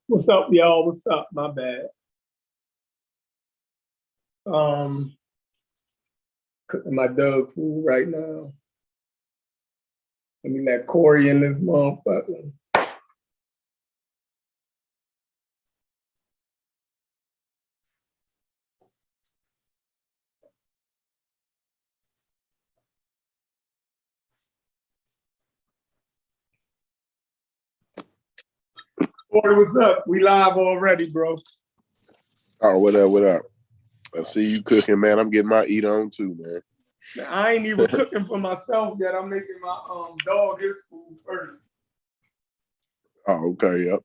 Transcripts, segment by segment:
What's up, y'all? What's up? My bad. Um, Cooking my dog food right now. Let me let Corey in this motherfucker. Corey, what's up? We live already, bro. Oh, what up? What up? I see you cooking, man. I'm getting my eat on too, man. I ain't even cooking for myself yet. I'm making my dog his food first. Oh, okay, yep.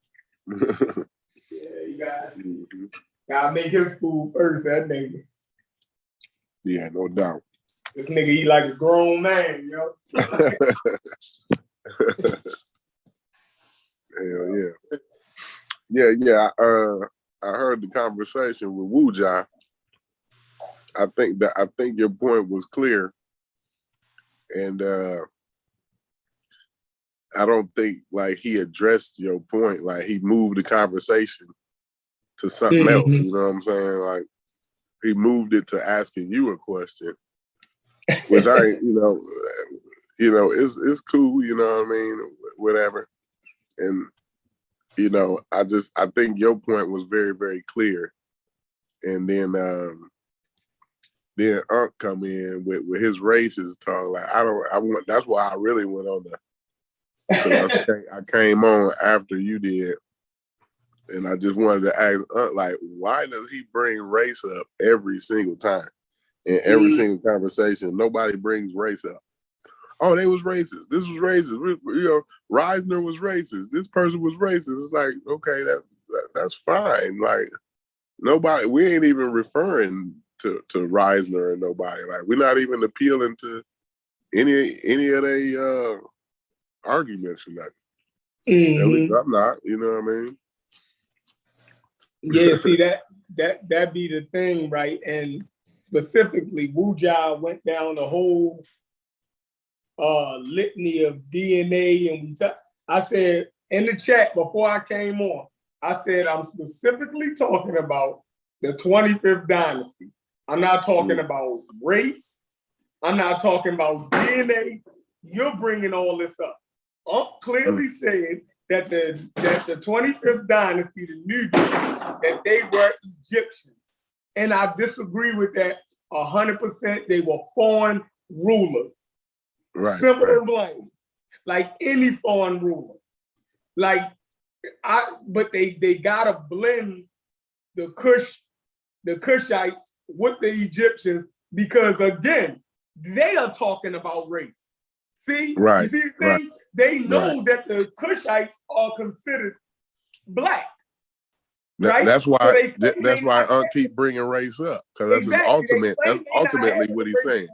Yeah, you gotta make his food first, that nigga. Yeah, no doubt. This nigga eat like a grown man, yo. Hell yeah. Yeah. I heard the conversation with Wujai. I think your point was clear, and I don't think like he addressed your point. Like he moved the conversation to something else. You know what I'm saying? Like he moved it to asking you a question, which it's cool. You know what I mean? Whatever. And I think your point was very, very clear. And then Unc come in with his racist talk. Like that's why I really went on I came on after you did, and I just wanted to ask Unc, like, why does he bring race up every single time in every single conversation? Nobody brings race up. Oh, they was racist. This was racist. Reisner was racist. This person was racist. It's like, okay, that's fine. Like nobody, we ain't even referring to Reisner or nobody. Like we're not even appealing to any of their arguments or nothing. At least I'm not. You know what I mean? Yeah, see that be the thing, right? And specifically, Wujai went down the whole litany of DNA, and I said in the chat before I came on, I said I'm specifically talking about the 25th dynasty. I'm not talking about race. I'm not talking about DNA. You're bringing all this up. Unc clearly said that the 25th dynasty, the Nubians, that they were Egyptians. And I disagree with that 100%. They were foreign rulers. Right, simple and plain. Like any foreign ruler. But they gotta blend the Cushites with the Egyptians because again, they are talking about race. See? Right. You see the thing? Right. They know that the Cushites are considered black. Right? That's why Unc keep bringing race up. Because that's his ultimate. That's ultimately what he's saying.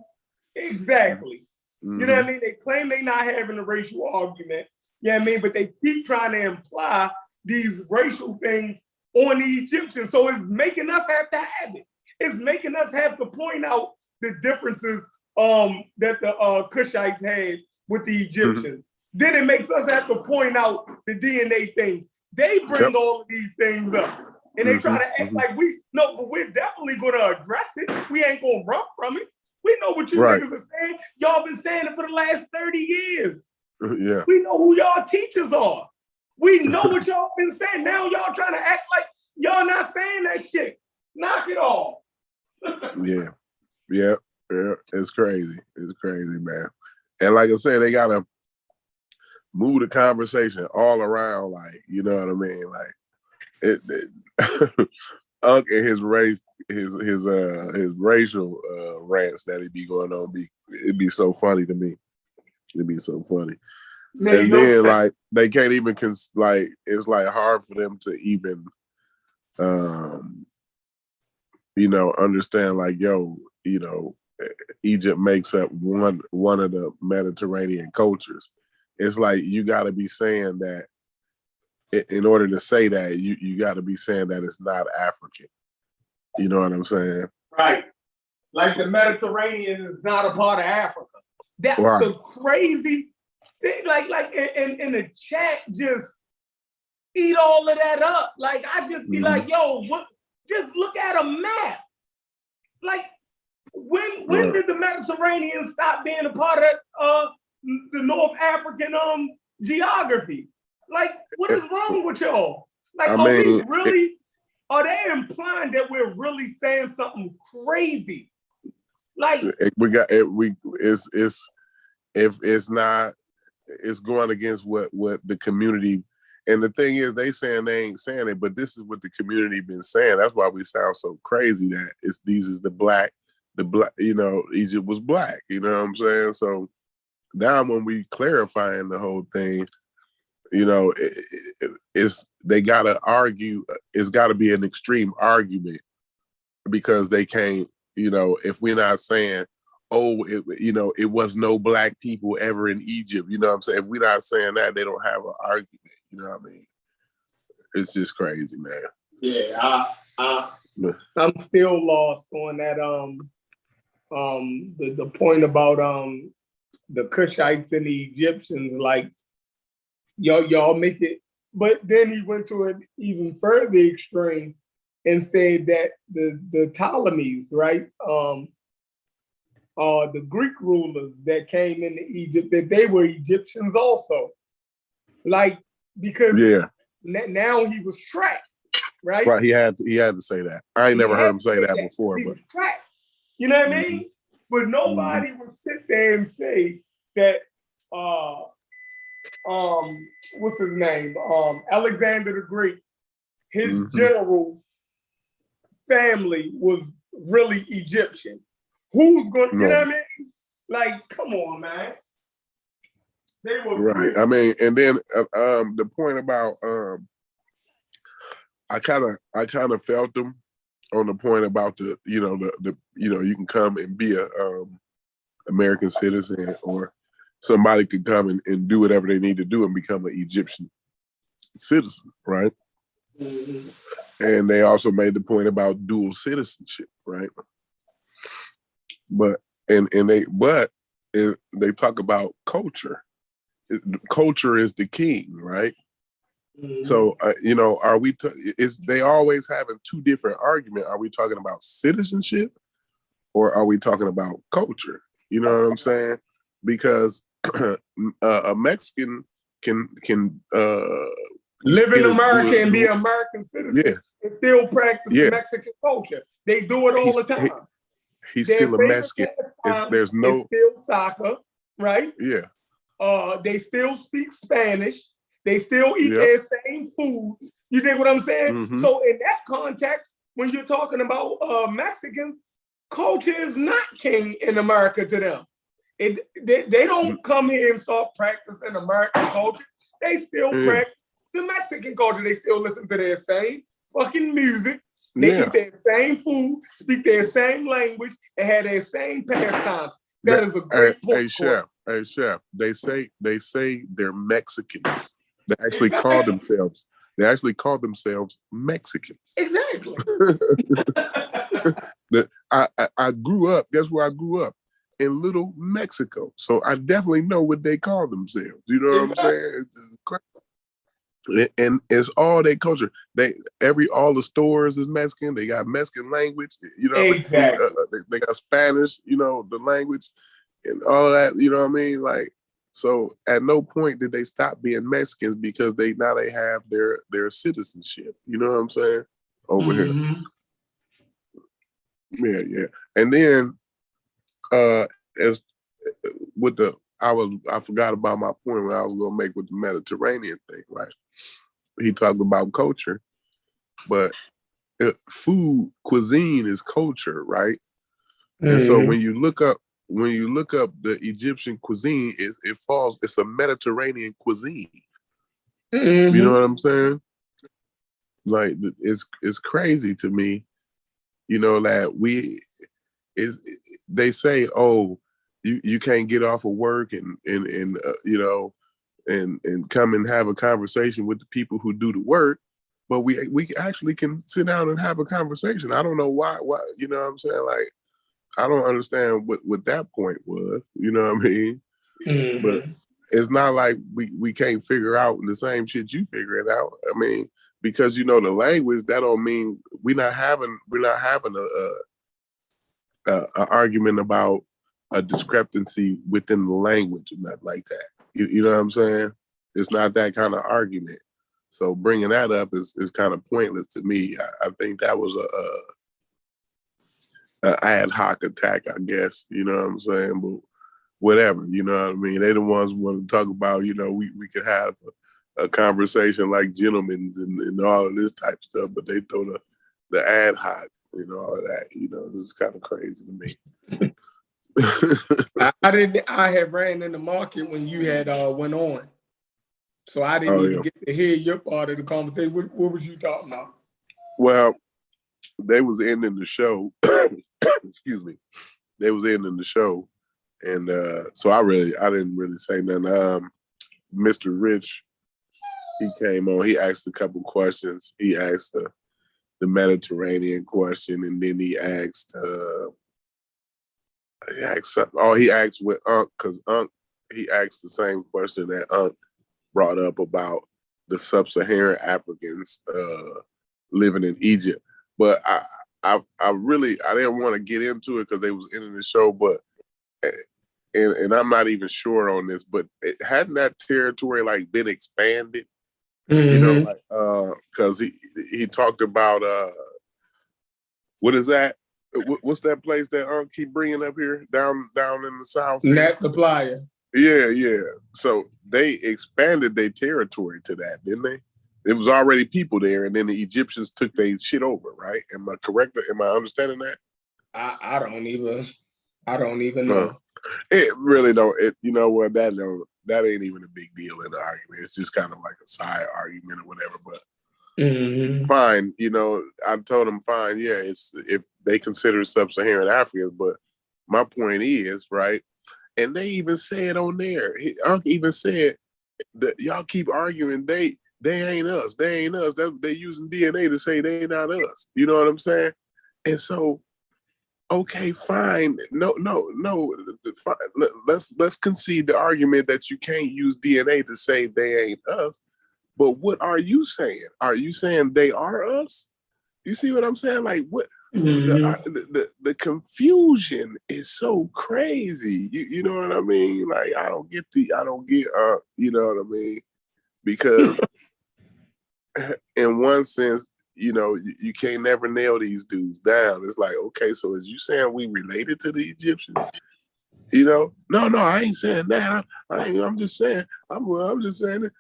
Exactly. You know what I mean? They claim they not having a racial argument. You know what I mean? But they keep trying to imply these racial things on the Egyptians. So it's making us have to have it. It's making us have to point out the differences that the Cushites had with the Egyptians. Then it makes us have to point out the DNA things. They bring all of these things up. And they try to act like but we're definitely going to address it. We ain't going to run from it. We know what you niggas are saying. Y'all been saying it for the last 30 years. Yeah. We know who y'all teachers are. We know what y'all been saying. Now y'all trying to act like y'all not saying that shit. Knock it off. Yeah. It's crazy. It's crazy, man. And like I said, they gotta move the conversation all around, like, you know what I mean? Like Unc and his race, his racial rants that he be going on, it'd be so funny to me. It'd be so funny. Man, and then like they can't even it's like hard for them to even understand like, Egypt makes up one of the Mediterranean cultures. It's like you got to be saying that in order to say that, you got to be saying that it's not African. You know what I'm saying? Right. like the Mediterranean is not a part of Africa. That's Right. the crazy thing. Like in the chat, just eat all of that up. Like I just be like, yo, what? Just look at a map. Like when did the Mediterranean stop being a part of the North African geography? Like, what is wrong with y'all? Like, are they implying that we're really saying something crazy? Like it's going against what the community, and the thing is they saying they ain't saying it, but this is what the community been saying. That's why we sound so crazy that these is the black, Egypt was black, you know what I'm saying? So now when we clarifying the whole thing, they gotta argue, it's gotta be an extreme argument, because they can't, if we're not saying, it was no black people ever in Egypt, you know what I'm saying? If we're not saying that, they don't have an argument, you know what I mean? It's just crazy, man. Yeah, I'm still lost on that the point about the Cushites and the Egyptians, like y'all make it, but then he went to an even further extreme and said that the Ptolemies, right? The Greek rulers that came into Egypt, that they were Egyptians also. Like, because now he was trapped, right? Right, he had to say that. I ain't never heard him say that before. He but was trapped. You know what I mean? But nobody would sit there and say that what's his name? Alexander the Great, his general family was really Egyptian. Who's going to, you know what I mean? Like, come on, man. They were right. I mean, and then the point about I kind of felt them on the point about the you can come and be a American citizen, or somebody could come and do whatever they need to do and become an Egyptian citizen, right? Mm-hmm. And they also made the point about dual citizenship, right? But they talk about culture. Culture is the king, right? Mm-hmm. So are we? They always having two different arguments. Are we talking about citizenship, or are we talking about culture? You know what I'm saying? Because a Mexican can live in America and be an American citizen and still practice Mexican culture. They do it all the time. He's still a Mexican. There's no still soccer, right? Yeah. They still speak Spanish. They still eat their same foods. You dig what I'm saying? Mm-hmm. So in that context, when you're talking about Mexicans, culture is not king in America to them. They don't come here and start practicing American culture. They still practice the Mexican culture. They still listen to their same fucking music. They eat their same food, speak their same language, and have their same pastimes. That is a great point. Hey, chef. They say they're Mexicans. They actually call themselves Mexicans. Exactly. I grew up. Guess where I grew up? In Little Mexico. So I definitely know what they call themselves. You know what I'm saying? And it's all their culture. All the stores is Mexican. They got Mexican language. You know, exactly. They got Spanish. You know, the language and all of that. You know what I mean? Like, so at no point did they stop being Mexicans, because they have their citizenship. You know what I'm saying? Over here. Yeah. And then as with I forgot about my point when I was gonna make with the Mediterranean thing, right? He talked about culture, but food, cuisine is culture, right? Mm-hmm. And so when you look up the Egyptian cuisine, it's a Mediterranean cuisine. Mm-hmm. You know what I'm saying? Like, it's crazy to me, that they say, oh, you can't get off of work and come and have a conversation with the people who do the work, but we actually can sit down and have a conversation. I don't know why, you know what I'm saying? Like, I don't understand what that point was. You know what I mean? Mm-hmm. But it's not like we can't figure out the same shit you figure it out. I mean, because the language, that don't mean we're not having a argument about a discrepancy within the language and nothing like that. You know what I'm saying? It's not that kind of argument. So bringing that up is kind of pointless to me. I think that was a ad hoc attack, I guess. You know what I'm saying? But whatever, you know what I mean? They the ones who want to talk about, we could have a conversation like gentlemen and all of this type of stuff, but they throw the ad hoc, all of that. This is kind of crazy to me. I had ran in the market when you had went on. So I didn't even get to hear your part of the conversation. What was you talking about? Well, they was ending the show. Excuse me. They was ending the show. And so I didn't really say nothing. Mr. Rich, he came on. He asked a couple questions. He asked the Mediterranean question, and then he asked with Unc, because Unc, he asked the same question that Unc brought up about the sub-Saharan Africans living in Egypt. But I didn't want to get into it because they was ending the show, but and I'm not even sure on this, but hadn't that territory been expanded? Mm-hmm. Because he talked about what is that? What's that place that keep bringing up here down in the south? Nat the Flyer. Yeah. So they expanded their territory to that, didn't they? It was already people there, and then the Egyptians took their shit over, right? Am I correct? Am I understanding that? I don't even know. It really don't. You know what? That ain't even a big deal in the argument. It's just kind of like a side argument or whatever. But fine. I told them fine. Yeah, it's if they consider sub-Saharan Africans, but my point is right. And they even said on there. Unc even said that y'all keep arguing. They ain't us. They ain't us. They using DNA to say they ain't not us. You know what I'm saying? And so. Okay, fine. No. Fine. Let's concede the argument that you can't use DNA to say they ain't us. But what are you saying? Are you saying they are us? You see what I'm saying? Like what? The confusion is so crazy. You know what I mean? Like I don't get. You know what I mean? Because in one sense. You can't never nail these dudes down. It's like, okay, so is you saying we related to the Egyptians? No, I ain't saying that. I'm just saying. I'm just saying it.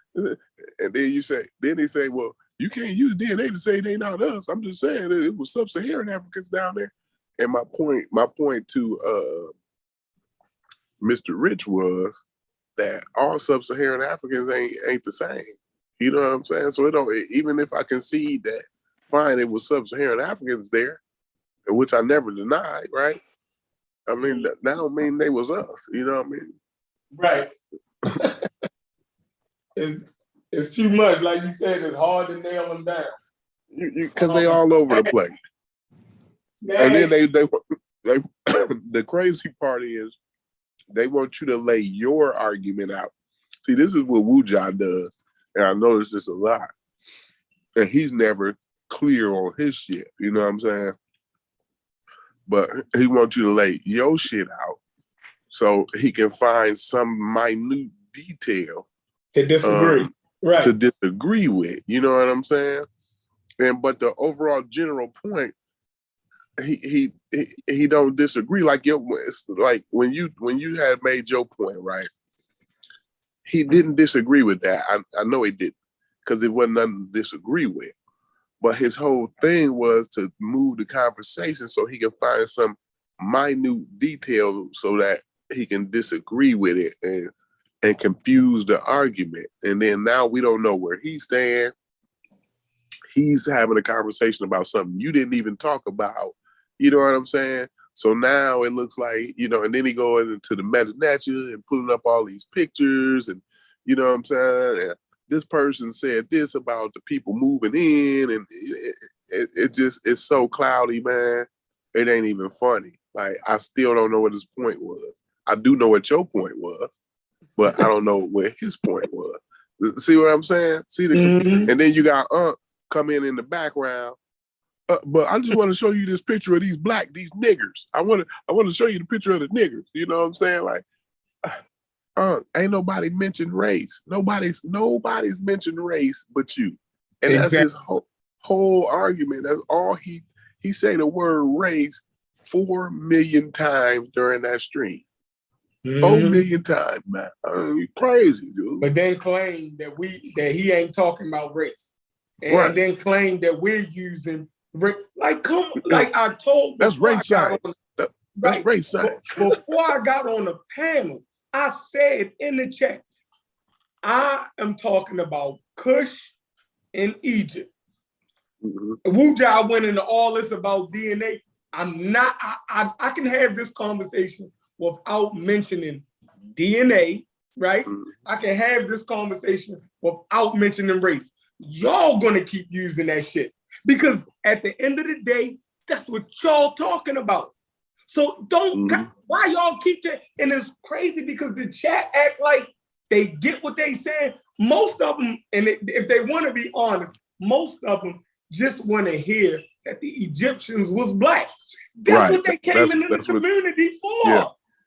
And then they say, well, you can't use DNA to say they not us. I'm just saying it was sub-Saharan Africans down there. And my point to Mr. Rich was that all sub-Saharan Africans ain't the same. You know what I'm saying? So it don't. Even if I concede that. Fine, it was sub-Saharan Africans there, which I never denied, right? I mean, that don't mean they was us. You know what I mean? Right. It's too much. Like you said, it's hard to nail them down. Because they all over the place. And then they the crazy part is they want you to lay your argument out. See, this is what Wuja does. And I notice this a lot. And he's never clear on his shit, you know what I'm saying? But he wants you to lay your shit out so he can find some minute detail to disagree, right? To disagree with, you know what I'm saying? But the overall general point, he don't disagree. Like it's like when you had made your point, right? He didn't disagree with that. I know he didn't, because it wasn't nothing to disagree with. But his whole thing was to move the conversation so he can find some minute detail so that he can disagree with it and confuse the argument. And then now we don't know where he stands. He's having a conversation about something you didn't even talk about. You know what I'm saying? So now it looks like, and then he going into the meta-nature and pulling up all these pictures and, you know what I'm saying? And this person said this about the people moving in, and it just, it's so cloudy, man. It ain't even funny. Like, I still don't know what his point was. I do know what your point was, but I don't know what his point was. See what I'm saying? See the and then you got come in the background. But I just want to show you this picture of these niggers. I want to show you the picture of the niggers. You know what I'm saying? Like, ain't nobody mentioned race. Nobody's mentioned race but you. And that's his whole argument. That's all he say the word race 4 million times during that stream. 4 million times, man. You crazy, dude. But then claim that he ain't talking about race. And then claim that we're using like I told that's race science. That's race science. Before I got on the panel, I said in the chat, I am talking about Kush in Egypt. Wuja went into all this about DNA. I'm not, I can have this conversation without mentioning DNA, right? I can have this conversation without mentioning race. Y'all gonna keep using that shit because at the end of the day, that's what y'all talking about. So why y'all keep that? And it's crazy because the chat act like they get what they saying. Most of them, and if they want to be honest, most of them just want to hear that the Egyptians was black. That's what they came into the community for. Yeah.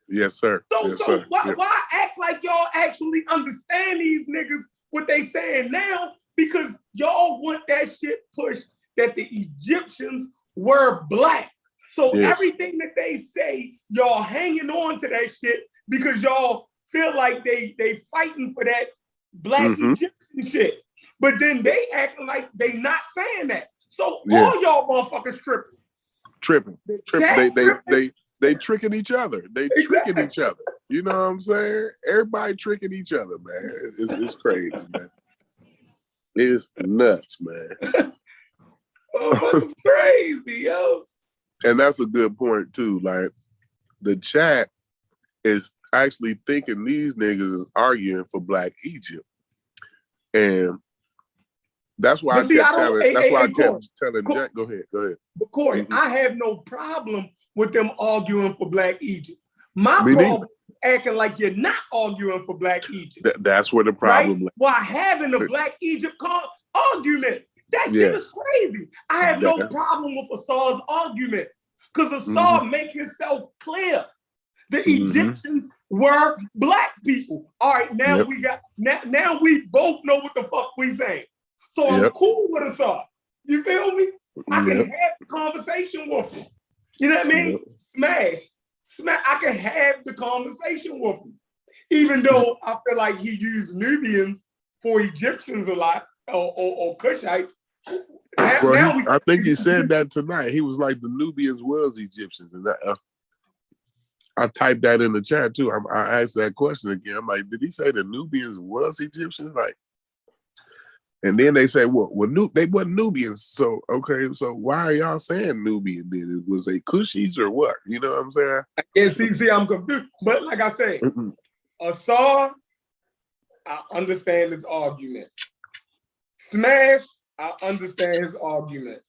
Yes, sir. So why act like y'all actually understand these niggas, what they saying now? Because y'all want that shit pushed that the Egyptians were black. So everything that they say, y'all hanging on to that shit because y'all feel like they fighting for that black Egyptian shit. But then they acting like they not saying that. So all y'all motherfuckers tripping. They tricking each other. They tricking each other. You know what I'm saying? Everybody tricking each other, man. It's crazy, man. It's nuts, man. It's crazy, yo. And that's a good point too. Like, the chat is actually thinking these niggas is arguing for Black Egypt, and that's why I kept telling Jack. Go ahead. But Corey, I have no problem with them arguing for Black Egypt. My problem is acting like you're not arguing for Black Egypt. That's where the problem lies. While having a Black Egypt argument. That shit is crazy. I have no problem with Assad's argument because Assad make himself clear. The Egyptians were black people. All right, now we got now we both know what the fuck we saying. So I'm cool with Assad. You feel me? I can have the conversation with him. You know what I mean? Smash. I can have the conversation with him. Even though I feel like he used Nubians for Egyptians a lot or Cushites. I think he said that tonight. He was like the Nubians was Egyptians, and that I typed that in the chat too. I asked that question again. I'm like, did he say the Nubians was Egyptians? Like, and then they say, well, they wasn't Nubians. So okay, so why are y'all saying Nubian then? Was they Kushis or what? You know what I'm saying? Yeah, see, I'm confused. But like I said, Assad, I understand his argument. Smash, I understand his argument.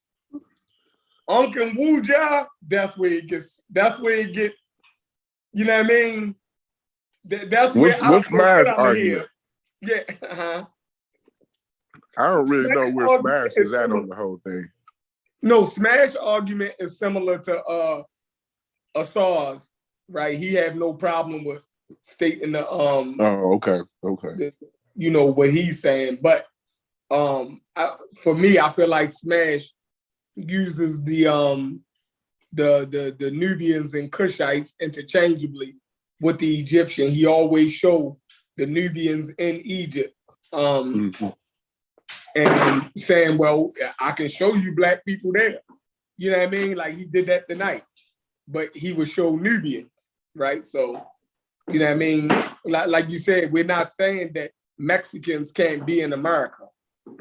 Uncle Wuja, that's where it gets, you know what I mean? That's where what's Smash's argument? Yeah. I don't really know where Smash is at on the whole thing. No, Smash argument is similar to Assad's, right? He had no problem with stating the okay. You know what he's saying, but for me, I feel like Smash uses the Nubians and Cushites interchangeably with the Egyptian. He always showed the Nubians in Egypt, and saying, "Well, I can show you black people there." You know what I mean? Like he did that tonight, but he would show Nubians, right? So, you know what I mean? Like you said, we're not saying that Mexicans can't be in America.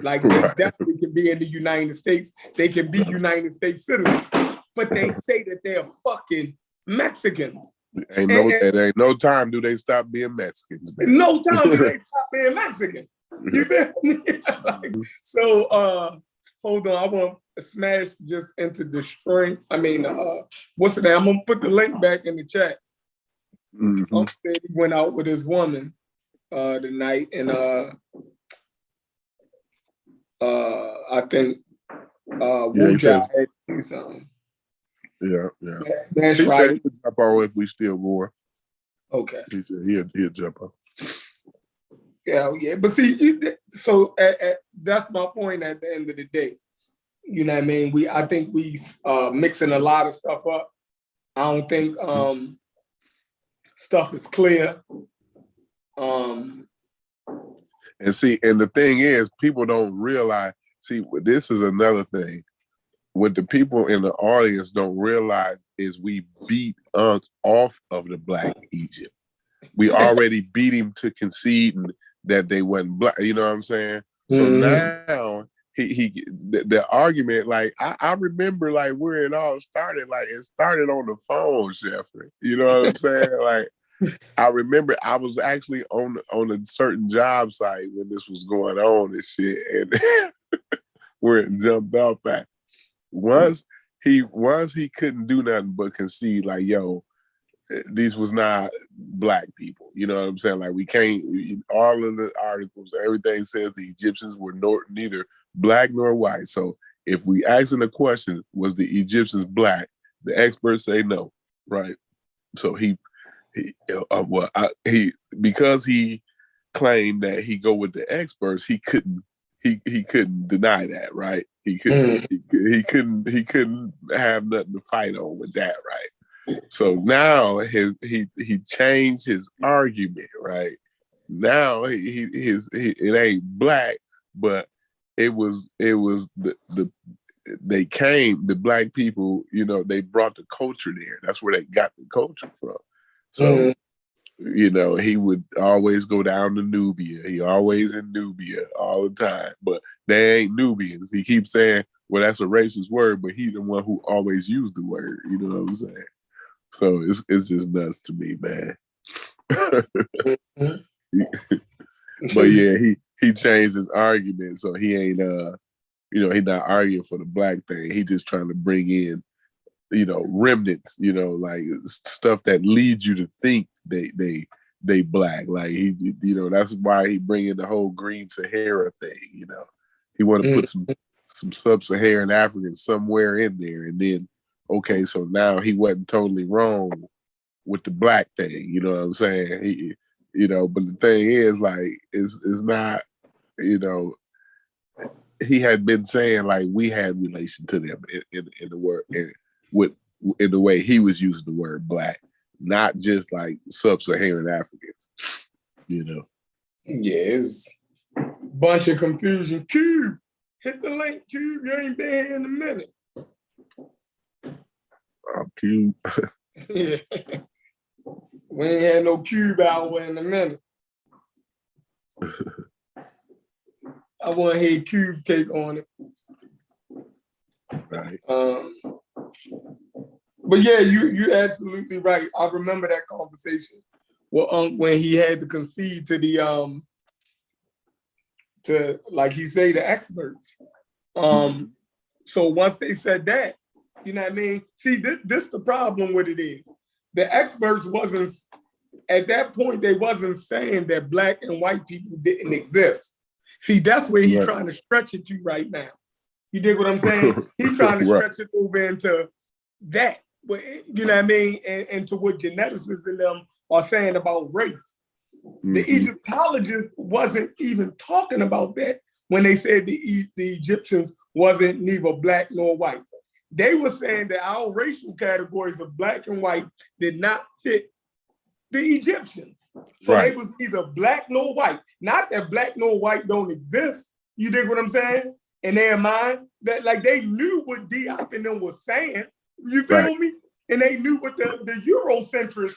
Like they definitely can be in the United States. They can be United States citizens, but they say that they're fucking Mexicans. Ain't no time do they stop being Mexicans, man. No time do they stop being Mexican. You feel me? hold on, I want to smash just into the string. I mean, what's the name? I'm gonna put the link back in the chat. Unc said he went out with his woman tonight, and I think he says, had to do something. Yeah. Smash He right. said he would jump on if we still more. Okay. He said he'll jump on. Yeah. But see, so that's my point at the end of the day. You know what I mean? I think we mixing a lot of stuff up. I don't think stuff is clear. And see, and the thing is, people don't realize. See, this is another thing. What the people in the audience don't realize is we beat Unc off of the Black Egypt. We already beat him to conceding that they wasn't black. You know what I'm saying? So now the argument, like I remember, like where it all started. Like it started on the phone, Jeffrey. You know what I'm saying? Like I remember I was actually on a certain job site when this was going on and shit, and where it jumped off at. Once he couldn't do nothing but concede, like, yo, these was not black people. You know what I'm saying? Like we can't, all of the articles, everything says the Egyptians were neither black nor white. So if we asking the question, was the Egyptians black? The experts say no, right? So because he claimed that he go with the experts, he couldn't deny that, right? He couldn't have nothing to fight on with that, right? So now he changed his argument, right? Now it ain't black, but it was the black people, you know, they brought the culture there. That's where they got the culture from. So you know, he would always go down to Nubia. He always in Nubia all the time. But they ain't Nubians. He keeps saying, well, that's a racist word, but he the one who always used the word. You know what I'm saying? So it's just nuts to me, man. But yeah, he changed his argument. So he ain't he's not arguing for the black thing. He just trying to bring in, you know, remnants, you know, like stuff that leads you to think they black. Like he, you know, that's why he bring in the whole green Sahara thing. You know, he want to put some sub-Saharan Africans somewhere in there, and then okay, so now he wasn't totally wrong with the black thing. You know what I'm saying? He, you know, but the thing is, like, it's not, you know, he had been saying like we had relation to them in the word in the way he was using the word black, not just like sub-Saharan Africans, you know. Yeah, it's a bunch of confusion. Cube, hit the link, Cube. You ain't been here in a minute. Cube. Yeah. We ain't had no Cube hour in a minute. I want to hear Cube take on it. Right. But yeah, you're absolutely right. I remember that conversation when he had to concede to the to, like he say, the experts. So once they said that, you know what I mean? See, this the problem with it is. The experts wasn't, at that point, they wasn't saying that black and white people didn't exist. See, that's where he's trying to stretch it to right now. You dig what I'm saying? He's trying to stretch it over into that. But you know what I mean? And to what geneticists and them are saying about race. The Egyptologists wasn't even talking about that when they said the Egyptians wasn't neither black nor white. They were saying that our racial categories of black and white did not fit the Egyptians. So they was either black nor white. Not that black nor white don't exist. You dig what I'm saying? In their mind, that like they knew what Diop and them was saying. You feel me? And they knew what the Eurocentrist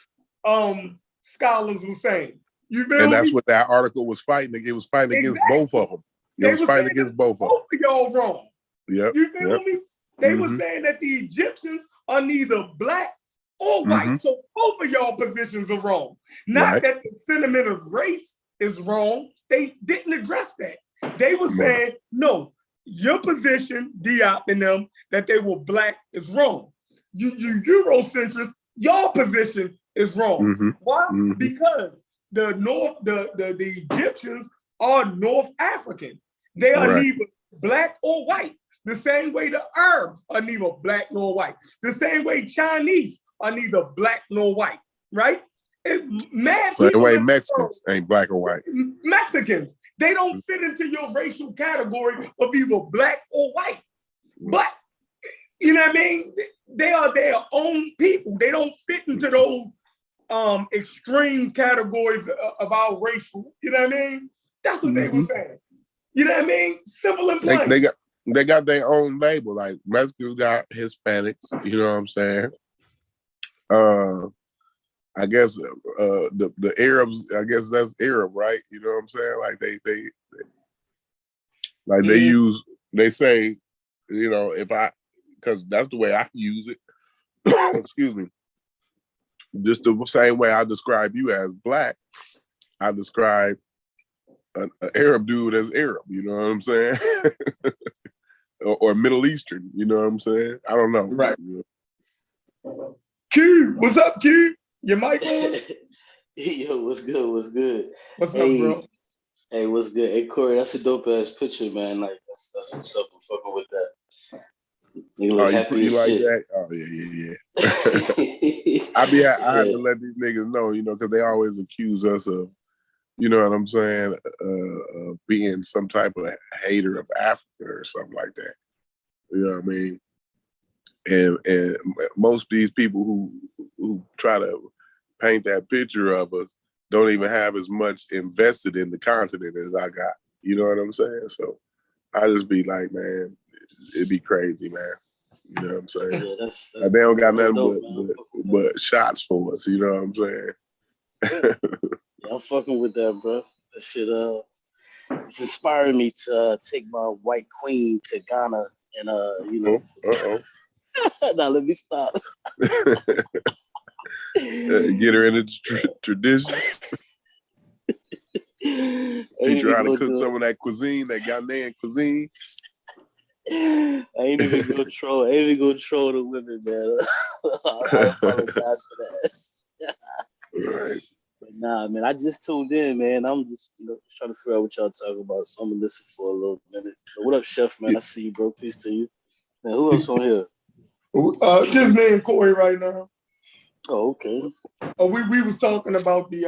scholars were saying. You feel me? And that's what that article was fighting. It was fighting against both of them. It was fighting against both of them. Both of y'all wrong. Yep. You feel me? They were saying that the Egyptians are neither black or white. So both of y'all positions are wrong. Not that the sentiment of race is wrong. They didn't address that. They were saying, no, your position, Diop and them, that they were black is wrong. You Eurocentrists, your position is wrong. Mm-hmm. Why? Mm-hmm. Because the Egyptians are North African. They are neither black or white. The same way the Arabs are neither black nor white. The same way Chinese are neither black nor white, right? Same way Mexicans ain't black or white. Mexicans, they don't fit into your racial category of either black or white. But, you know what I mean? They are their own people. They don't fit into those extreme categories of our racial, you know what I mean? That's what they were saying. You know what I mean? Simple and plain. They got their own label. Like Mexicans got Hispanics, you know what I'm saying? I guess the Arabs, I guess that's Arab, right? You know what I'm saying? Like they say, you know, because that's the way I use it. Excuse me. Just the same way I describe you as black, I describe an Arab dude as Arab, you know what I'm saying? or Middle Eastern, you know what I'm saying? I don't know. Right. You know? Q, what's up, Q? Your mic on? Yo, what's good? What's good? What's up, bro? Hey, what's good? Hey, Corey, that's a dope ass picture, man. Like that's what's up. I'm fucking with that. You look happy as like shit. that? Oh yeah. I had to let these niggas know, you know, because they always accuse us of, you know what I'm saying, being some type of hater of Africa or something like that. You know what I mean? And most of these people who try to paint that picture of us don't even have as much invested in the continent as I got. You know what I'm saying? So I just be like, man, it'd be crazy, man. You know what I'm saying? Yeah, that's they don't got nothing but shots for us. You know what I'm saying? Yeah, I'm fucking with that, bro. That shit, it's inspiring me to take my white queen to Ghana and you know. Now let me stop. Get her into tradition. Teach her how to cook some of that cuisine, that Ghanaian cuisine. I ain't even gonna troll the women, man. I apologize for that. Right. But nah, man, I just tuned in, man. I'm just, just trying to figure out what y'all talking about. So I'm gonna listen for a little minute. But what up, Chef, man? I see you, bro. Peace to you. Man, who else on here? Just me and Corey right now. Oh, okay. We was talking about the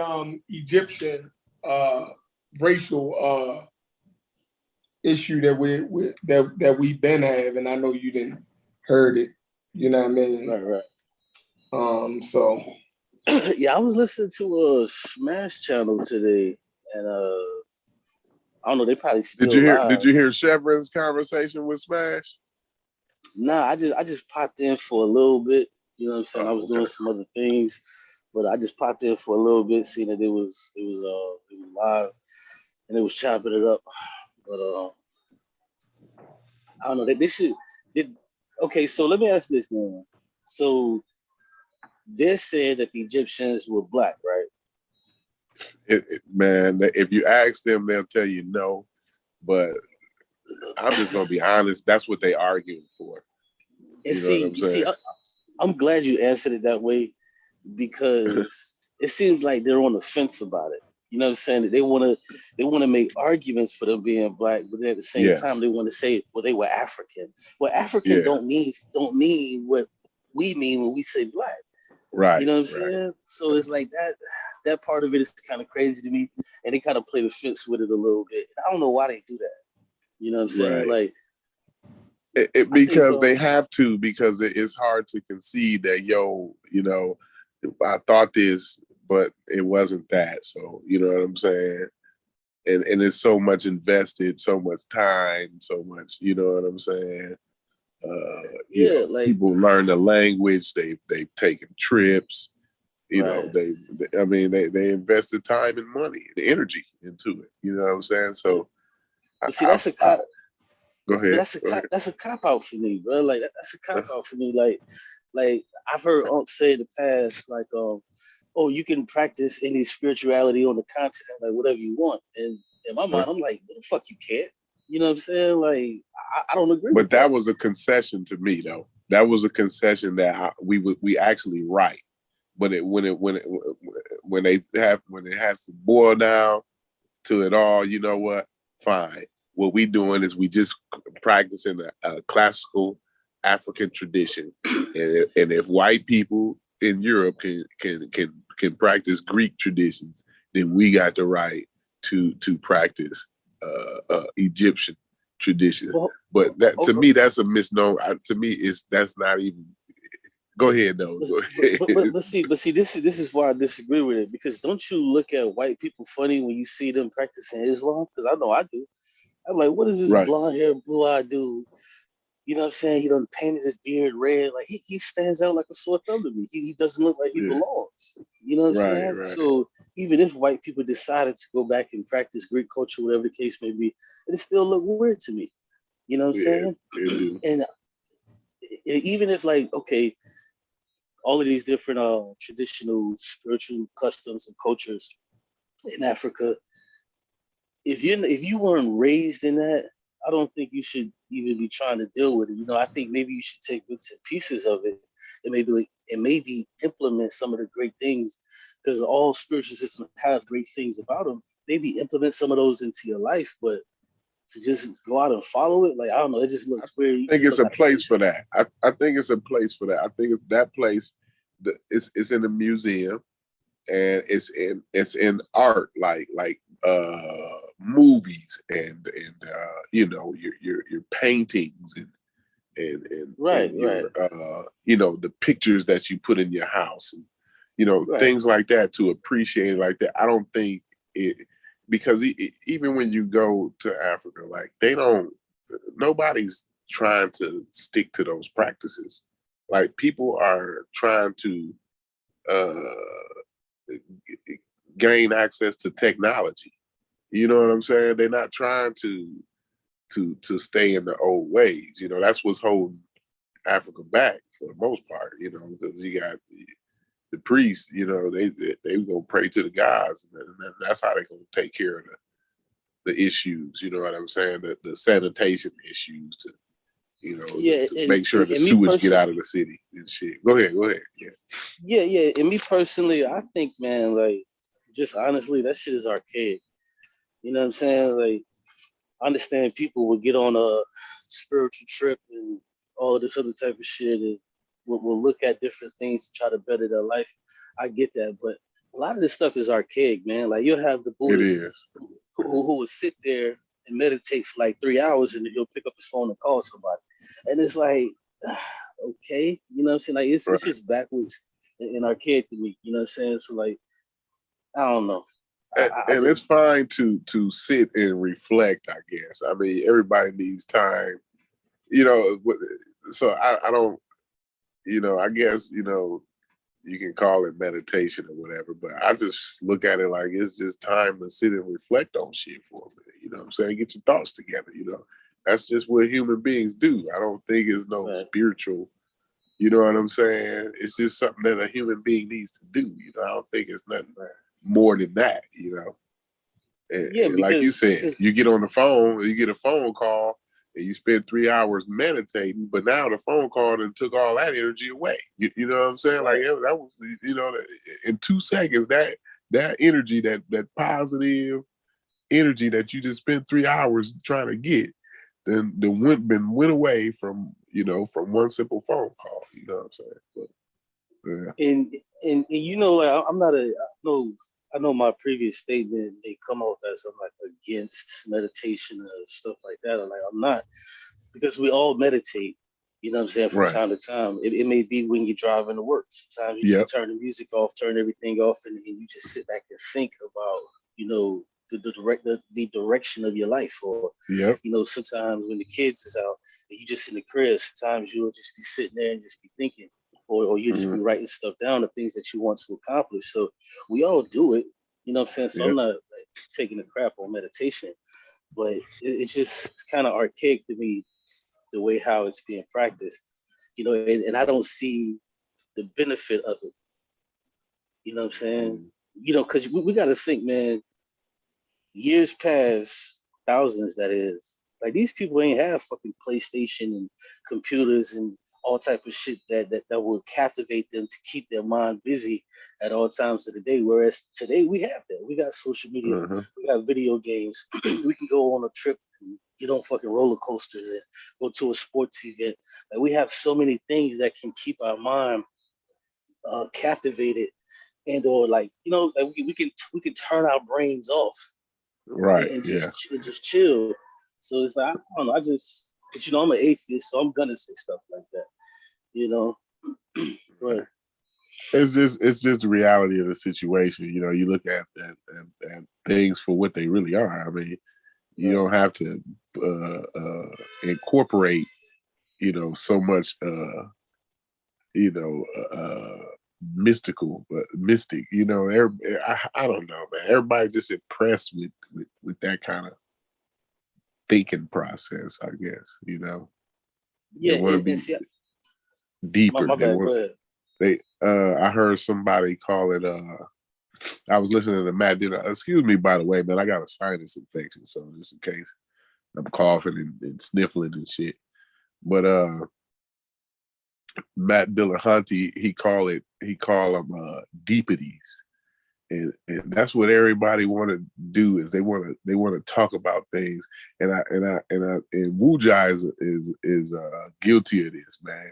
Egyptian racial issue that we've been having. I know you didn't heard it. You know what I mean? Right. So yeah, I was listening to a Smash channel today, and I don't know. They probably still Did you hear Chevron's conversation with Smash? Nah, I just popped in for a little bit. You know what I'm saying? I was doing some other things, but I just popped in for a little bit, seeing that it was live and it was chopping it up. But I don't know. They should. Okay, so let me ask this now. So they said that the Egyptians were black, right? Man, if you ask them, they'll tell you no. But I'm just gonna be honest. That's what they arguing for. And see, I'm glad you answered it that way, because it seems like they're on the fence about it. You know what I'm saying? They want to make arguments for them being black, but then at the same time they want to say, well, they were African. Well, African don't mean what we mean when we say black. Right. You know what I'm saying? So it's like that part of it is kind of crazy to me, and they kind of play the fence with it a little bit. I don't know why they do that. You know what I'm saying? Right. Like, because they have to, because it's hard to concede that, I thought this, but it wasn't that. So, you know what I'm saying? And it's so much invested, so much time, so much, you know what I'm saying? Like people learn the language, they've taken trips, you know, they invested time and money and energy into it. You know what I'm saying? So that's a cop. Go ahead. That's a cop out for me, bro. Like that's a cop out for me. Like I've heard Unc say in the past, like, oh, you can practice any spirituality on the continent, like whatever you want. And in my mind, I'm like, what the fuck you can't? You know what I'm saying? Like, I don't agree But with that. that was a concession to me, though. That was a concession that we actually right. But when it has to boil down to it all, you know what? Fine. What we doing is we just practicing a classical African tradition, and if white people in Europe can practice Greek traditions, then we got the right to practice Egyptian tradition. Well, But that to okay. me, that's a misnomer. To me, that's not even. Go ahead, though. Go ahead. But see, this is why I disagree with it, because don't you look at white people funny when you see them practicing Islam? Because I know I do. I'm like, what is this Right. blonde hair, blue eyed dude? You know what I'm saying? He done painted his beard red. Like he stands out like a sore thumb to me. He doesn't look like he Yeah. belongs. You know what I'm saying? Right. So even if white people decided to go back and practice Greek culture, whatever the case may be, it still look weird to me. You know what I'm Yeah, saying? it do. And even if like, okay, all of these different traditional spiritual customs and cultures in Africa, if you weren't raised in that, I don't think you should even be trying to deal with it. You know, I think maybe you should take bits and pieces of it and maybe implement some of the great things, because all spiritual systems have great things about them. Maybe implement some of those into your life, but to just go out and follow it, like I don't know, it just looks weird. I think it's a place for that. I think it's a place for that. I think it's that place. It's in the museum, and it's in art, like movies and you know your paintings right, and your you know the pictures that you put in your house, and you know right. things like that, to appreciate it like that. I don't think it, because even when you go to Africa, like nobody's trying to stick to those practices. Like people are trying to gain access to technology. You know what I'm saying? They're not trying to stay in the old ways. You know, that's what's holding Africa back for the most part. You know, because you got the priests. You know, they gonna pray to the gods, and that's how they gonna take care of the issues. You know what I'm saying? The sanitation issues, to you know, Yeah, to make sure the and me sewage get personally, out of the city and shit. Go ahead. Yeah. yeah. And me personally, I think, man, like, just honestly, that shit is archaic. You know what I'm saying? Like, I understand people would get on a spiritual trip and all of this other type of shit, and will look at different things to try to better their life. I get that, but a lot of this stuff is archaic, man. Like, you'll have the It Buddhist is. who will sit there and meditate for like 3 hours, and then he'll pick up his phone and call somebody. And it's like, okay, you know what I'm saying? Like, it's Right. just backwards and archaic to me, you know what I'm saying? So, like, I don't know. I And just, it's fine to sit and reflect, I guess. I mean, everybody needs time, you know. So I don't, you know. I guess you know you can call it meditation or whatever, but I just look at it like it's just time to sit and reflect on shit for a minute. You know what I'm saying? Get your thoughts together. You know, that's just what human beings do. I don't think it's no right, spiritual. You know what I'm saying? It's just something that a human being needs to do. You know, I don't think it's nothing right. more than that. You know. Yeah, And like you said, because you get on the phone, you get a phone call, and you spend 3 hours meditating, but now the phone call and took all that energy away. You know what I'm saying? Like right. that was, you know, in 2 seconds, that energy, that positive energy that you just spent 3 hours trying to get, then went away from from one simple phone call. You know what I'm saying? But, yeah. And you know, like, I'm not I know my previous statement may come off as I'm like against meditation and stuff like that. And like, I'm not, because we all meditate, you know what I'm saying, from Right. time to time. It may be when you're driving to work. Sometimes you Yep. just turn the music off, turn everything off, and you just sit back and think about, you know, the direction of your life. Or, Yep. you know, sometimes when the kids is out and you just in the crib, sometimes you'll just be sitting there and just be thinking, or you'll just Mm-hmm. be writing stuff down, the things that you want to accomplish. So we all do it, you know what I'm saying? So I'm Yep. not like taking a crap on meditation, but it's kind of archaic to me, the way how it's being practiced, you know, and I don't see the benefit of it. You know what I'm saying? Mm-hmm. You know, because we got to think, man, years past, thousands that is, Like these people ain't have fucking PlayStation and computers and all type of shit that will captivate them to keep their mind busy at all times of the day. Whereas today we have that. We got social media, we got video games. We can go on a trip and get on fucking roller coasters and go to a sports event. Like we have so many things that can keep our mind captivated, and or like like we can turn our brains off, right? and just chill. So it's like I don't know. But I'm an atheist, so I'm gonna say stuff like that. But it's just the reality of the situation. You look at things for what they really are. I mean, you don't have to incorporate, so much, mystical, but mystic. I don't know, man. Everybody's just impressed with that kind of thinking process, I guess. They want to be deeper. My bad, go ahead. I heard somebody call it. I was listening to Matt Dillon. Excuse me, by the way, man. I got a sinus infection, so just in case I'm coughing and sniffling and shit. But Matt Dillahunty, he call them deepities, and that's what everybody want to do is they want to talk about things, and Wu Jai is guilty of this, man.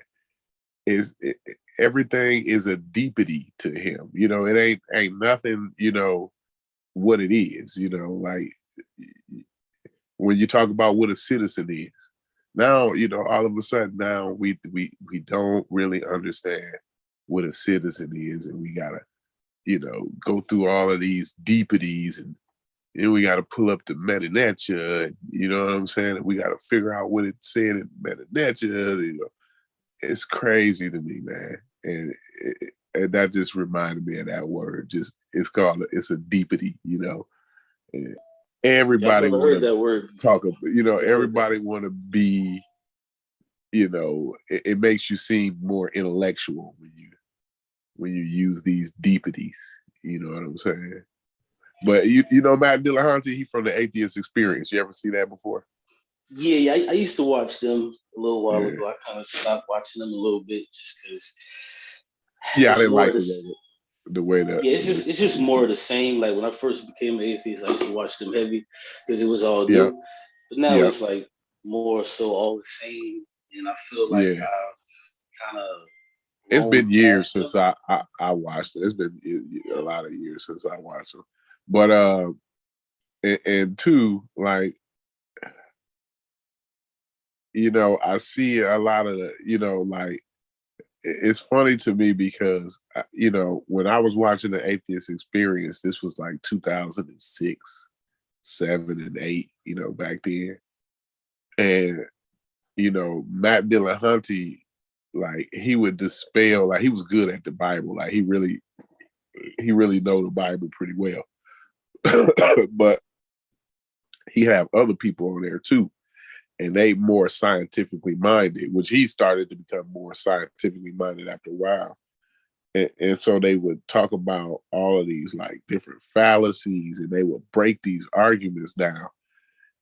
Everything is a deepity to him. It ain't nothing. What it is. Like when you talk about what a citizen is. Now, all of a sudden now we don't really understand what a citizen is, and we gotta, go through all of these deepities, and then we gotta pull up the Metanetia, and you know what I'm saying? And we gotta figure out what it said in Metanetia. It's crazy to me, man. And that just reminded me of that word. It's a deepity, And everybody heard that word. Talk about, everybody want to be, it makes you seem more intellectual when you use these deepities. You know what I'm saying? But Matt Dillahunty, he from the Atheist Experience. You ever see that before? Yeah, I used to watch them a little while ago. I kind of stopped watching them a little bit just because. Yeah, I didn't like the way that. Yeah, it's just more of the same. Like when I first became an atheist, I used to watch them heavy because it was all new. Yeah. But now it's like more so all the same, and I feel like I've kind of. It's been years since I watched it. It's been a lot of years since I watched them, but and two, like. I see a lot of like it's funny to me because when I was watching the Atheist Experience, this was like 2006, 7, and 8, back then, and Matt Dillahunty, like he would dispel, like he was good at the Bible, like he really know the Bible pretty well, but he have other people on there too. And they more scientifically minded, which he started to become more scientifically minded after a while. And so they would talk about all of these like different fallacies, and they would break these arguments down.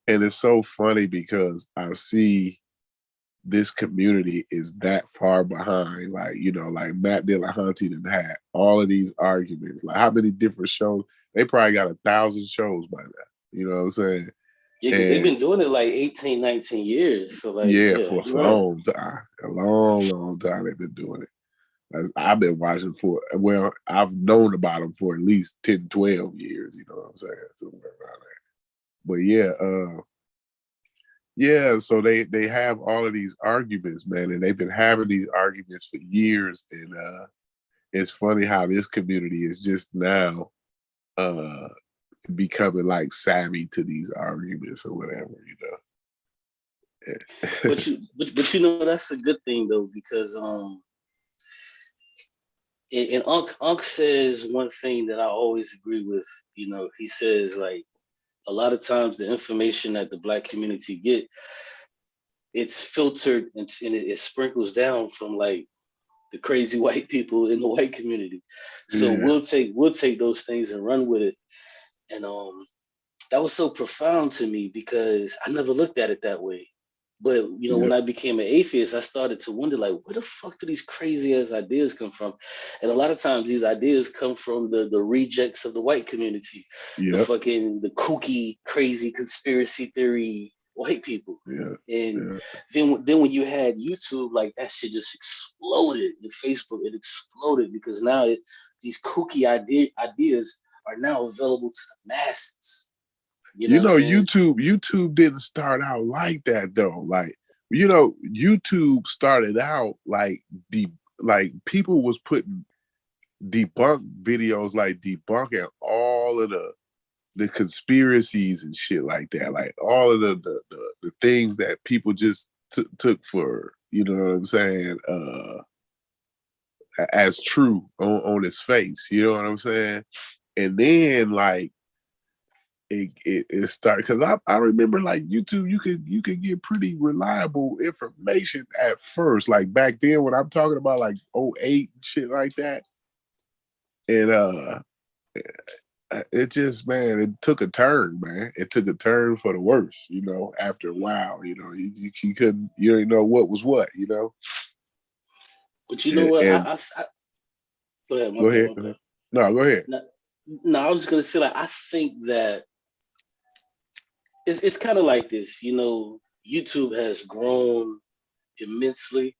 And it's so funny because I see this community is that far behind. Like, like Matt Dillahunty done had all of these arguments. Like how many different shows? They probably got 1,000 shows by now. You know what I'm saying? Yeah, because they've been doing it like 18, 19 years. So like, for a long time. A long, long time they've been doing it. I've been watching I've known about them for at least 10, 12 years, you know what I'm saying? Somewhere around there. But so they have all of these arguments, man, and they've been having these arguments for years. And it's funny how this community is just now becoming like savvy to these arguments or whatever, but that's a good thing though, because and Unc says one thing that I always agree with. He says like a lot of times the information that the Black community get, it's filtered and it sprinkles down from like the crazy white people in the white community. So we'll take those things and run with it. And that was so profound to me because I never looked at it that way. But you know, when I became an atheist, I started to wonder, like, where the fuck do these crazy ass ideas come from? And a lot of times, these ideas come from the rejects of the white community, the kooky, crazy conspiracy theory white people. And then when you had YouTube, like that shit just exploded. And Facebook, it exploded because now these kooky ideas are now available to the masses. You know, YouTube didn't start out like that though. Like, you know, YouTube started out like people was putting debunk videos, like debunking all of the conspiracies and shit like that. Like all of the things that people just took for, you know what I'm saying, as true on its face. You know what I'm saying? And then like it started because I remember like YouTube, you could get pretty reliable information at first. Like back then, when I'm talking about like 2008 and shit like that, and it just, man, it took a turn, man. It took a turn for the worse. You know, after a while, you know, you couldn't, you didn't know what was what, you know. But you know what? Go ahead. Go ahead. No, go ahead. No, I was just gonna say, like, I think that it's kind of like this, you know. YouTube has grown immensely,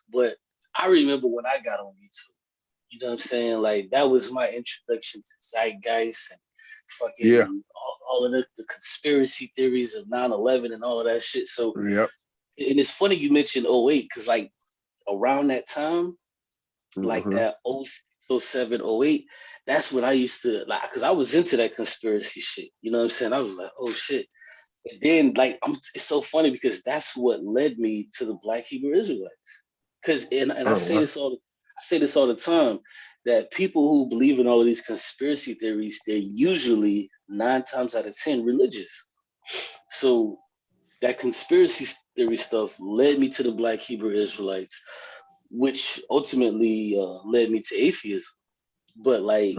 but I remember when I got on YouTube, you know what I'm saying? Like that was my introduction to Zeitgeist and fucking all of the conspiracy theories of 9/11 and all of that shit. So, and it's funny you mentioned 2008 because like around that time, like that 07, 08, that's when I used to like, because I was into that conspiracy shit. You know what I'm saying? I was like, oh shit. And then like it's so funny because that's what led me to the Black Hebrew Israelites. Because I say this all the time, that people who believe in all of these conspiracy theories, they're usually 9 times out of 10 religious. So that conspiracy theory stuff led me to the Black Hebrew Israelites, which ultimately led me to atheism. But like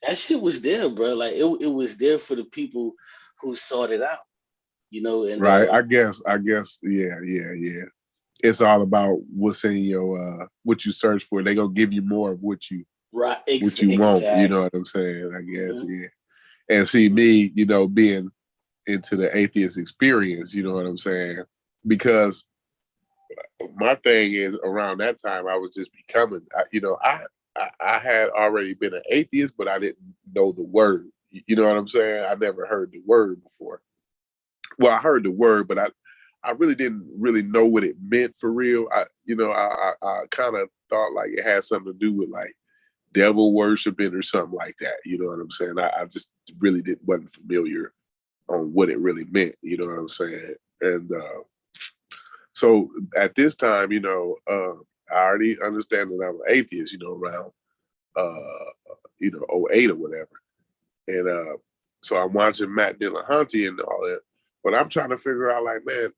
that shit was there, bro. Like it was there for the people who sought it out, you know. And I guess, yeah. It's all about what's in your what you search for. They gonna give you more of what you want. You know what I'm saying? I guess, And see me, you know, being into the atheist experience, you know what I'm saying? Because my thing is, around that time, I was just becoming, I had already been an atheist, but I didn't know the word. You know what I'm saying? I never heard the word before. Well, I heard the word, but I really didn't really know what it meant for real. I kind of thought like it had something to do with like devil worshiping or something like that. You know what I'm saying? I just really wasn't familiar on what it really meant. You know what I'm saying? And so at this time, you know, I already understand that I'm an atheist, you know, around 08 or whatever. And so I'm watching Matt Dillahunty and all that. But I'm trying to figure out, like, man,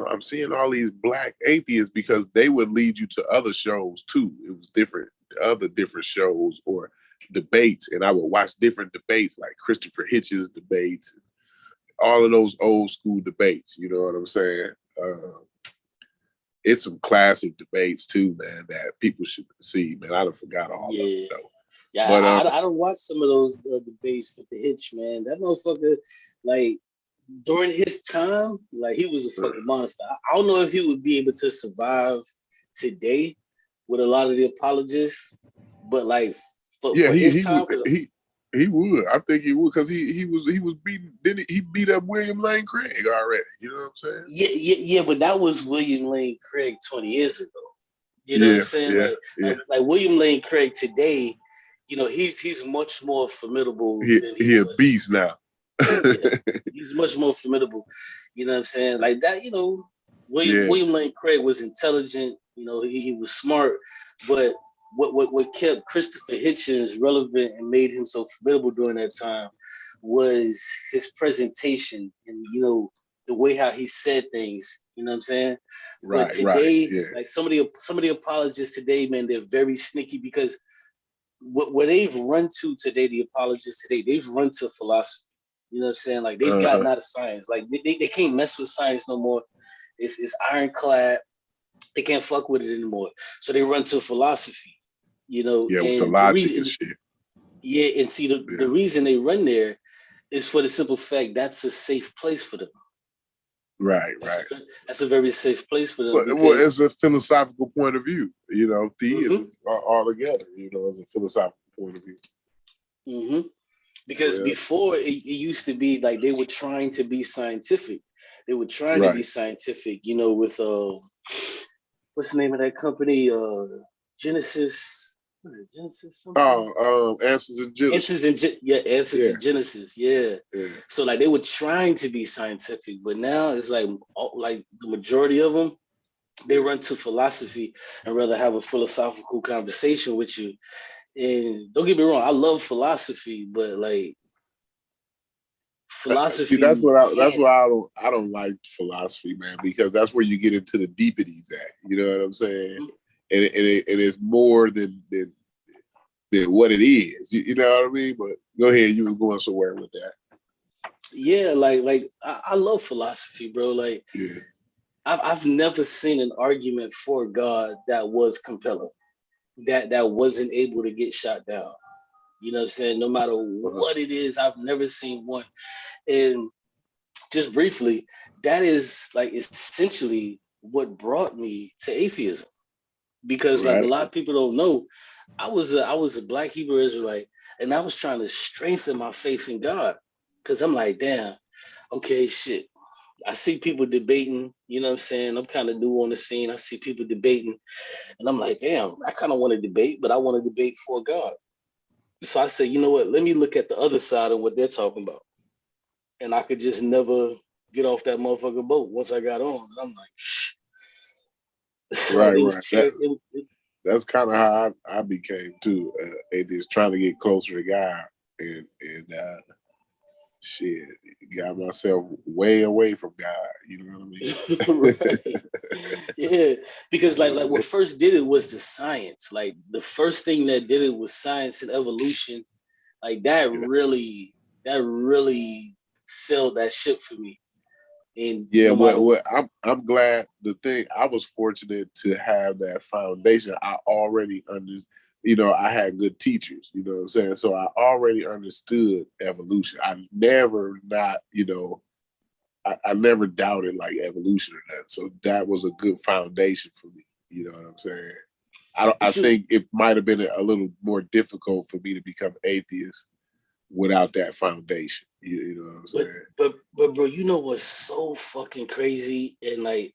I'm seeing all these Black atheists because they would lead you to other shows too. It was other different shows or debates, and I would watch different debates, like Christopher Hitchens debates, all of those old school debates. You know what I'm saying? It's some classic debates too, man, that people should see. Man, I done forgot all of them though. Yeah, but I don't watch some of those debates with the Hitch, man. That motherfucker, like, during his time, like, he was a fucking monster. I don't know if he would be able to survive today with a lot of the apologists, but like, for his time, he would. I think he would, because he was beating. Didn't he beat up William Lane Craig already? You know what I'm saying? Yeah. But that was William Lane Craig 20 years ago. You know what I'm saying? Like William Lane Craig today. You know, he's much more formidable. He a beast now. He's much more formidable. You know what I'm saying? Like that, you know, William Lane Craig was intelligent. You know, he was smart. But what kept Christopher Hitchens relevant and made him so formidable during that time was his presentation and, you know, the way how he said things. You know what I'm saying? But today, like some of the apologists today, man, they're very sneaky because what they've run to today, the apologists today, they've run to philosophy. You know what I'm saying? Like they've gotten out of science. Like they can't mess with science no more. It's ironclad. They can't fuck with it anymore. So they run to philosophy. You know, Yeah, with the and the logic reason, and shit. yeah, and see the reason they run there is for the simple fact that's a safe place for them. Right, That's a very safe place for them. Well, it's a philosophical point of view, you know, theism Mm-hmm. altogether, you know, as a philosophical point of view. Mm-hmm. Because before it used to be like they were trying to be scientific. They were trying to be scientific, you know, with what's the name of that company? Genesis. What is it? Genesis something? Answers in Genesis. Answers in Genesis. Yeah. So like they were trying to be scientific, but now it's like the majority of them, they run to philosophy and rather have a philosophical conversation with you. And don't get me wrong, I love philosophy, but like philosophy. See, that's why I don't like philosophy, man, because that's where you get into the deepities at. You know what I'm saying? And it's more than what it is. You know what I mean? But go ahead, you was going somewhere with that. Yeah, like I love philosophy, bro. Like I've never seen an argument for God that was compelling, that wasn't able to get shot down. You know what I'm saying? No matter what it is, I've never seen one. And just briefly, that is like essentially what brought me to atheism. Because like a lot of people don't know, I was a Black Hebrew Israelite, and I was trying to strengthen my faith in God. Cause I'm like, damn, okay, shit. I see people debating, you know what I'm saying? I'm kind of new on the scene. I see people debating, and I'm like, damn, I kind of want to debate, but I want to debate for God. So I said, you know what? Let me look at the other side of what they're talking about. And I could just never get off that motherfucking boat once I got on. And I'm like, shh. That's kind of how I became too. Atheist, trying to get closer to God, and shit, got myself way away from God. You know what I mean? Yeah, because like what first did it was the science. Like the first thing that did it was science and evolution. Like that really sailed that ship for me. And I'm glad. The thing, I was fortunate to have that foundation. I already understood. You know, I had good teachers. You know what I'm saying? So I already understood evolution. I never I never doubted like evolution or that. So that was a good foundation for me. You know what I'm saying? I think it might have been a little more difficult for me to become atheist without that foundation. You know what I'm saying? But bro, you know what's so fucking crazy? And like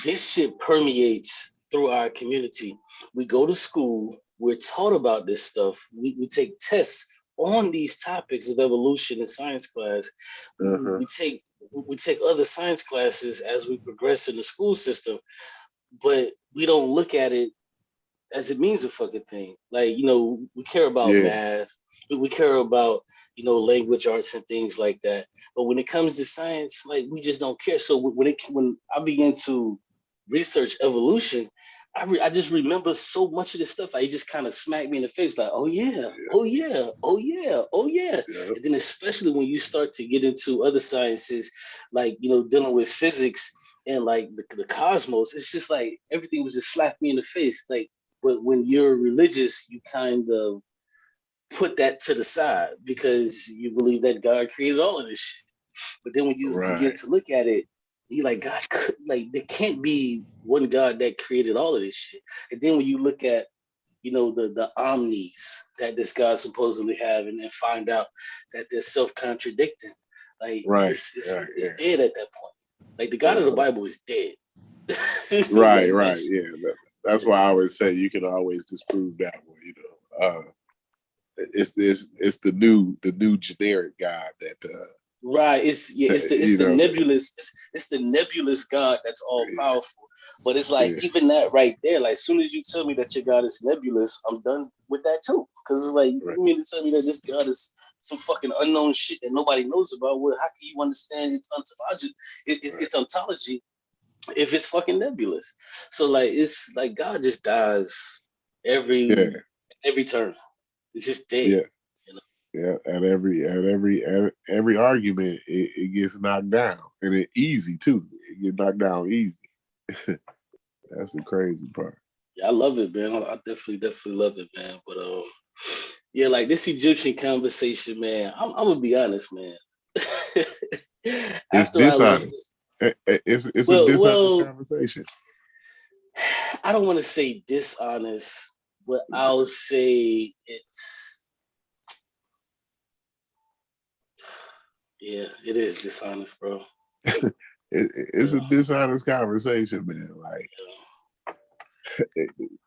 this shit permeates through our community. We go to school, we're taught about this stuff. We take tests on these topics of evolution in science class. We take other science classes as we progress in the school system, but we don't look at it as it means a fucking thing. Like, you know, we care about math, we care about, you know, language arts and things like that. But when it comes to science, like we just don't care. So when I began to research evolution, I just remember so much of this stuff. Like, it just kind of smacked me in the face, like, oh yeah. And then especially when you start to get into other sciences, like, you know, dealing with physics and like the cosmos, it's just like everything was just slapped me in the face. Like, but when you're religious, you kind of put that to the side because you believe that God created all of this shit. But then when you begin to look at it, you like, God, like there can't be one God that created all of this shit. And then when you look at, you know, the omnis that this God supposedly have, and then find out that they're self-contradicting, like it's dead at that point. Like the God of the Bible is dead. Right. Yeah, that's why I always say you can always disprove that one. You know, it's the new generic God that. Right, it's the nebulous, it's the nebulous God that's all powerful. But it's like even that right there, like as soon as you tell me that your God is nebulous, I'm done with that too. Because it's like you mean to tell me that this God is some fucking unknown shit that nobody knows about? Well, how can you understand its ontology? Its ontology if it's fucking nebulous. So like it's like God just dies every turn. It's just dead. Yeah. You know? Yeah, at every argument, it gets knocked down, and it easy too. It gets knocked down easy. That's the crazy part. Yeah, I love it, man. I definitely love it, man. But yeah, like this Egyptian conversation, man. I'm gonna be honest, man. It's After I read, dishonest. It's a dishonest well, conversation. I don't want to say dishonest, but I'll say yeah, it is dishonest, bro. It's a dishonest conversation, man. Like,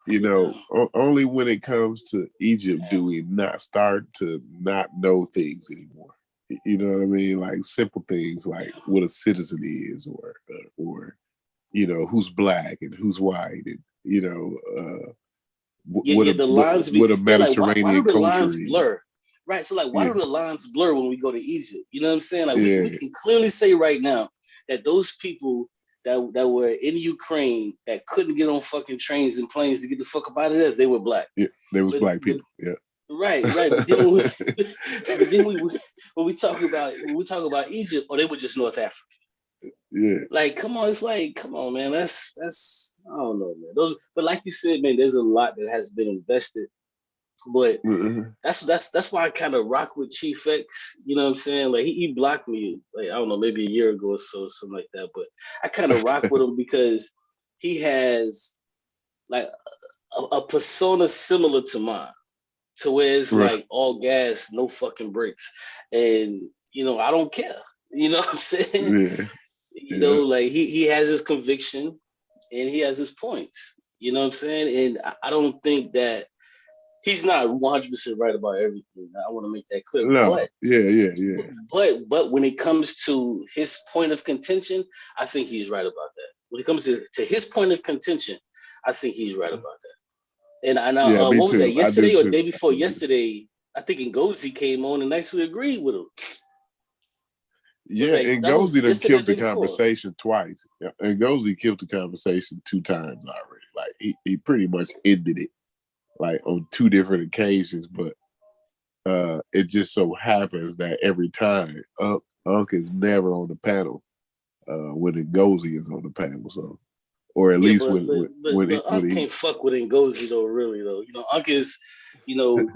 you know, only when it comes to Egypt do we not start to not know things anymore. You know what I mean? Like simple things like what a citizen is, or you know, who's black and who's white, and you know, the lines what a like why do Mediterranean the culture lines is. blur? Right. So like why Yeah. do the lines blur when we go to Egypt? You know what I'm saying? Like Yeah. we can clearly say right now that those people that were in Ukraine that couldn't get on fucking trains and planes to get the fuck up out of there, they were black. Yeah, there was black people. Yeah. Right. But then when we talk about Egypt, or they were just North Africa. Yeah. Like, come on, it's like, come on, man. That's I don't know, man. But like you said, man, there's a lot that has been invested. But that's why I kind of rock with Chief X. You know what I'm saying? Like he blocked me, like I don't know, maybe a year ago or so, something like that. But I kind of rock with him because he has like a persona similar to mine, to where it's like all gas, no fucking brakes, and you know I don't care. You know what I'm saying? Yeah. You know, like he has his conviction and he has his points. You know what I'm saying? And I don't think that he's not 100% right about everything. I want to make that clear. No. But But when it comes to his point of contention, I think he's right about that. When it comes to his point of contention, I think he's right about that. And I know what was that, yesterday or day before yesterday? I think Ngozi came on and actually agreed with him. Yeah, and Ngozi done killed the conversation twice. Yeah, and Ngozi killed the conversation 2 times already. Like he pretty much ended it, like on 2 different occasions. But it just so happens that every time Unc is never on the panel when Ngozi is on the panel. So, or at least when Unc can't fuck with Ngozi though. Really though, you know, Unc is, you know,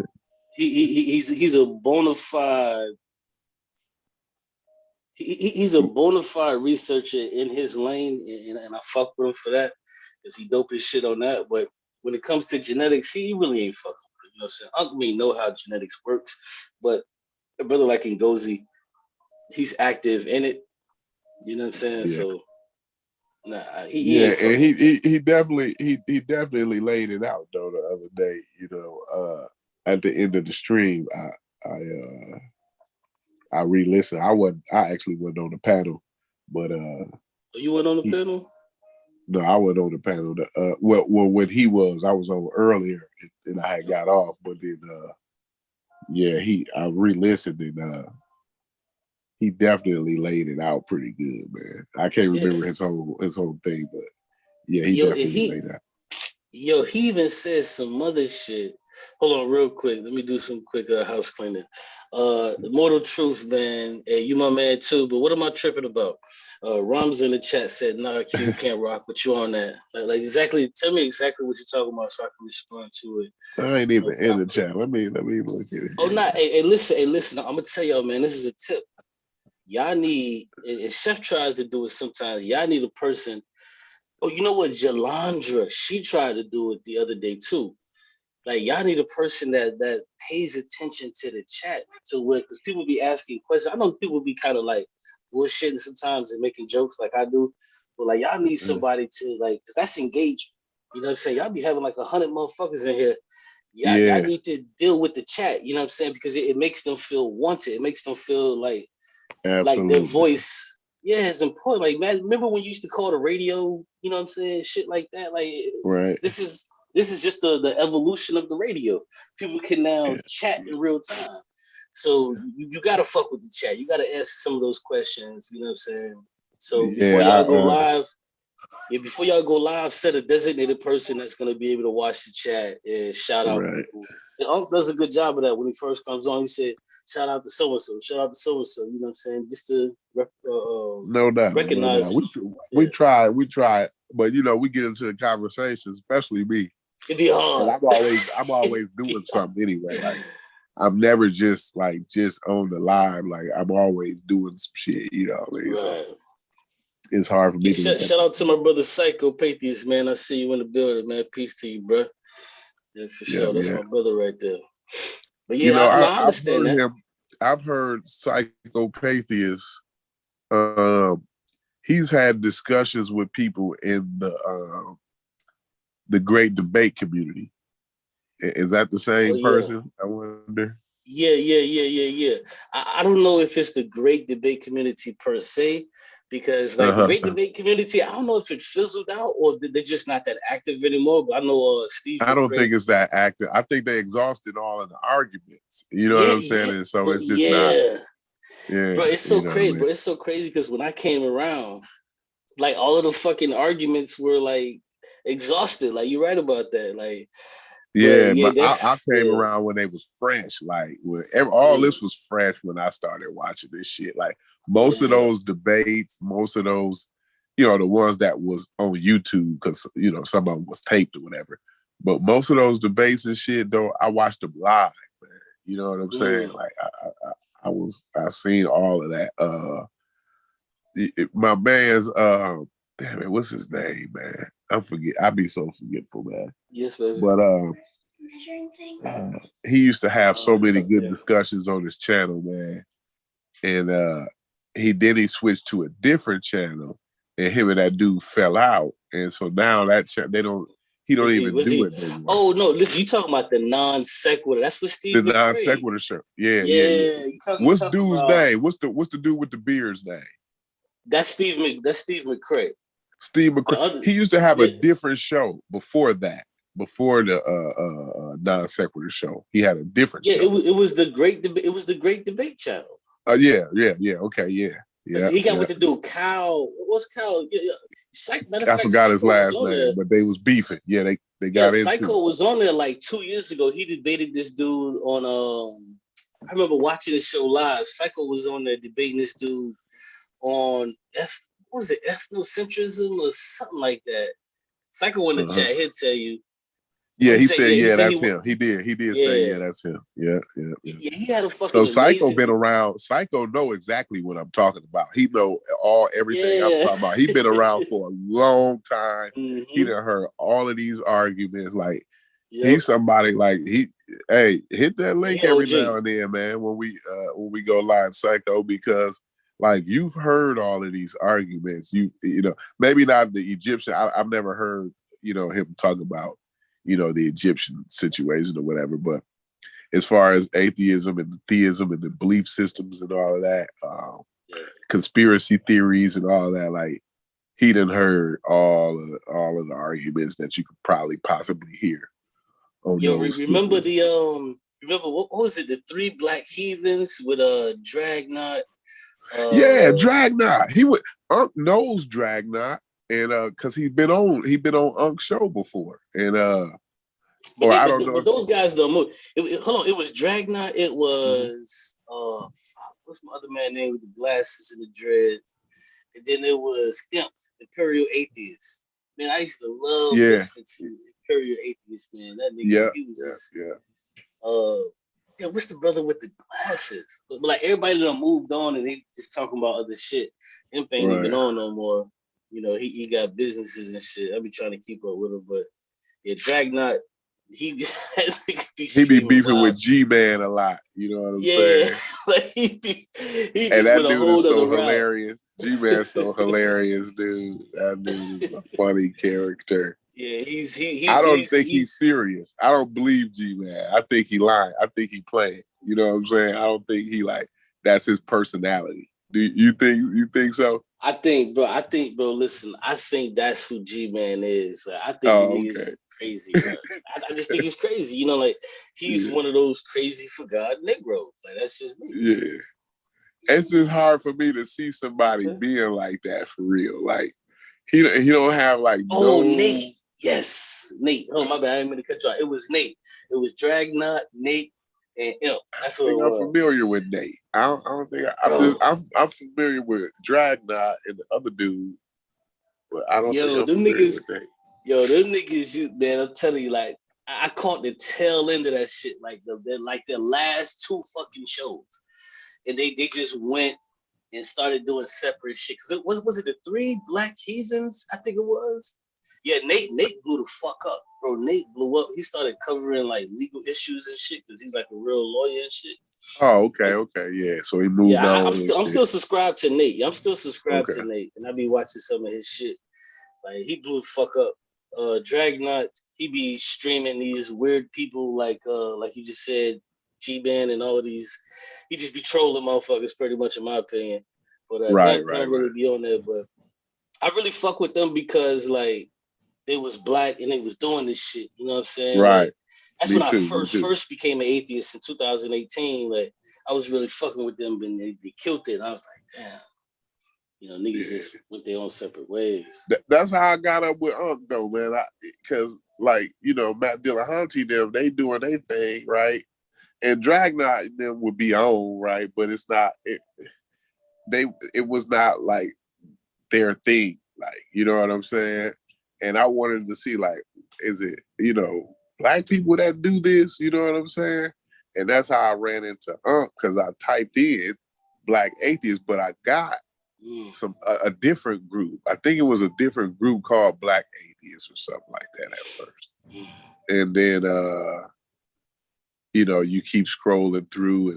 he's a bona fide. He's a bona fide researcher in his lane, and I fuck with him for that because he dope his shit on that. But when it comes to genetics, he really ain't fucking with it. You know what I'm saying? Unc may know how genetics works, but a brother like Ngozi, he's active in it. You know what I'm saying? Yeah. So, nah, he ain't and he definitely laid it out though the other day. You know, at the end of the stream, I re-listened. I actually wasn't on the panel, but you went on the panel? No, I wasn't on the panel. Well, when he was, I was on earlier, and I had got off. But then, I re-listened, and he definitely laid it out pretty good, man. I can't remember his whole thing, but yeah, he definitely laid it out. Yo, he even said some other shit. Hold on, real quick. Let me do some quick house cleaning. Immortal Truth, man. Hey, you my man too. But what am I tripping about? Rams in the chat said, "Nah, Q can't rock with you on that." Like exactly. Tell me exactly what you're talking about, so I can respond to it. I ain't even in the chat. Let me look at it. Oh, nah. Hey, listen. I'm gonna tell y'all, man. This is a tip. Y'all need, and Chef tries to do it sometimes. Y'all need a person. Oh, you know what? Jalandra, she tried to do it the other day too. Like y'all need a person that pays attention to the chat to where, because people be asking questions. I know people be kind of like bullshitting sometimes and making jokes like I do, but like y'all need somebody to like, because that's engagement. You know what I'm saying? Y'all be having like 100 motherfuckers in here. Y'all need to deal with the chat. You know what I'm saying? Because it makes them feel wanted. It makes them feel like their voice. Yeah, it's important. Like, man, remember when you used to call the radio? You know what I'm saying? Shit like that. Like, right. This is just the evolution of the radio. People can now chat in real time. So you gotta fuck with the chat. You gotta answer some of those questions. You know what I'm saying? So before y'all go live, Yeah, before y'all go live, set a designated person that's gonna be able to watch the chat and shout out people. And Unc does a good job of that when he first comes on. He said, "Shout out to so and so, shout out to so and so." You know what I'm saying? Just to no doubt, recognize. No doubt. We try, but you know, we get into the conversation, especially me. It'd be hard. I'm always doing something anyway. Like I'm never just on the live. Like I'm always doing some shit. You know what I mean? Right. So it's hard for me to shout out to my brother Psychopatheus, man. I see you in the building, man. Peace to you, bro. Yeah, for sure. That's my brother right there. But yeah, I understand that. I've heard Psychopatheus. He's had discussions with people in the great debate community. Is that the same person? I wonder. Yeah. I don't know if it's the great debate community per se, because like the great debate community, I don't know if it fizzled out or they're just not that active anymore. But I know Steve. I don't think it's that active. I think they exhausted all of the arguments. You know what I'm saying? And so it's just not. Yeah, bro, it's so crazy, bro. It's so crazy because when I came around, like all of the fucking arguments were like exhausted. Like you're right about that. Like. But I came around when they was fresh. Like when all this was fresh when I started watching this shit. Like most of those debates, most of those, you know, the ones that was on YouTube, because you know some of them was taped or whatever. But most of those debates and shit, though, I watched them live, man. You know what I'm saying? Like I seen all of that. My man's damn it, what's his name, man? I be so forgetful, man. Yes, baby. But he used to have so many good discussions on his channel, man. And he switched to a different channel, and him and that dude fell out. And so now that he don't even do it anymore. Oh no, listen, you talking about the non sequitur? That's what Steve. The non sequitur show. Yeah. What's dude's name? What's the dude with the beard's name? That's Steve McCray. Steve McCray. He used to have a different show before that. Before the non sequitur show, he had a different show. It was the great debate. It was the Great Debate Channel. Okay, yeah. He got with the dude Kyle. What's Kyle? I forgot his last name, but they was beefing. Yeah, they got into. Psycho was on there like 2 years ago. He debated this dude on. I remember watching the show live. Psycho was on there debating this dude on ethnocentrism or something like that. Psycho in the chat, he'll tell you. Yeah, he said, that's him. He did say, that's him. Yeah. He had a fucking. So Psycho been around. Psycho know exactly what I'm talking about. He know everything I'm talking about. He been around for a long time. He done heard all of these arguments. Like he's somebody like hit that link every now and then, man. When we go live, Psycho, because like you've heard all of these arguments. You know, maybe not the Egyptian. I've never heard him talk about the Egyptian situation or whatever. But as far as atheism and theism and the belief systems and all of that, conspiracy theories and all of that, like he done heard all of the arguments that you could probably possibly hear. Remember what was it? The 3 black heathens with a Dragnot. Dragnot. Unc knows Dragnot. And because he'd been on Unc's show before, and I don't know. But those guys don't move. Hold on, it was Dragnot. It was what's my other man name with the glasses and the dreads, and then it was Imp, Imperial Atheist. Man, I used to love listening to Imperial Atheist. Man, that nigga, he was what's the brother with the glasses? But like everybody done moved on and they just talking about other shit. Imp ain't even on no more. You know, he got businesses and shit. I be trying to keep up with him, but Dragnot, he be beefing with G-Man a lot. You know what I'm saying? Like he and that dude is so hilarious. G-Man's so hilarious, dude. That dude is a funny character. Yeah, he's I don't think he's serious. I don't believe G-Man. I think he lying. I think he playing. You know what I'm saying? I don't think he that's his personality. Do you think so? I think, bro, listen, I think that's who G-Man is. I think he's crazy. I just think he's crazy. You know, like he's one of those crazy for God Negroes. Like that's just me. Yeah. It's just hard for me to see somebody being like that for real. Like, he don't have like Nate. Yes, Nate. Oh my bad, I didn't mean to cut you off. It was Nate. It was Dragnot, Nate, and Imp. That's what I it think was. I'm familiar with Nate. I don't think I'm familiar with Dragnot and the other dude, but I don't think I'm familiar with Nate. Yo, them niggas, man, I'm telling you, like, I caught the tail end of that shit, like the last 2 fucking shows, and they just went and started doing separate shit. Cause was it the 3 Black Heathens? I think it was. Yeah, Nate blew the fuck up, bro. Nate blew up. He started covering like legal issues and shit because he's like a real lawyer and shit. Oh, okay, yeah. So he moved on. I'm still subscribed to Nate. I'm still subscribed to Nate, and I be watching some of his shit. Like he blew the fuck up. Dragnot, he be streaming these weird people like you just said, G-Ban and all of these. He just be trolling motherfuckers pretty much in my opinion. But don't really be on there. But I really fuck with them because like they was black and they was doing this shit. You know what I'm saying? Right. Like, that's when I first became an atheist in 2018. Like I was really fucking with them and they killed it. And I was like, damn. You know, niggas just went their own separate ways. That's how I got up with Unc though, man. Because like, you know, Matt Dillahunty, them, they doing their thing, right? And Dragnot them would be on, right? But it's not it was not like their thing, like, you know what I'm saying? And I wanted to see like, is it, you know, black people that do this, you know what I'm saying? And that's how I ran into Unc, because I typed in black atheists, but I got a different group. I think it was a different group called Black Atheists or something like that at first. And then you know, you keep scrolling through.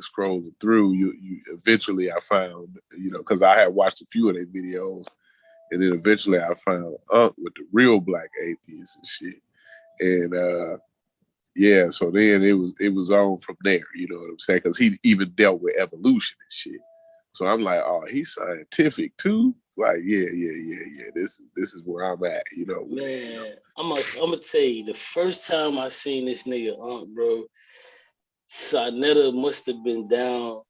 You eventually I found, you know, because I had watched a few of their videos, and then eventually I found Unc with the real Black Atheists and shit. And yeah, so then it was on from there, you know what I'm saying? Because he even dealt with evolution and shit. So I'm like, oh, he's scientific too. Like, yeah. This is where I'm at, you know. Man, I'm gonna tell you, the first time I seen this nigga Unc, bro, Sarnetta must have been down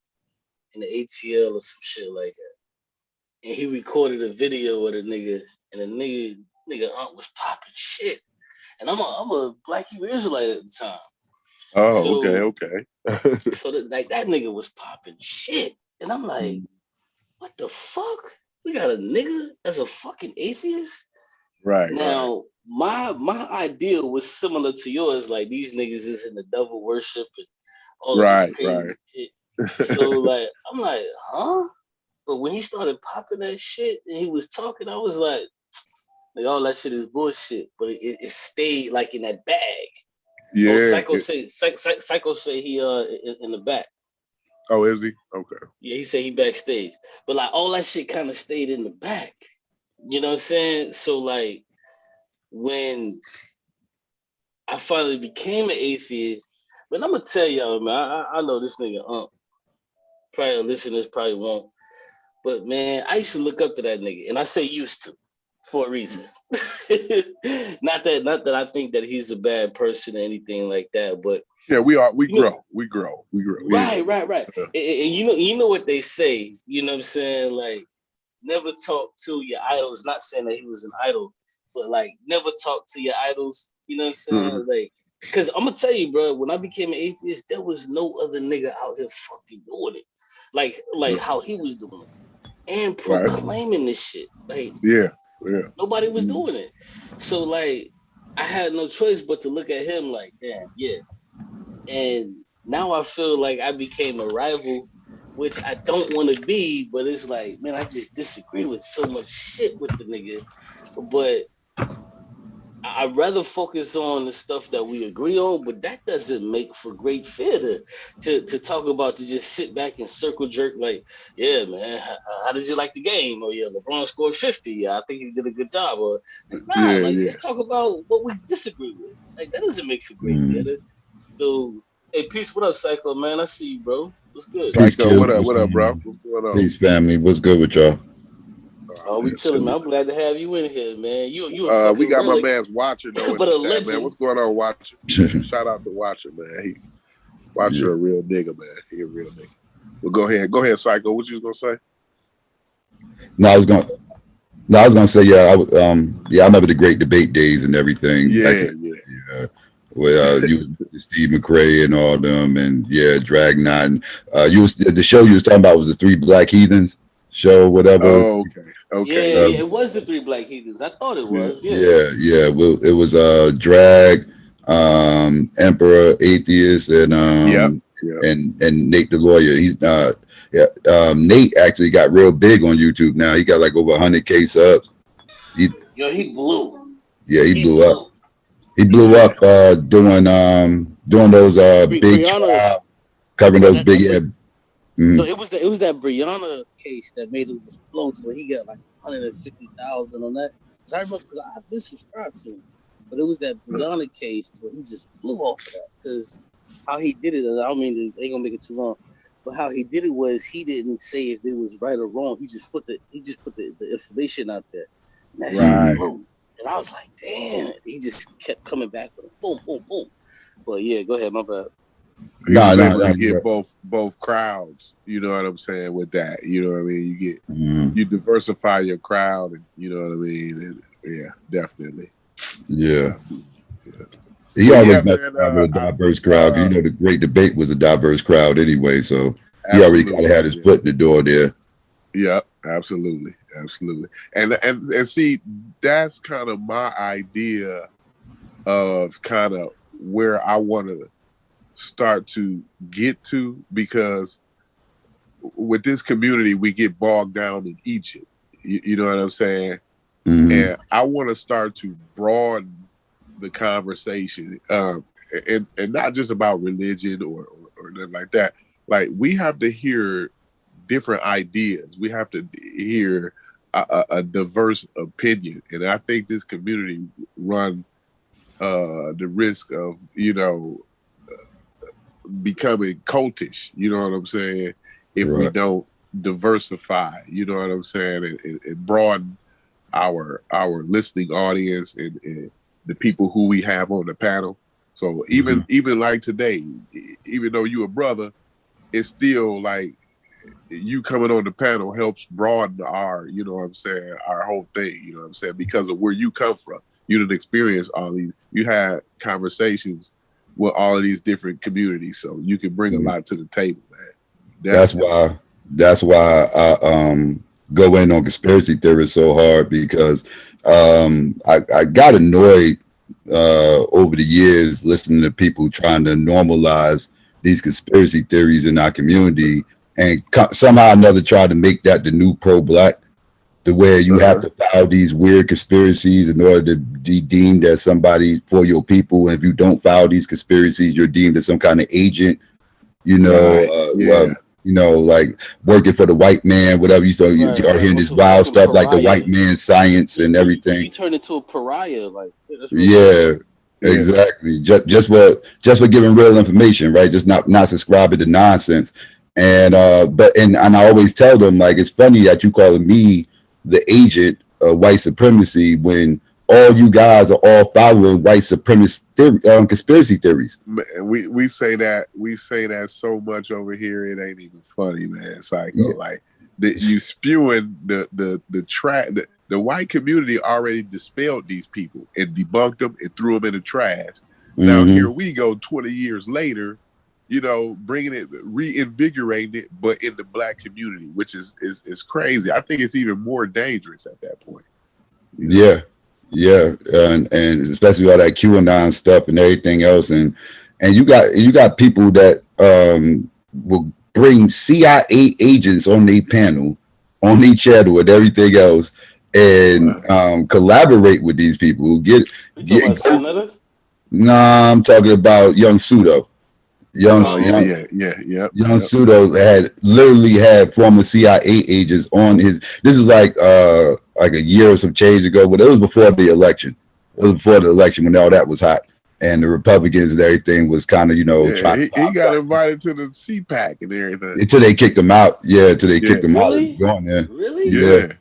in the ATL or some shit like that, and he recorded a video of the nigga, and the nigga Unc was popping shit, and I'm a Black Hebrew Israelite at the time. Oh, so, okay. So that nigga was popping shit. And I'm like, what the fuck? We got a nigga as a fucking atheist? Right. Now, my idea was similar to yours. Like, these niggas is in the devil worship and all of this crazy shit. So, like, I'm like, huh? But when he started popping that shit and he was talking, I was like all that shit is bullshit. But it stayed, like, in that bag. Yeah. Psycho say he in the back. Oh, is he? Okay. Yeah, he said he backstage. But like all that shit kind of stayed in the back. You know what I'm saying? So like when I finally became an atheist, but I'm gonna tell y'all, man, I know this nigga probably listeners probably won't. But man, I used to look up to that nigga, and I say used to for a reason. not that I think that he's a bad person or anything like that, but yeah, we grow. Right. And you know what they say, you know what I'm saying? Like, never talk to your idols. Not saying that he was an idol, but like never talk to your idols. You know what I'm saying? Mm-hmm. Like, cause I'm gonna tell you, bro, when I became an atheist, there was no other nigga out here fucking doing it. Like how he was doing it. And proclaiming this shit. Like, yeah. Nobody was doing it. So like I had no choice but to look at him like, damn, yeah. And now I feel like I became a rival, which I don't want to be, but it's like, man, I just disagree with so much shit with the nigga. But I'd rather focus on the stuff that we agree on, but that doesn't make for great fear to talk about, to just sit back and circle jerk like, yeah, man, how did you like the game? Or yeah, LeBron scored 50. Yeah, I think he did a good job. Or like, let's talk about what we disagree with. Like, that doesn't make for great fear. So, hey, peace. What up, Psycho, man? I see you, bro. What's good? Psycho, what up, bro? What's going on? Peace, family. What's good with y'all? Oh, we chilling, man. I'm glad to have you in here, man. You we got my man's Watcher though. But a legend, man. What's going on, Watcher? Shout out to Watcher, man. Watcher a real nigga, man. He a real nigga. Well, go ahead, Psycho. What you was gonna say? No, I was gonna. No, I was gonna say, yeah, I remember the great debate days and everything. Yeah, Where you Steve McRae and all them, and yeah, Dragnet. And, the show you was talking about was the Three Black Heathens show, whatever. Oh, okay. Yeah, it was the Three Black Heathens. I thought it was. Yeah. Well, it was Drag, Emperor, Atheist, and and Nate the Lawyer. He's Nate actually got real big on YouTube now. He got like over 100K subs. He blew. Yeah, he blew up. He blew up doing those big trial, covering those big. So it was that Brianna case that made him just flow to where he got like 150,000 on that. Cause I remember, because I've been subscribed to him, but it was that Brianna case where he just blew off of that. Because how he did it, and I don't mean ain't gonna make it too long, but how he did it was he didn't say if it was right or wrong. He just put the information out there. And that shit blew. And I was like, damn, he just kept coming back with a boom, boom, boom. But yeah, go ahead, my bad. You get both crowds, you know what I'm saying, with that. You know what I mean? You get you diversify your crowd, and you know what I mean? And, yeah, definitely. Yeah. He always met with a diverse crowd. You know, the great debate was a diverse crowd anyway, so he already kind of had his foot in the door there. Yeah, absolutely. And see, that's kind of my idea of kind of where I want to start to get to, because with this community we get bogged down in Egypt. You know what I'm saying? And I want to start to broaden the conversation, and not just about religion or nothing like that. Like, we have to hear different ideas. We have to hear a diverse opinion, and I think this community run the risk of, you know, becoming cultish. You know what I'm saying? If we don't diversify, you know what I'm saying, and broaden our listening audience and the people who we have on the panel. So even like today, even though you a brother, it's still like you coming on the panel helps broaden our, you know what I'm saying, our whole thing, you know what I'm saying, because of where you come from. You didn't experience all these, you had conversations with all of these different communities, so you can bring a lot to the table, man. That's why I go in on conspiracy theories so hard, because I got annoyed over the years listening to people trying to normalize these conspiracy theories in our community, and somehow or another try to make that the new pro-black, to where you have to file these weird conspiracies in order to be deemed as somebody for your people. And if you don't file these conspiracies, you're deemed as some kind of agent, you know, you know, like working for the white man, whatever. You are hearing this wild stuff like the white man science and everything. You turn into a pariah, like exactly. Just for giving real information, right? Just not subscribing to nonsense. And and I always tell them, like, it's funny that you calling me the agent of white supremacy when all you guys are all following white supremacist conspiracy theories. We say that so much over here, it ain't even funny, man. Psycho, like you spewing the white community already dispelled these people and debunked them and threw them in the trash. Now here we go 20 years later, you know, bringing it, reinvigorating it, but in the black community, which is crazy. I think it's even more dangerous at that point. You know? And especially all that QAnon stuff and everything else, and you got people that will bring CIA agents on their panel, on their channel, and everything else, and collaborate with these people. Nah, I'm talking about Young Pseudo. Young Pseudo literally had former CIA agents on his. This is like a year or some change ago, but it was before the election. It was before the election when all that was hot, and the Republicans and everything was kind of, you know, trying. He got invited to the CPAC and everything until they kicked him out. Yeah, until they kicked him out. Really? Going there. Really? Yeah.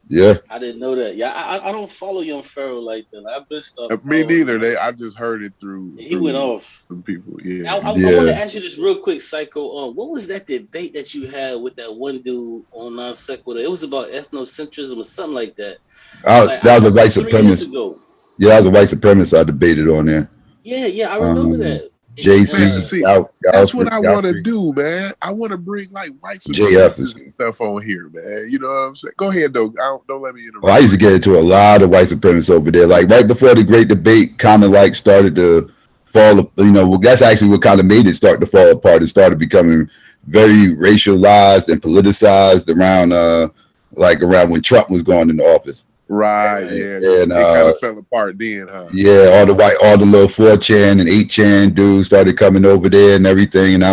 Yeah. I didn't know that. Yeah, I don't follow Young Pharaoh like that. I've been stopped Me following neither. him. Like, I just heard it through he went off. some people. Yeah. I want to Yeah. ask you this real quick, Psycho. What was that debate that you had with that one dude on Non Sequitur? It was about ethnocentrism or something like that. That was a white 3 years supremacist. ago. Yeah, that was a white supremacist I debated on there. Yeah, I remember that. JC, Man, see, that's what I want to do, man. I want to bring like white supremacists and stuff on here, man. You know what I'm saying? Go ahead, though. Don't let me interrupt. I used to get into a lot of white supremacists over there. Like right before the great debate kind of like started to fall, well, that's actually what kind of made it start to fall apart. It started becoming very racialized and politicized around around when Trump was going into office. Right, yeah. And it kind of fell apart then, huh? Yeah, all the little 4chan and 8chan dudes started coming over there and everything, and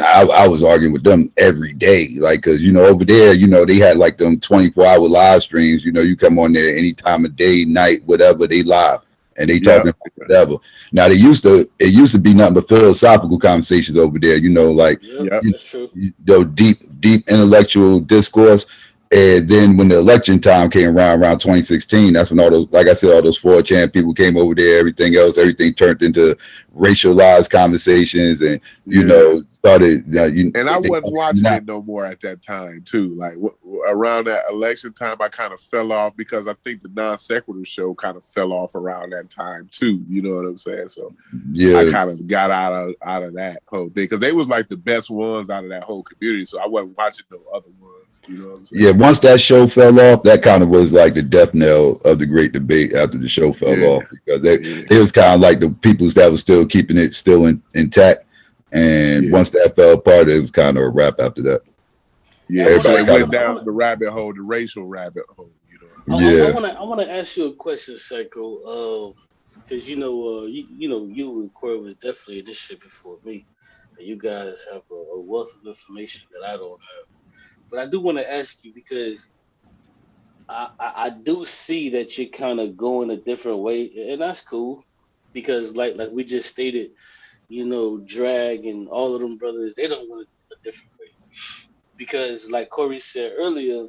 I was arguing with them every day, like, cause over there, they had like them 24-hour live streams. You come on there any time of day, night, whatever, they live and they talking about whatever. Now it used to be nothing but philosophical conversations over there, that's true. Deep intellectual discourse. And then when the election time came around 2016, that's when all those 4chan people came over there. Everything turned into racialized conversations, and started. And I wasn't watching it no more at that time too. Like around that election time, I kind of fell off because I think the Non Sequitur show kind of fell off around that time too. You know what I'm saying? So I kind of got out of that whole thing because they was like the best ones out of that whole community. So I wasn't watching no other ones. You know what I'm saying? Yeah, once that show fell off, that kind of was like the death knell of the great debate after the show fell off, because they was kind of like the peoples that was still keeping it intact. And once that fell apart, it was kind of a wrap after that. Yeah, so it went down the rabbit hole, the racial rabbit hole. I want to ask you a question, Psycho, because you and Corey was definitely in this shit before me. And you guys have a wealth of information that I don't have. But I do want to ask you, because I do see that you're kind of going a different way, and that's cool, because like we just stated, Drag and all of them brothers, they don't want a different way, because like Corey said earlier,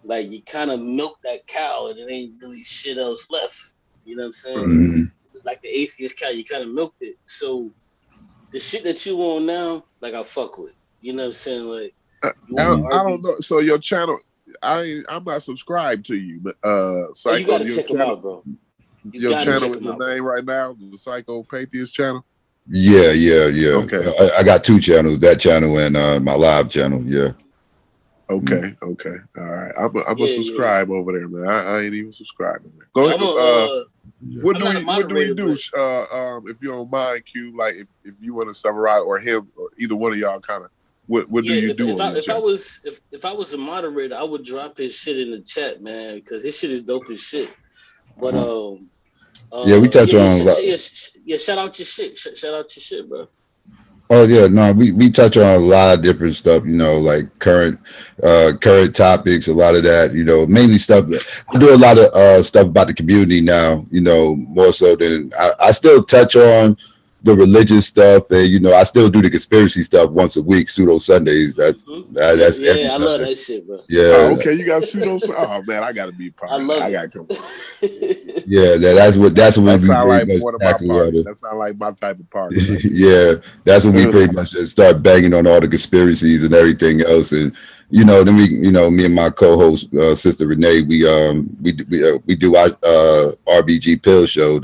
like you kind of milk that cow and it ain't really shit else left. You know what I'm saying? Mm-hmm. Like the atheist cow, you kind of milked it. So the shit that you on now, like I fuck with. You know what I'm saying? Like. I don't know. So your channel, I'm not subscribed to you, but Psycho, you gotta check them out, bro. Your channel is the name right now, the Psycho Patheist channel. Yeah. Okay. I got 2 channels, that channel and my live channel. Yeah. Okay. All right. I'm gonna subscribe over there, man. I ain't even subscribing. Go ahead. What do we do? If you don't mind, Q, like if you want to summarize, or him, or either one of y'all, kind of. What do you do? If I was a moderator, I would drop his shit in the chat, man, because his shit is dope as shit. But we touch on. Shout out your shit. Shout out your shit, bro. Oh yeah, no, we touch on a lot of different stuff, like current topics, a lot of that, mainly stuff. I do a lot of stuff about the community now, more so than I still touch on the religious stuff, and I still do the conspiracy stuff once a week, pseudo Sundays. That's yeah, I love that shit, bro. Yeah. Okay, you got pseudo. Oh man, I gotta be part. I love it. I gotta come. Yeah, that's what that sound like one of my parties. That sound like my type of party. Yeah, that's when we pretty much just start banging on all the conspiracies and everything else, and then we, me and my co-host, Sister Renee, we do our RBG Pill show.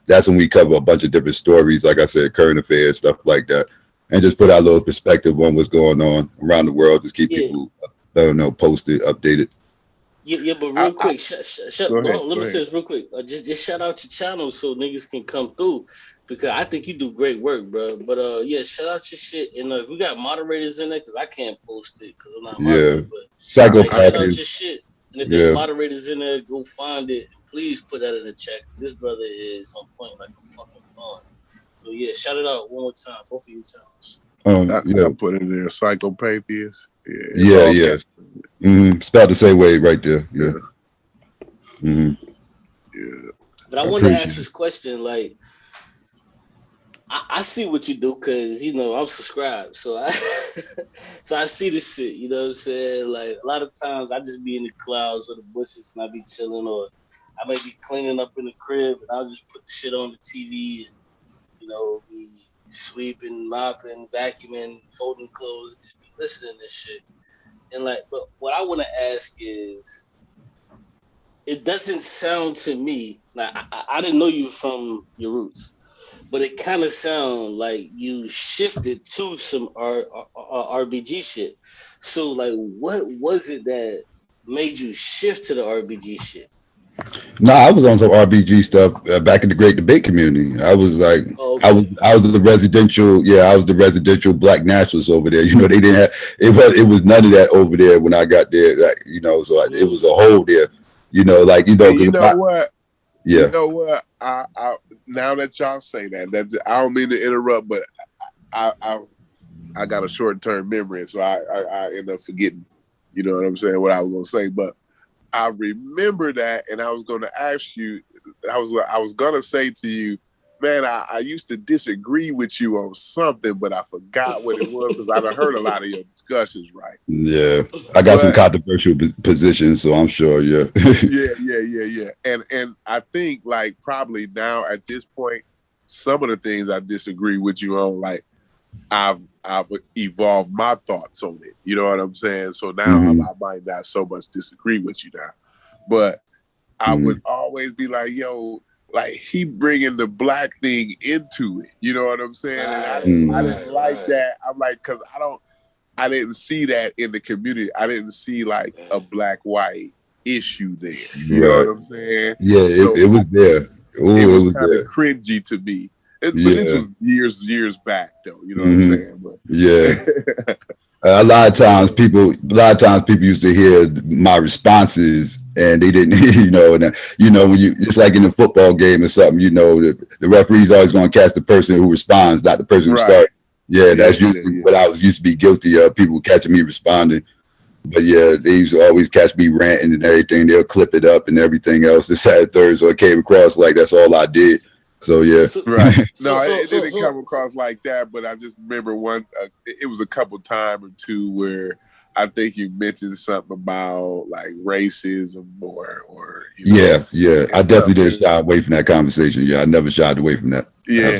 That's when we cover a bunch of different stories, like I said, current affairs, stuff like that, and just put our little perspective on what's going on around the world. Just keep people, posted, updated. Yeah, but real quick, let me say this real quick. Just shout out your channel so niggas can come through, because I think you do great work, bro. But shout out your shit, and we got moderators in there, because I can't post it because I'm not moderator. But Psychopath. Shout out your shit, and if there's moderators in there, go find it. Please put that in the chat. This brother is on point like a fucking phone. So shout it out one more time, both of you channels. I put it in there, Psychopatheist. Yeah. Spelled the same way right there. Yeah. But I wanted to ask this question, like, I see what you do because I'm subscribed, so I so I see this shit. You know what I'm saying? Like a lot of times I just be in the clouds or the bushes and I be chilling, or I might be cleaning up in the crib and I'll just put the shit on the TV and be sweeping, mopping, vacuuming, folding clothes, just be listening to this shit. And but what I want to ask is, it doesn't sound to me like I didn't know you from your roots. But it kind of sounds like you shifted to some RBG shit. So, like, what was it that made you shift to the RBG shit? No, I was on some RBG stuff back in the Great Debate community. I was like, I was the residential, I was the residential black nationalist over there. They didn't have it was none of that over there when I got there. Like, so it was a hole there. What? Yeah. You know what? I now that y'all say that I don't mean to interrupt, but I got a short-term memory, so I end up forgetting. You know what I'm saying? What I was gonna say, but I remember that, and I was gonna ask you. I was gonna say to you, man, I used to disagree with you on something, but I forgot what it was because I've heard a lot of your discussions, right? Yeah, I got some controversial positions, so I'm sure, yeah. Yeah. And I think like probably now at this point, some of the things I disagree with you on, like I've evolved my thoughts on it. You know what I'm saying? So now I might not so much disagree with you now, but I would always be like, yo. Like he bringing the black thing into it, you know what I'm saying? And I didn't like that. I'm like, cause I didn't see that in the community. I didn't see like a black-white issue there. You know what I'm saying? Yeah, so it was there. Ooh, it was kind of cringy to me. But this was years back though. You know what I'm saying? But yeah. A lot of times people used to hear my responses and they didn't, when you, just like in a football game or something, the referee's always going to catch the person who responds, not the person who starts. Yeah, that's usually what I used to be guilty of, people catching me responding. But yeah, they used to always catch me ranting and everything. They'll clip it up and everything else. The sad third, so it came across like that's all I did. So yeah, right. No, it didn't come across like that. But I just remember it was a couple times or two where I think you mentioned something about like racism or yeah. I definitely didn't shy away from that conversation. Yeah, I never shied away from that. Yeah.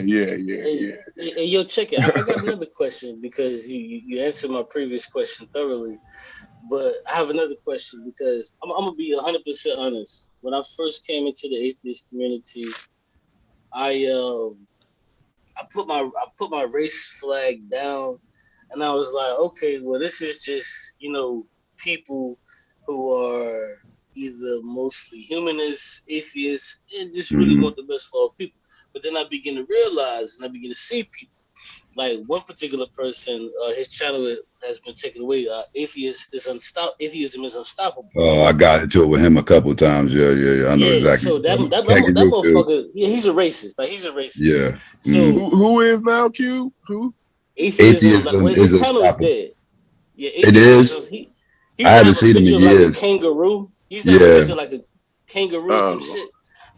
Hey, yo, check it. I got another question because you answered my previous question thoroughly. But I have another question because I'm gonna be 100% honest. When I first came into the atheist community, I put my race flag down, and I was like, okay, well, this is just people who are either mostly humanists, atheists, and just really want the best for all people. But then I begin to realize, and I begin to see people. Like one particular person, his channel has been taken away. Atheism is unstoppable. Oh, I got into it with him a couple of times. Yeah. I know exactly. So that motherfucker, he's a racist. Like he's a racist. Yeah. So who is now Q? Who? Atheism his channel is dead. Yeah, it is. He I haven't seen him in years. Like a kangaroo. He's like a picture like a kangaroo, some shit.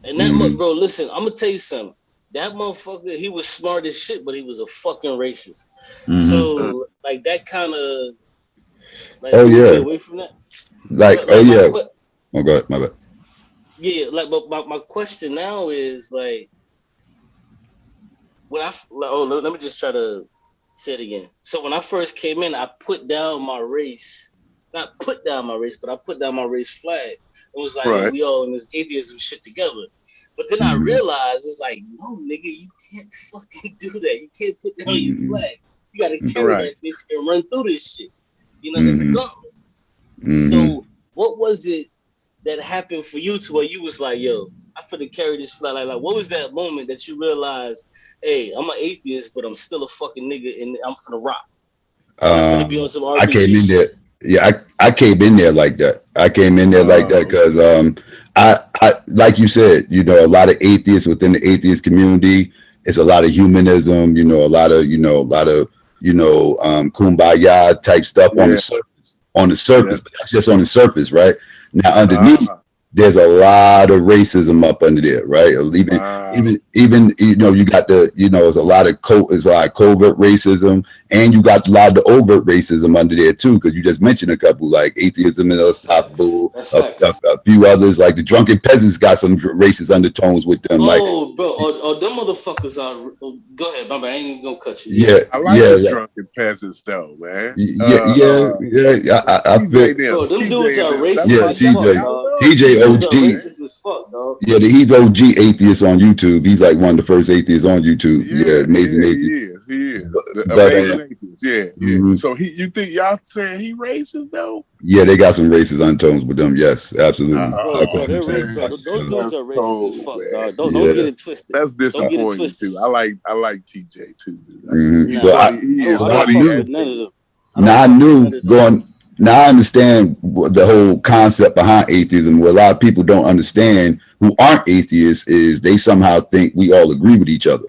And that bro, listen, I'm gonna tell you something. That motherfucker, he was smart as shit, but he was a fucking racist. So, like, that kind of, like, away from that. Like, oh, God, my bad. Yeah, like, but my question now is, like, let me just try to say it again. So, when I first came in, I put down my race. Not put down my race, but I put down my race flag. It was like, we all in this atheism shit together. But then I realized it's like, no, nigga, you can't fucking do that. You can't put down your flag. You gotta carry that bitch and run through this shit. It's a gauntlet. So what was it that happened for you to where you was like, yo, I finna carry this flag? Like what was that moment that you realized, hey, I'm an atheist, but I'm still a fucking nigga and I'm finna rock. I'm finna be on some RPG I came in shit. there. Yeah, I came in there like that. I came in there like that because I like you said, a lot of atheists within the atheist community. It's a lot of humanism, a lot of kumbaya type stuff on the surface. But that's just on the surface, right? Now underneath, there's a lot of racism up under there, right? Even you know, you got there's a lot of covert racism, and you got a lot of the overt racism under there too, because you just mentioned a couple like atheism and unstoppable, a few others like the drunken peasants got some racist undertones with them. Them motherfuckers are. Go ahead, Bamba. I ain't even gonna cut you. Yeah, I like the drunken peasants though, man. I feel them dudes are racist. TJ OG. Yeah, he's OG atheist on YouTube. He's like one of the first atheists on YouTube. Amazing atheist. He is. Amazing atheist. Yeah. Mm-hmm. So you think y'all saying he racist though? Yeah, they got some racist undertones with them. Yes, absolutely. Those dudes are racist as fuck, dog. Don't get it twisted. That's disappointing too. I like TJ too. Now I understand the whole concept behind atheism. What a lot of people don't understand who aren't atheists is they somehow think we all agree with each other.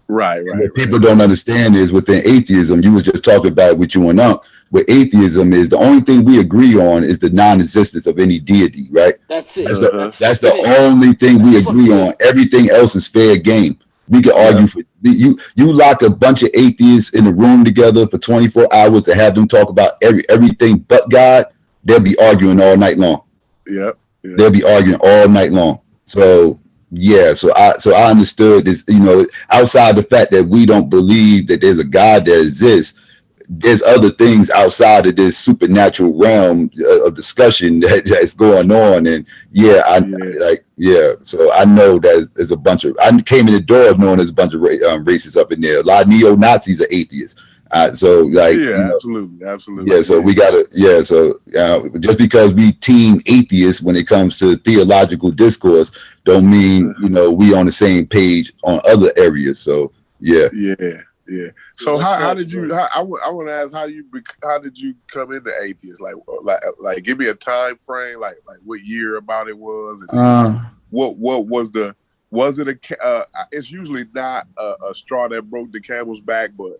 Right. What people don't understand is within atheism, you were just talking about with you and Unc. With atheism is the only thing we agree on is the non-existence of any deity, right? That's it. That's the only thing we agree on. Everything else is fair game. We can argue for you lock a bunch of atheists in a room together for 24 hours to have them talk about everything but God, they'll be arguing all night long. Yep. They'll be arguing all night long. So I understood this, outside the fact that we don't believe that there's a God that exists, there's other things outside of this supernatural realm of discussion that's going on. And so I know that there's a bunch of, I came in the door of knowing there's a bunch of racists up in there. A lot of neo-Nazis are atheists. Absolutely. Yeah, so we gotta, just because we team atheists when it comes to theological discourse, don't mean, we on the same page on other areas. So, yeah. So how did you? I want to ask how did you come into atheist? Like give me a time frame, like what year about it was, and what was it it's usually not a straw that broke the camel's back, but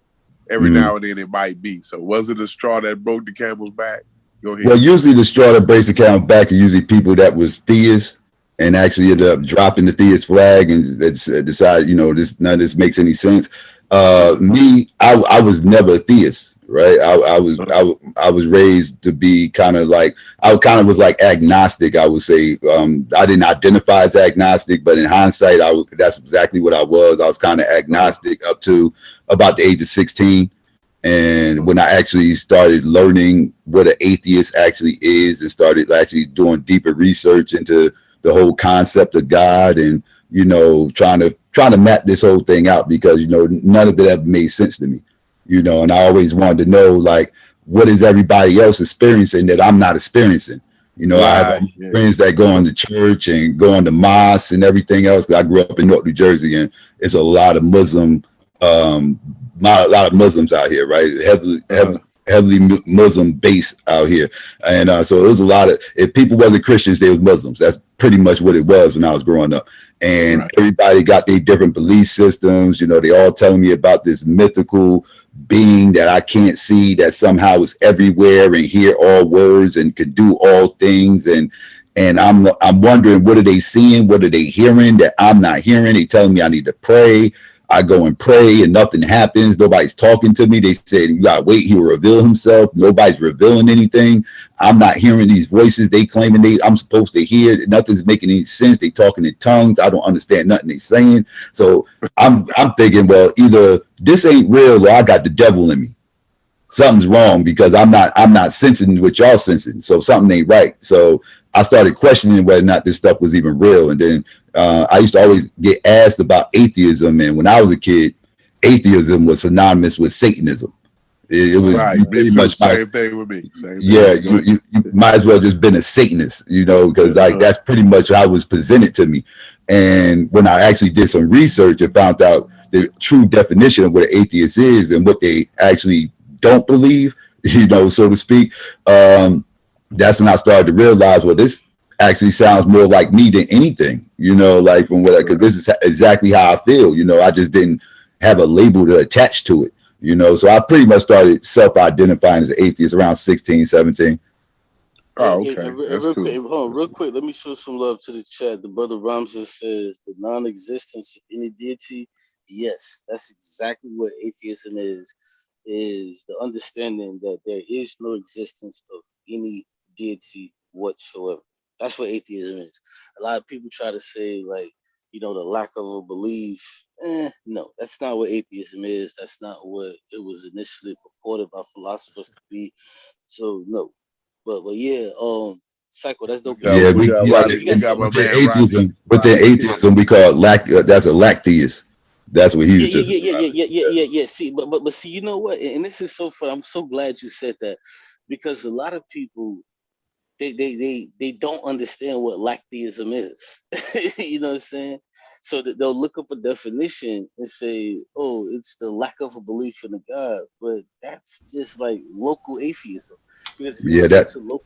every now and then it might be. So was it a straw that broke the camel's back? Go ahead. Well, usually the straw that breaks the camel's back are usually people that was theists and actually ended up dropping the theist flag and decide, none of this makes any sense. I was never a theist, right? I was raised to be kind of like, I kind of was like agnostic, I would say. I didn't identify as agnostic, but in hindsight, that's exactly what I was. I was kind of agnostic up to about the age of 16. And when I actually started learning what an atheist actually is and started actually doing deeper research into the whole concept of God and, trying to map this whole thing out because, none of it ever made sense to me, and I always wanted to know, like, what is everybody else experiencing that I'm not experiencing? I have friends that go into church and go into mosques and everything else. I grew up in North New Jersey and it's a lot of Muslims out here, right? Heavily Muslim based out here. And so it was a lot of, if people wasn't Christians, they were Muslims. That's pretty much what it was when I was growing up. And everybody got their different belief systems. They all telling me about this mythical being that I can't see, that somehow is everywhere and hear all words and could do all things. And I'm wondering, what are they seeing? What are they hearing that I'm not hearing? They telling me I need to pray. I go and pray and nothing happens. Nobody's talking to me. They said, you gotta wait, he will reveal himself. Nobody's revealing anything. I'm not hearing these voices they claiming I'm supposed to hear. Nothing's making any sense. They talking in tongues. I don't understand nothing they saying. So I'm thinking, well, either this ain't real or I got the devil in me. Something's wrong because I'm not sensing what y'all sensing. So something ain't right. So I started questioning whether or not this stuff was even real. And then I used to always get asked about atheism. And when I was a kid, atheism was synonymous with Satanism. It was pretty much same thing with me. You might as well just been a Satanist, because that's pretty much how it was presented to me. And when I actually did some research and found out the true definition of what an atheist is and what they actually don't believe, so to speak, that's when I started to realize, well, this actually sounds more like me than anything, like from what, because this is exactly how I feel, I just didn't have a label to attach to it, so I pretty much started self-identifying as an atheist around 16, 17. Oh, And okay, that's real quick, cool. hold on, real quick. Let me show some love to the chat. The brother Ramses says the non-existence of any deity. Yes, that's exactly what atheism is. Is the understanding that there is no existence of any deity whatsoever. That's what atheism is. A lot of people try to say like, the lack of a belief. No, that's not what atheism is. That's not what it was initially purported by philosophers to be. So no, but yeah, Psycho, that's dope. Yeah, We got Rodney. You We got got my something? within man Rodney. atheism, we call it that's a lacteist. That's what he Yeah, was yeah, just yeah, yeah, describing. yeah, yeah, yeah, yeah. See, but see, you know what? And this is so fun. I'm so glad you said that because a lot of people they don't understand what lactheism is. You know what I'm saying? So that they'll look up a definition and say, "Oh, it's the lack of a belief in a God," but that's just like local atheism. Because if you Yeah, look that into local,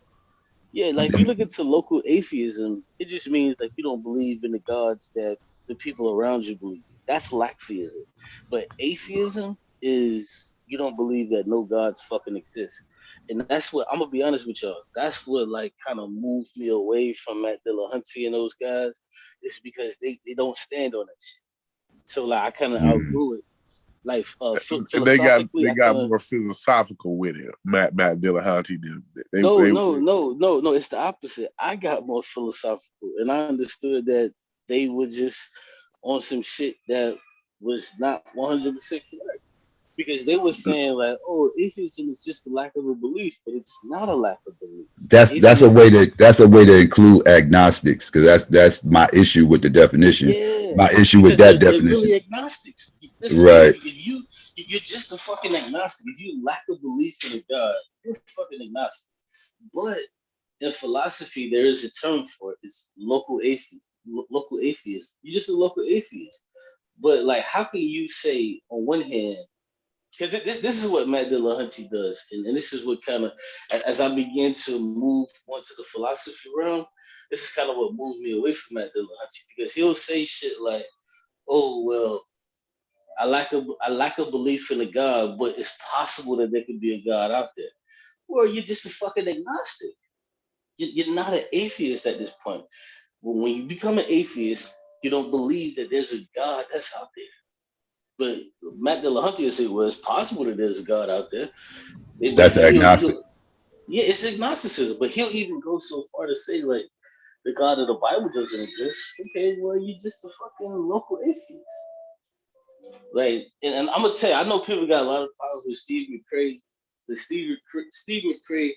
yeah, like if you look into local atheism, it just means like you don't believe in the gods that the people around you believe. That's laxism. But atheism is you don't believe that no gods fucking exist. And that's what I'm gonna be honest with y'all. That's what like kind of moved me away from Matt Dillahunty and those guys. It's because they don't stand on that shit. So like I kind of mm, outgrew it. Like And they got philosophically, they I got kind of more philosophical with it. Matt Dillahunty did. no, no, no, no, no. It's the opposite. I got more philosophical, and I understood that they were just on some shit that was not 100% correct because they were saying like, "Oh, atheism is just a lack of a belief," but it's not a lack of belief. that's a way to include agnostics because that's my issue with the definition. Yeah, My issue with because that they're really definition, agnostics. Listen, right? if you're just a fucking agnostic. If you lack a belief in a God, you're fucking agnostic. But in philosophy, there is a term for it. It's local atheist. Local atheist. You're just a local atheist. But like, how can you say on one hand? Because this is what Matt Dillahunty does, and this is what kind of as I began to move onto the philosophy realm, this is kind of what moved me away from Matt Dillahunty because he'll say shit like, "Oh well, I lack a belief in a God, but it's possible that there could be a God out there." Well, you're just a fucking agnostic. You're not an atheist at this point. When you become an atheist, you don't believe that there's a God that's out there. But Matt Dillahunty will say, well, it's possible that there's a God out there. But That's agnostic. yeah, it's agnosticism. But he'll even go so far to say, like, the God of the Bible doesn't exist. Okay, well, you're just a fucking local atheist. Like, and I'm gonna tell you, I know people got a lot of problems with Steve McCrae. Steve McCrae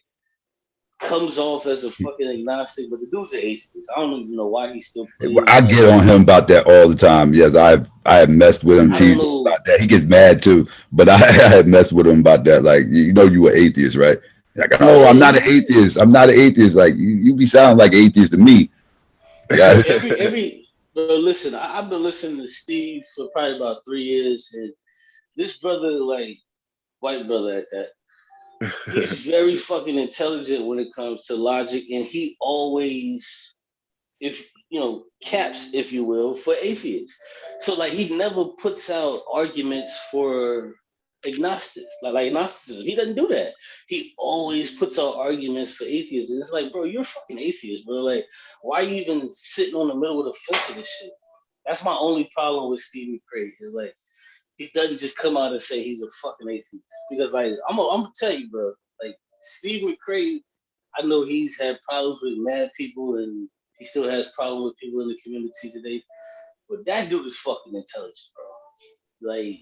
comes off as a fucking agnostic, but the dude's an atheist. I don't even know why he's still playing. I get on him about that all the time. Yes, I have messed with him, I don't teased him know. about that. He gets mad too, but I have messed with him about that. Like, you an atheist, right? Like, no, I'm not an atheist. I'm not an atheist. Like, you be sounding like atheist to me. Yeah. But listen, I've been listening to Steve for probably about 3 years, and this brother, like white brother at that, he's very fucking intelligent when it comes to logic, and he always, if caps, if you will, for atheists. So like he never puts out arguments for agnostics, like agnosticism. He doesn't do that. He always puts out arguments for atheists, and it's like, bro, you're a fucking atheist, bro. Like, why are you even sitting on the middle of the fence of this shit? That's my only problem with Stephen Craig. Is like he doesn't just come out and say he's a fucking atheist because like I'm gonna tell you, bro. Like Stephen Craig, I know he's had problems with mad people and he still has problems with people in the community today. But that dude is fucking intelligent, bro. Like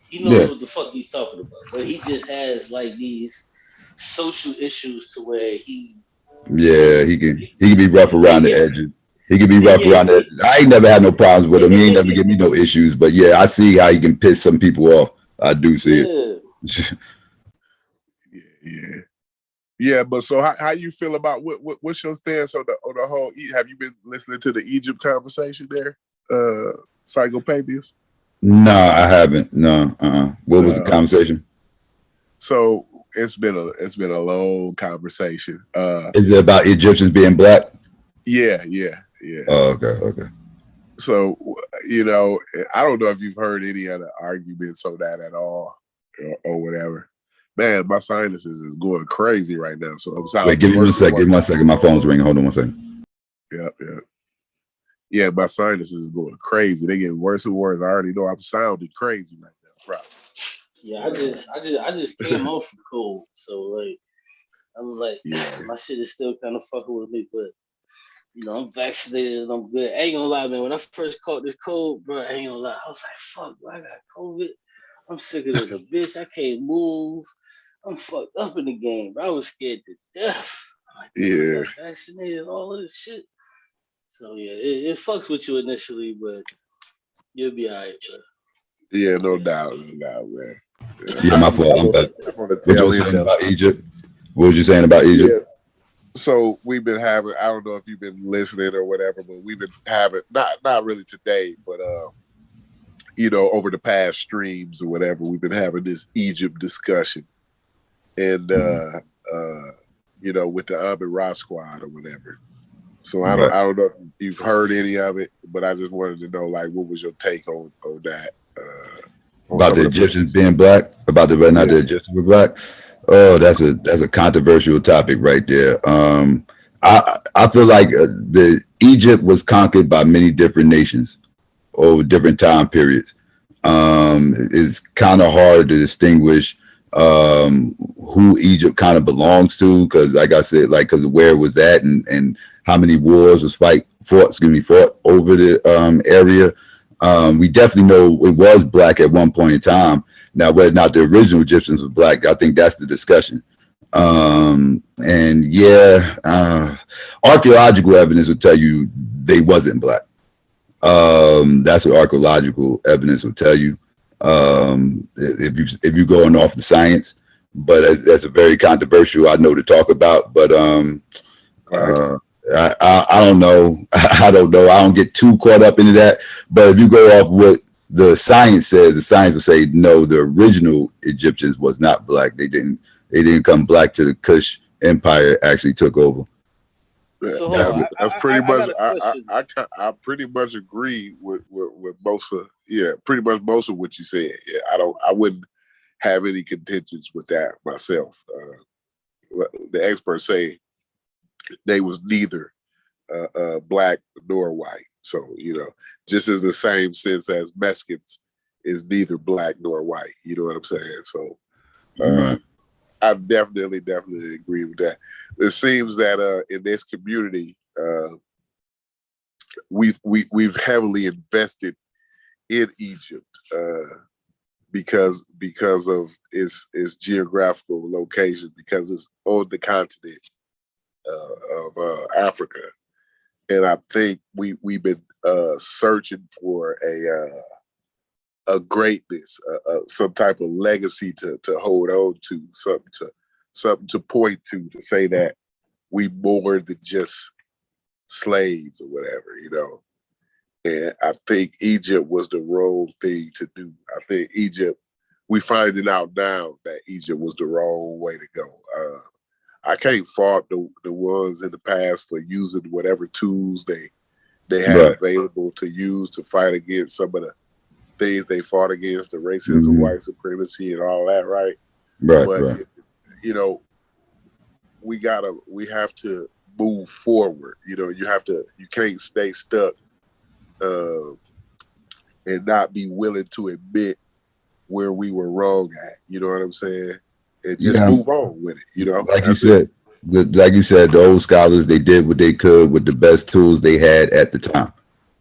he knows what the fuck he's talking about. But he just has like these social issues to where he can be rough around the edges. He can be rough around it. I ain't never had no problems with him. He ain't never give me no issues. But yeah, I see how he can piss some people off. I do see it. Yeah. But so how you feel about what's your stance on the whole? Have you been listening to the Egypt conversation there, Psychopathia? No, I haven't. No. What was the conversation? So it's been a long conversation. Is it about Egyptians being black? Yeah. Oh, okay. So, I don't know if you've heard any other arguments on that at all or whatever. Man, my sinuses is going crazy right now. So I'm sorry. Wait, give me 1 second. Give me 1 second. My phone's ringing. Hold on 1 second. Yeah, my sinuses is going crazy. They getting worse and worse. I already know I'm sounding crazy right now. Probably. Yeah, I just came off from cold, so like I'm like my shit is still kind of fucking with me, but you know I'm vaccinated and I'm good. I ain't gonna lie, man. When I first caught this cold, bro, I ain't gonna lie. I was like, fuck, bro, I got COVID. I'm sicker than a bitch. I can't move. I'm fucked up in the game, bro. I was scared to death. I'm like, I got vaccinated, all of this shit. So yeah, it fucks with you initially, but you'll be alright, bro. Yeah, no doubt, man. Yeah, my fault. I'm back. What you were saying about Egypt? What was you saying about Egypt? Yeah. So we've been having, I don't know if you've been listening or whatever, but we've been having, not really today, but you know, over the past streams or whatever, we've been having this Egypt discussion. And you know, with the Ahmed Ra squad or whatever. So I don't know if you've heard any of it, but I just wanted to know, like, what was your take on that? About the Egyptians being black, about the whether or not the Egyptians were black. Oh, that's a controversial topic right there. I feel like the Egypt was conquered by many different nations over different time periods. It's kind of hard to distinguish who Egypt kind of belongs to, because like I said, like because of where it was at and how many wars was fought over the area. We definitely know it was black at one point in time. Now, whether or not the original Egyptians were black, I think that's the discussion. And archaeological evidence will tell you they wasn't black. That's what archaeological evidence will tell you. If you're going off the science, but that's a very controversial, I know, to talk about. But I don't know. I don't know. I don't get too caught up into that. But if you go off what the science says, the science will say no. The original Egyptians was not black. They didn't come black till the Kush Empire actually took over. So that's pretty much. I pretty much agree with most of. Yeah, pretty much most of what you said. Yeah, I wouldn't have any contentions with that myself. The experts say they was neither black nor white. So, you know, just in the same sense as Mexicans is neither black nor white. You know what I'm saying? So I definitely agree with that. It seems that in this community, we've heavily invested in Egypt because of its geographical location, because it's on the continent of Africa. And I think we've been searching for a greatness, some type of legacy to hold on to, something to point to say that we more than just slaves or whatever, you know. And I think Egypt was the wrong thing to do. I think we finding out now that Egypt was the wrong way to go. I can't fault the ones in the past for using whatever tools they had available to use to fight against some of the things they fought against, the racism, white supremacy, and all that, right? But you know, we have to move forward. You know, you can't stay stuck and not be willing to admit where we were wrong at. You know what I'm saying? And just move on with it, you know. Like you said, the old scholars, they did what they could with the best tools they had at the time,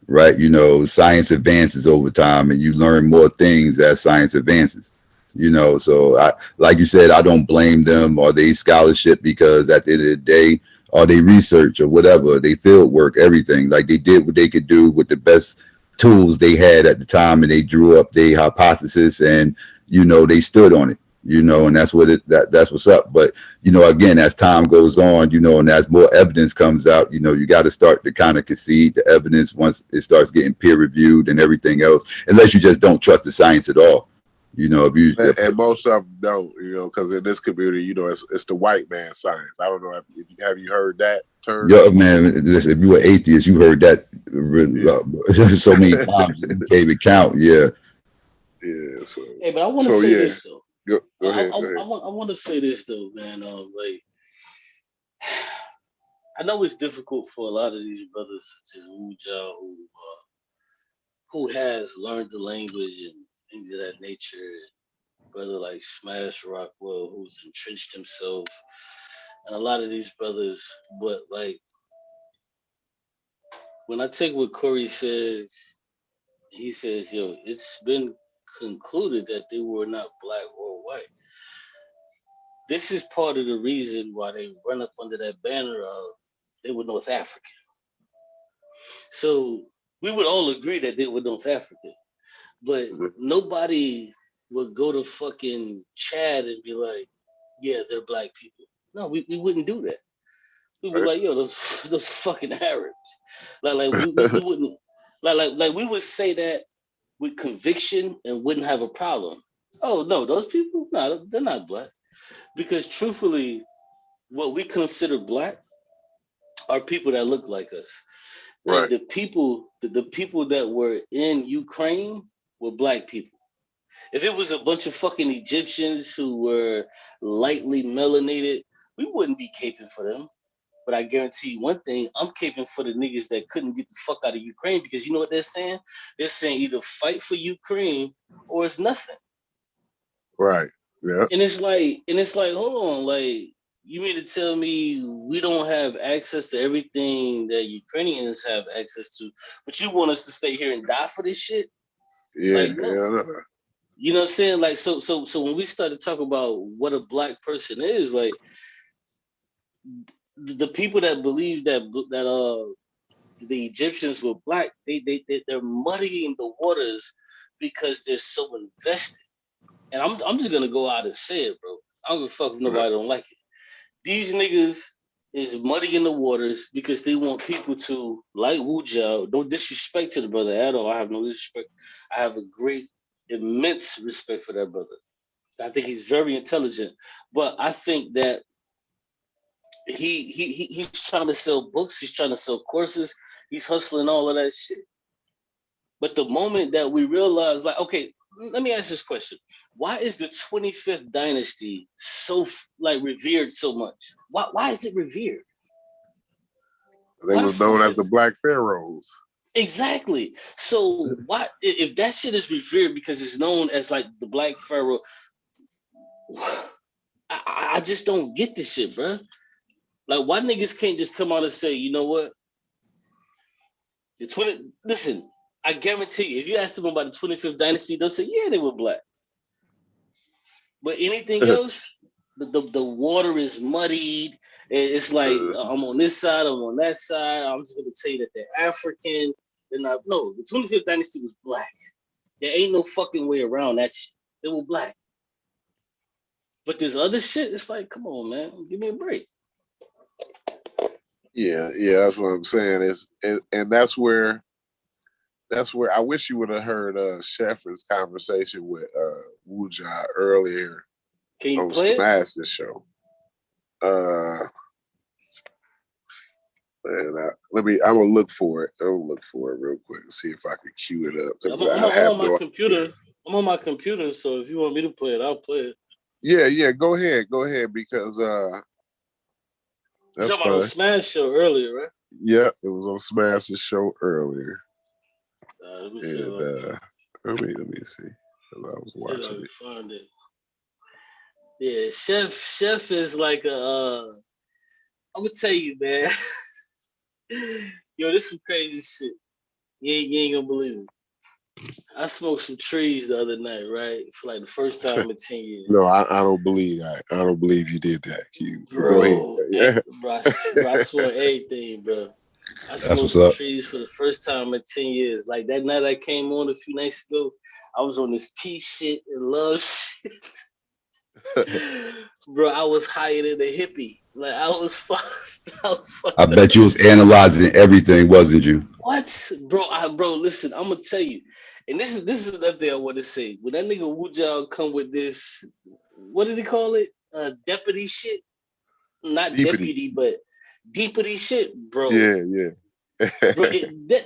right? You know, science advances over time, and you learn more things as science advances. You know, so like you said, I don't blame them or they scholarship, because at the end of the day, or they research or whatever, they field work, everything. Like they did what they could do with the best tools they had at the time, and they drew up their hypothesis, and you know, they stood on it. You know, and that's that's what's up. But, you know, again, as time goes on, you know, and as more evidence comes out, you know, you got to start to kind of concede the evidence once it starts getting peer reviewed and everything else, unless you just don't trust the science at all. You know, and most of them don't, you know, because in this community, you know, it's the white man science. I don't know if have you heard that term? Yeah, man. If you were atheist, you heard that so many times. You can't even count. Yeah. So, hey, but I want to say this though. Go I, ahead. I, Go I ahead. want I want to say this though, man. Like I know it's difficult for a lot of these brothers such as Wuja who has learned the language and things of that nature. Brother like Smash Rockwell, who's entrenched himself, and a lot of these brothers. But like when I take what Corey says, he says, "Yo, it's been concluded that they were not black or white." This is part of the reason why they run up under that banner of they were North African. So we would all agree that they were North African, but nobody would go to fucking Chad and be like, yeah, they're black people. No, we wouldn't do that. We would be like, yo, those fucking Arabs. We wouldn't like we would say that with conviction and wouldn't have a problem. Oh no, those people, no, they're not black. Because truthfully, what we consider black are people that look like us. And Right. the people that were in Ukraine were black people. If it was a bunch of fucking Egyptians who were lightly melanated, we wouldn't be caping for them. But I guarantee you one thing, I'm caping for the niggas that couldn't get the fuck out of Ukraine because you know what they're saying? They're saying either fight for Ukraine or it's nothing. Right. Yeah. And it's like, hold on, like you mean to tell me we don't have access to everything that Ukrainians have access to, but you want us to stay here and die for this shit? Yeah. Like, no. Yeah. You know what I'm saying? Like, so when we start to talk about what a black person is, like the people that believe that the Egyptians were black, they're muddying the waters because they're so invested. And I'm just gonna go out and say it, bro. I don't give a fuck if nobody don't like it. These niggas is muddying the waters because they want people to like Wuja. No disrespect to the brother at all. I have no disrespect. I have a great, immense respect for that brother. I think he's very intelligent, but I think that he's trying to sell books. He's trying to sell courses. He's hustling all of that shit. But the moment that we realize, like, okay, let me ask this question: why is the 25th dynasty so like revered so much? Why is it revered? They was known as the Black Pharaohs. Exactly. So why, if that shit is revered because it's known as like the Black Pharaoh, I just don't get this shit, bro. Like, why niggas can't just come out and say, you know what? Listen, I guarantee you, if you ask them about the 25th dynasty, they'll say, yeah, they were black. But anything else, the water is muddied. It's like, I'm on this side, I'm on that side. I'm just going to tell you that they're African. No, the 25th dynasty was black. There ain't no fucking way around that shit. They were black. But this other shit, it's like, come on, man, give me a break. Yeah, that's what I'm saying. And that's where I wish you would have heard Sheffer's conversation with Wuja earlier. Can you on play Smash the show. Man, I'm gonna look for it. I'm gonna look for it real quick and see if I can cue it up. I'm on my computer. I'm on my computer, so if you want me to play it, I'll play it. Yeah, go ahead because that's talking about on Smash show earlier, right? Yeah, it was on Smash's show earlier. Let me see. Let me see. I was watching it. Find it. Yeah, Chef is like I'm gonna tell you, man. Yo, this is some crazy shit. You ain't gonna believe it. I smoked some trees the other night, right? For like the first time in 10 years. No, I don't believe that. I don't believe you did that, Q. Bro, I swear everything, bro. I smoked some trees for the first time in 10 years. Like that night I came on a few nights ago, I was on this peace shit and love shit. Bro, I was higher than a hippie. Like I was fucked. I bet you was analyzing everything, wasn't you? What, bro? Listen, I'm gonna tell you, and this is another thing I want to say. When that nigga Wuja come with this, what did he call it? Deputy shit, not deputy, but deepity shit, bro. Yeah. Bro,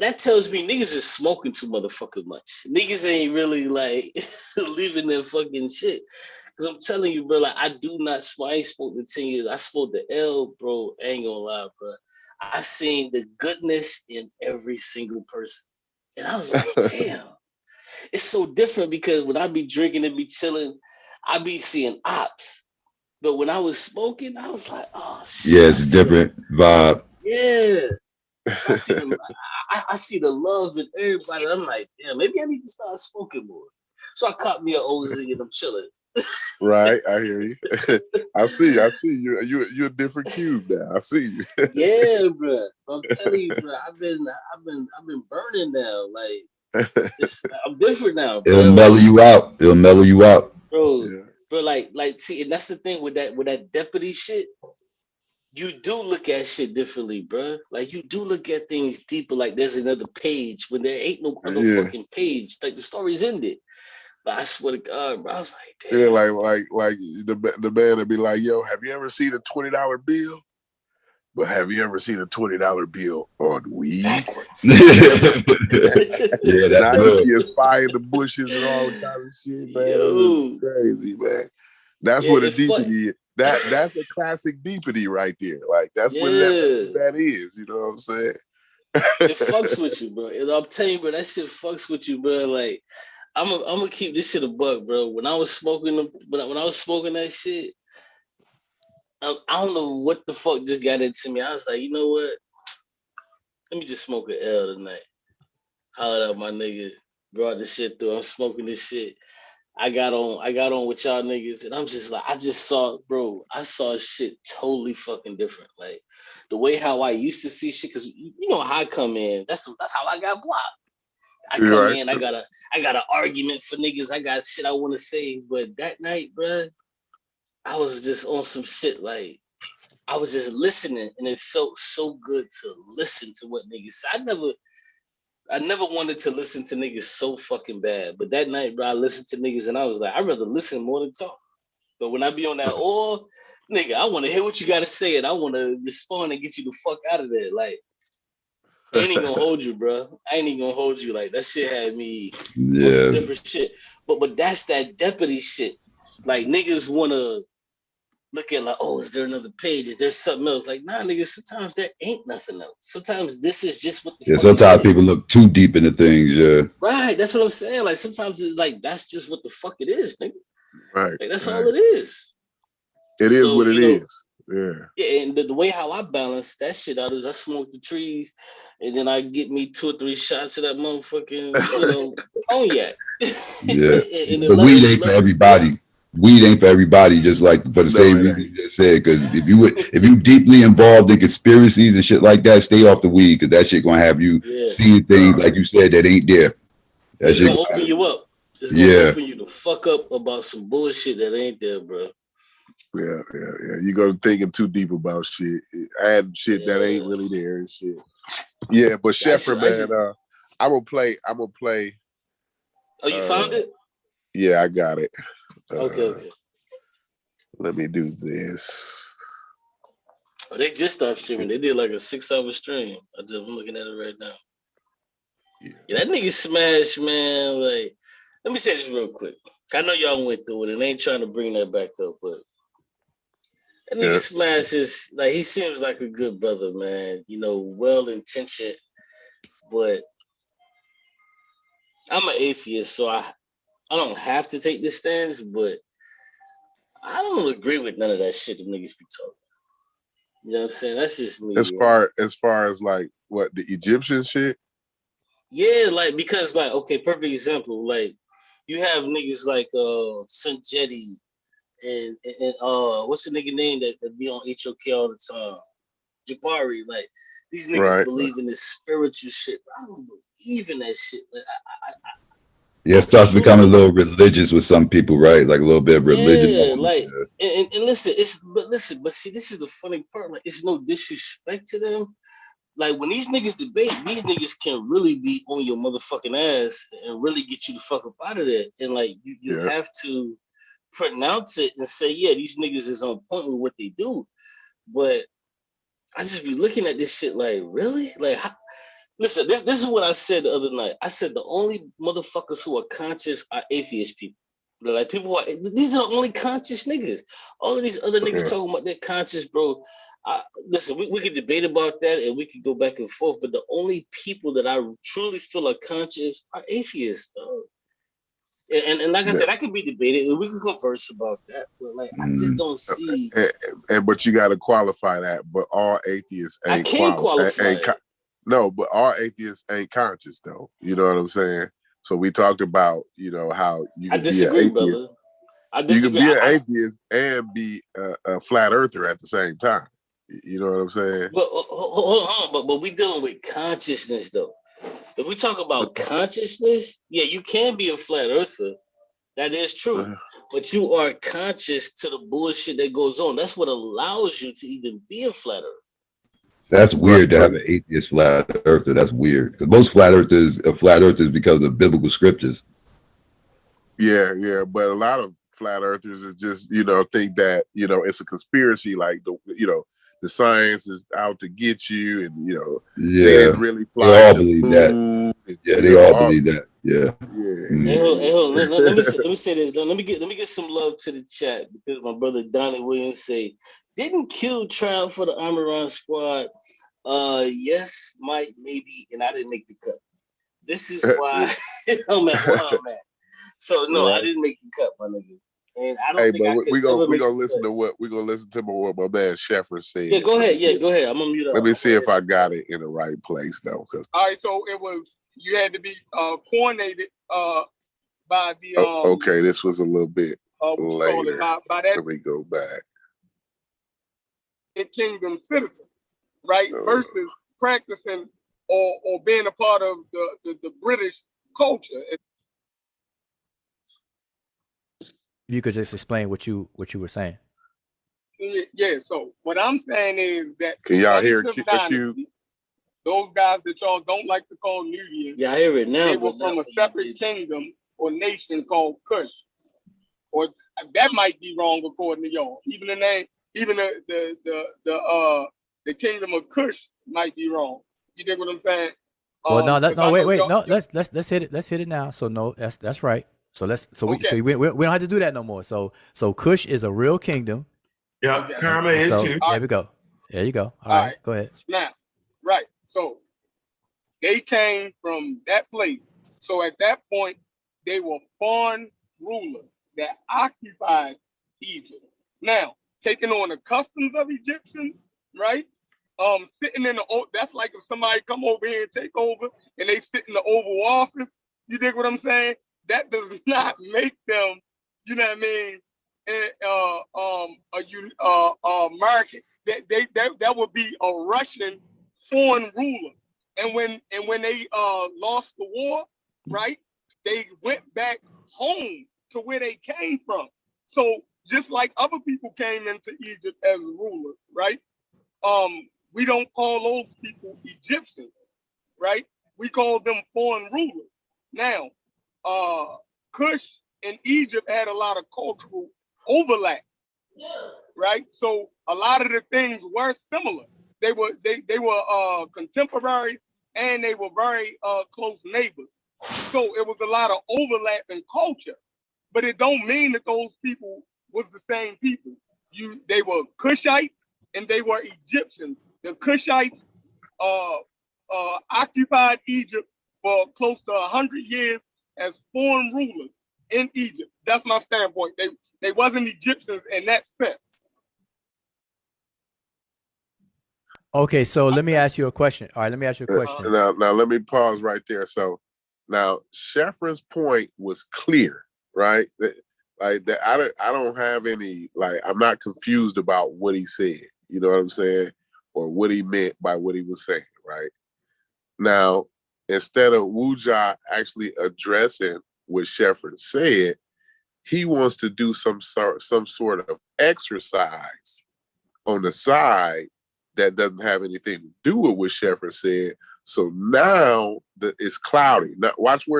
that tells me niggas is smoking too motherfucking much. Niggas ain't really like living their fucking shit. Cause I'm telling you, bro, like I do not smoke. I ain't smoked in 10 years. I smoked the L, bro. I ain't gonna lie, bro. I seen the goodness in every single person. And I was like, damn. It's so different because when I be drinking and be chilling, I be seeing ops. But when I was smoking, I was like, oh shit. Yeah, it's a different vibe. Yeah. I see the love in everybody. I'm like, yeah, maybe I need to start smoking more. So I caught me an OZ and I'm chilling. Right, I hear you. I see you. You're a different cube now. I see you. Yeah, bro. I'm telling you, bro. I've been burning now. Like I'm different now, bro. It'll mellow you out. It'll mellow you out, bro. Yeah. Bro, like, see, and that's the thing with that deputy shit. You do look at shit differently, bro. Like you do look at things deeper. Like there's another page when there ain't no other fucking page. Like the story's ended. But I swear to God, bro, I was like, damn. Yeah, like the man would be like, yo, have you ever seen a $20 bill? But have you ever seen a $20 bill on weed? Backwards. Yeah, that's now you see good. us fire in the bushes and all kind of shit, man. Yo. It's crazy, man. That's what a deepity is. That's a classic deepity right there. Like that's what that is. You know what I'm saying? It fucks with you, bro. And I'm telling you, bro, that shit fucks with you, bro. Like I'm gonna keep this shit a buck, bro. When I was smoking that shit, I don't know what the fuck just got into me. I was like, you know what? Let me just smoke an L tonight. Hollered out my nigga, brought the shit through. I'm smoking this shit. I got on with y'all niggas, and I'm just like, I saw shit totally fucking different. Like the way how I used to see shit, cause you know how I come in. That's how I got blocked. I come in, I got an argument for niggas. I got shit I want to say, but that night, bro, I was just on some shit. Like I was just listening, and it felt so good to listen to what niggas said. I never wanted to listen to niggas so fucking bad, but that night, bro, I listened to niggas, and I was like, I'd rather listen more than talk. But when I be on that, nigga, I want to hear what you got to say, and I want to respond and get you the fuck out of there, like. I ain't even gonna hold you, bro. I ain't even gonna hold you. Like that shit had me on some different shit. But that's that deputy shit. Like niggas wanna look at like, oh, is there another page? Is there something else? Like, nah, niggas, sometimes there ain't nothing else. Sometimes this is just what the fuck sometimes people look too deep into things, Right, that's what I'm saying. Like sometimes it's like that's just what the fuck it is, nigga. Right. Like that's all it is. It is what it is. Yeah, and the way how I balance that shit out is I smoke the trees, and then I get me 2 or 3 shots of that motherfucking, cognac. Yeah, but weed ain't for everybody. Weed ain't for everybody. Just like for the same reason you just said. Because if you deeply involved in conspiracies and shit like that, stay off the weed. Because that shit gonna have you seeing things like you said that ain't there. It's gonna open you up. It's gonna open you the fuck up about some bullshit that ain't there, bro. Yeah. You go thinking too deep about shit, add shit that ain't really there and shit. Yeah, but Shefford, man, I'm gonna play. Oh, you found it? Yeah, I got it. Okay. Let me do this. Oh, they just stopped streaming. They did like a 6-hour stream. I'm looking at it right now. Yeah, that nigga Smash, man. Like, let me say this real quick. I know y'all went through it, and I ain't trying to bring that back up, but that nigga Smash is like, he seems like a good brother, man. Well intentioned, but I'm an atheist, so I don't have to take this stance, but I don't agree with none of that shit the niggas be talking. You know what I'm saying? That's just me. As far as like what the Egyptian shit. Yeah, like because like okay, perfect example. Like you have niggas like Sunjetti and what's the nigga name that be on HOK all the time? Jabari. Like these niggas believe in this spiritual shit. I don't believe in that shit. Like it starts becoming a little religious with some people, right? Like a little bit of religion. Yeah, like and listen, but see, this is the funny part. Like it's no disrespect to them. Like when these niggas debate, these niggas can really be on your motherfucking ass and really get you the fuck up out of there. And like you have to pronounce it and say, yeah, these niggas is on point with what they do. But I just be looking at this shit like, really? Like, listen, this is what I said the other night. I said the only motherfuckers who are conscious are atheist people. Like people are, these are the only conscious niggas. All of these other niggas talking about they're conscious, bro. Listen, we could debate about that and we could go back and forth, but the only people that I truly feel are conscious are atheists, though. And like I said, I could be debated and we can converse about that, but like I just don't see. But you got to qualify that. But all atheists ain't I can't qualify. No, but all atheists ain't conscious though. You know what I'm saying? So we talked about, you know, how you can disagree, brother. I disagree. You can be an atheist and be a flat earther at the same time. You know what I'm saying? But hold on, but we dealing with consciousness though. If we talk about consciousness, yeah, you can be a flat earther. That is true. But you are conscious to the bullshit that goes on. That's what allows you to even be a flat earther. That's weird to have an atheist flat earther. That's weird. Because most flat earthers are flat earthers because of biblical scriptures. Yeah. But a lot of flat earthers is just, you know, think that, you know, it's a conspiracy, like the science is out to get you, and you know, they didn't really fly. They all believe that. Yeah, they all believe that. Yeah. Hey, hold on. Let me say this. Let me get some love to the chat because my brother Donnie Williams say, didn't Q try for the Amaran squad? Yes, might, maybe, and I didn't make the cut. This is why. Oh man. So no, I didn't make the cut, my nigga. And I don't think we're gonna listen to what my man Sheffer said. Yeah, go ahead. Yeah, go ahead. I'm gonna mute up. Let me see if I got it in the right place though. All right, so it was, you had to be coordinated by the okay, this was a little bit later. By that, let me go back. Kingdom citizen, right? Versus practicing or being a part of the British culture. You could just explain what you were saying. Yeah, so what I'm saying is that, can y'all hear Q? Those guys that y'all don't like to call Nubians, yeah, I hear it now. They were from a separate kingdom or nation called Kush, or that might be wrong according to y'all. Even the name, even the kingdom of Kush might be wrong. You dig what I'm saying? Well, let's hit it. Let's hit it now. So no, that's right. So we don't have to do that no more. So Kush is a real kingdom. Yeah, Karma is too. There we go. There you go. All right, go ahead. Now, right. So they came from that place. So at that point, they were foreign rulers that occupied Egypt. Now, taking on the customs of Egyptians, right? Sitting in that's like if somebody come over here and take over and they sit in the Oval Office. You dig what I'm saying? That does not make them, you know what I mean, American. That would be a Russian foreign ruler. And when they lost the war, right, they went back home to where they came from. So just like other people came into Egypt as rulers, right? We don't call those people Egyptians, right? We call them foreign rulers. Now, Kush and Egypt had a lot of cultural overlap, right? So a lot of the things were similar. They were contemporaries and they were very close neighbors. So it was a lot of overlap in culture, but it don't mean that those people was the same people. They were Kushites and they were Egyptians. The Kushites occupied Egypt for close to 100 years as foreign rulers in Egypt. That's my standpoint. They wasn't Egyptians in that sense. Okay, so let me ask you a question. All right, let me ask you a question. Now let me pause right there. So now Sheffer's point was clear, right? Like that, I don't have any, like, I'm not confused about what he said. You know what I'm saying? Or what he meant by what he was saying, right? Now, instead of Wuja actually addressing what Sheffer said, he wants to do some sort of exercise on the side that doesn't have anything to do with what Sheffer said. So now it's cloudy. Now watch how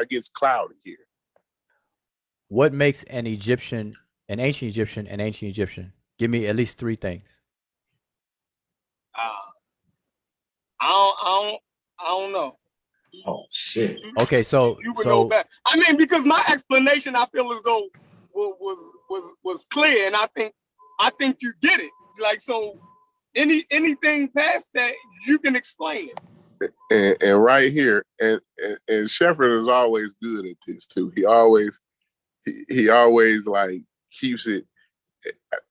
it gets cloudy here. What makes an ancient Egyptian? Give me at least 3 things. I don't know. Oh shit. shit. Okay, so you would know better. I mean, because my explanation, I feel as though was clear, and I think you get it. Like, so anything past that, you can explain it. And right here, and Sheffrin is always good at this too. He always like keeps it.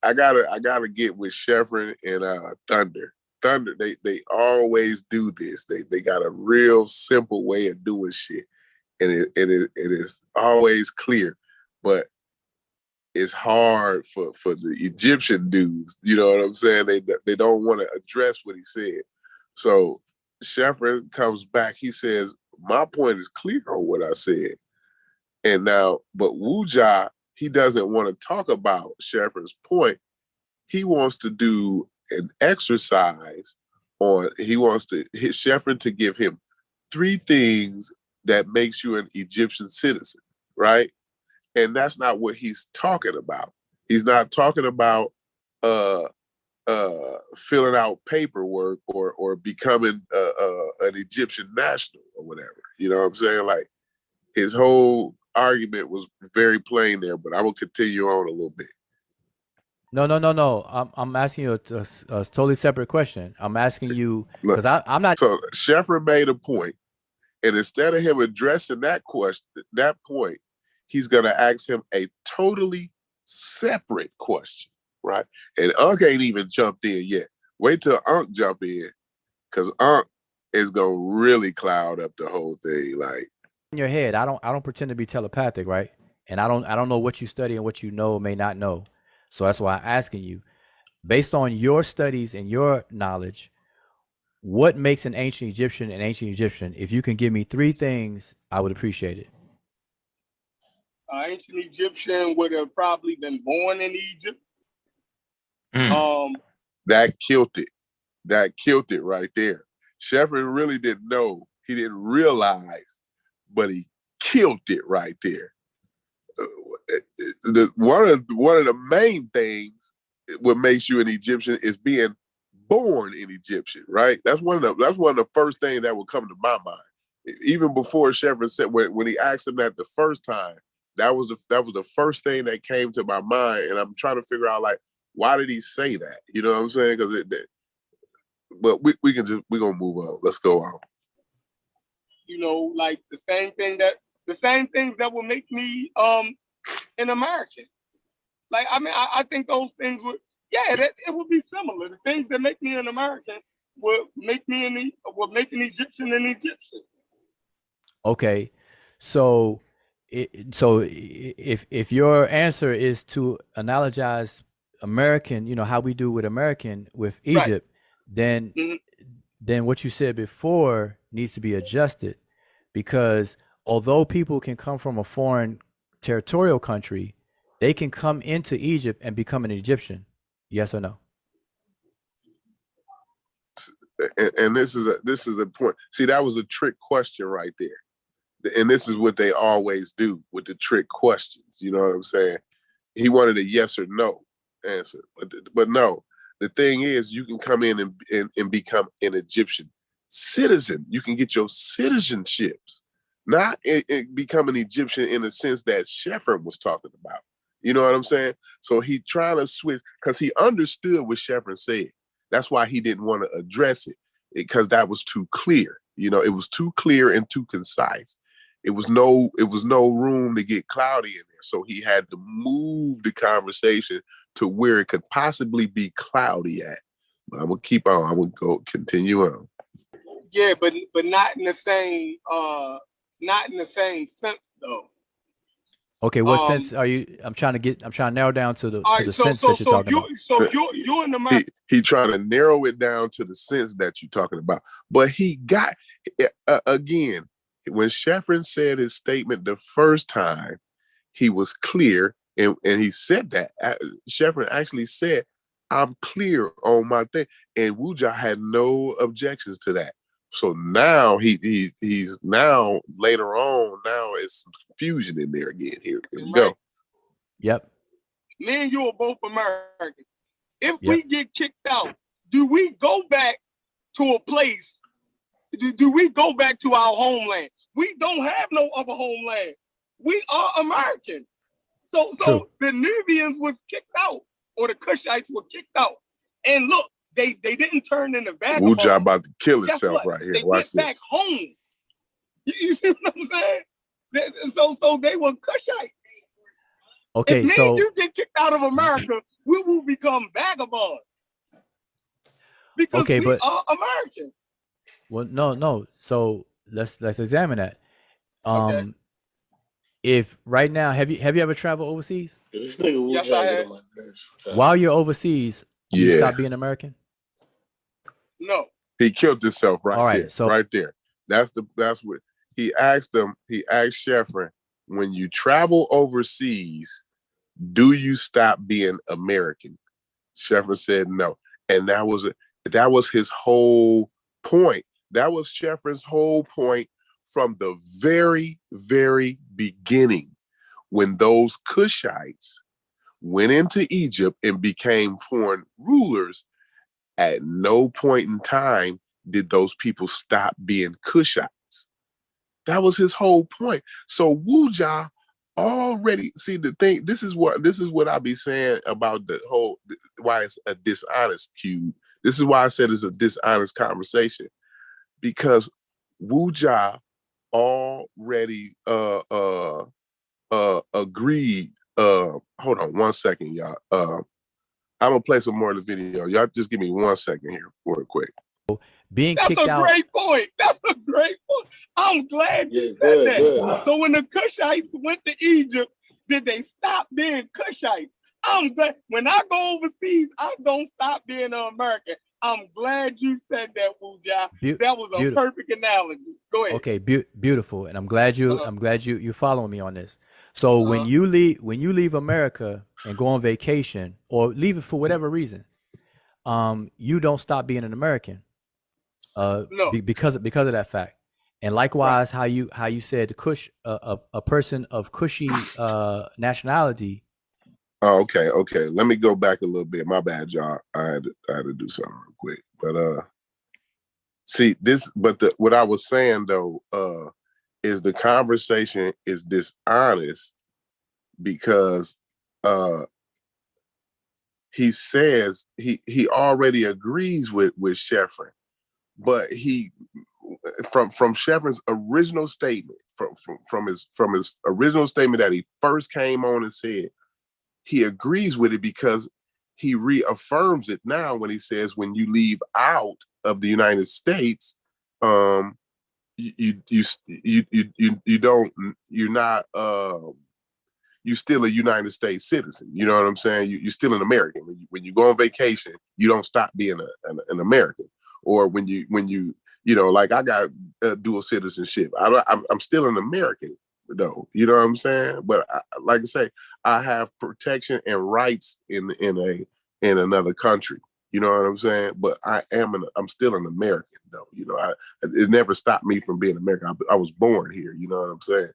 I gotta get with Sheffrin and Thunder. Thunder, they always do this. They got a real simple way of doing shit, and it is always clear, but it's hard for the Egyptian dudes. You know what I'm saying? They don't want to address what he said. So Sheffrin comes back. He says, "My point is clear on what I said." And now, but Wuja, he doesn't want to talk about Sheffrin's point. He wants to do an exercise on. He wants to hit Sheffrin to give him 3 things that makes you an Egyptian citizen, right? And that's not what he's talking about. He's not talking about filling out paperwork or becoming an Egyptian national or whatever. You know what I'm saying? Like, his whole argument was very plain there, but I will continue on a little bit. No. I'm asking you a totally separate question. I'm asking you because I'm not. So Sheffrin made a point, and instead of him addressing that point, he's going to ask him a totally separate question, right? And Unc ain't even jumped in yet. Wait till Unc jump in, because Unc is going to really cloud up the whole thing. Like, in your head, I don't pretend to be telepathic, right? And I don't know what you study and what you know or may not know. So that's why I'm asking you, based on your studies and your knowledge, what makes an ancient Egyptian an ancient Egyptian? If you can give me 3 things, I would appreciate it. Ancient Egyptian would have probably been born in Egypt. That killed it. That killed it right there. Sheffrin really didn't know. He didn't realize, but he killed it right there. One of the main things what makes you an Egyptian is being born an Egyptian, right? That's one of the first things that would come to my mind. Even before Sheffrin said, when he asked him that the first time, that was the first thing that came to my mind, and I'm trying to figure out, like, why did he say that? You know what I'm saying? But we're gonna move on. Let's go on. You know, like the same things that will make me an American. Like, I mean, I think those things would, it would be similar. The things that make me an American would make an Egyptian an Egyptian. Okay, so if your answer is to analogize American, you know, how we do with American with Egypt, right, then what you said before needs to be adjusted, because although people can come from a foreign territorial country, they can come into Egypt and become an Egyptian. Yes or no? And this is a point. See, that was a trick question right there. And this is what they always do with the trick questions. You know what I'm saying? He wanted a yes or no answer, but no. The thing is, you can come in and become an Egyptian citizen. You can get your citizenships, not become an Egyptian in the sense that Sheffrin was talking about. You know what I'm saying? So he trying to switch because he understood what Sheffrin said. That's why he didn't want to address it, because that was too clear. You know, it was too clear and too concise. It was no room to get cloudy in there. So he had to move the conversation to where it could possibly be cloudy at. But I'm gonna keep on. I'm gonna continue on. Yeah, but not in the same sense though. Okay, what sense are you? I'm trying to narrow down to the sense that you're talking about. So you're in the he trying to narrow it down to the sense that you're talking about. But he got again, when Sheffrin said his statement the first time, he was clear, and he said that. Sheffrin actually said, "I'm clear on my thing," and Wuja had no objections to that. So now he's now later on, now it's some confusion in there again. Here we go. Yep. Me and you are both Americans. If we get kicked out, do we go back to a place do we go back to our homeland? We don't have no other homeland. We are American. So True. the Nubians was kicked out, or the Kushites were kicked out. And look, they didn't turn into vagabonds. Wuja about to kill Guess himself what? right here. They Watch went back this. home. You see what I'm saying? So they were Kushites. Okay, If me so and you get kicked out of America, we will become vagabonds. Because okay, we but are American. well, no. So let's examine that. Okay. If right now, have you ever traveled overseas? This nigga Yes, I have. on my nerves sometimes. While you're overseas, you Yeah. stop being American? No. He killed himself right All right, there. so- right there. That's what he asked him. He asked Sheffrin, when you travel overseas, do you stop being American? Sheffrin said no. And that was his whole point. That was Sheffrin's whole point from the very, very beginning, when those Kushites went into Egypt and became foreign rulers. At no point in time did those people stop being Kushites. That was his whole point. So Wuja already, see the thing, this is what I be saying about the whole, why it's a dishonest cube. This is why I said it's a dishonest conversation, because Wuja already agreed. Hold on one second, y'all. I'm gonna play some more of the video. Y'all just give me 1 second here for it quick. Being That's kicked a out. great point. That's a great point. I'm glad you Yeah, said that. good. So when the Kushites went to Egypt, did they stop being Kushites? I'm glad. When I go overseas, I don't stop being an American. I'm glad you said that, Wuja. That was a Beautiful. perfect analogy. Go ahead. Okay, beautiful, and I'm glad you following me on this. So when you leave America and go on vacation or leave it for whatever reason, you don't stop being an American, No. because of that fact. And likewise, how you said Kush, a person of Cushy nationality. Oh, okay. Let me go back a little bit. My bad, y'all. I had to do something real quick. But see this. But what I was saying though, is the conversation is dishonest because he says he already agrees with Sheffrin, but he from Sheffrin's original statement, from his original statement that he first came on and said, he agrees with it because he reaffirms it now when he says, when you leave out of the United States, you're still a United States citizen. You know what I'm saying? You're still an American. When you go on vacation, you don't stop being an American. Or when you like I got dual citizenship, I'm still an American though. You know what I'm saying? But like I say, I have protection and rights in another country. You know what I'm saying? But I'm still an American though. You know, it never stopped me from being American. I was born here. You know what I'm saying?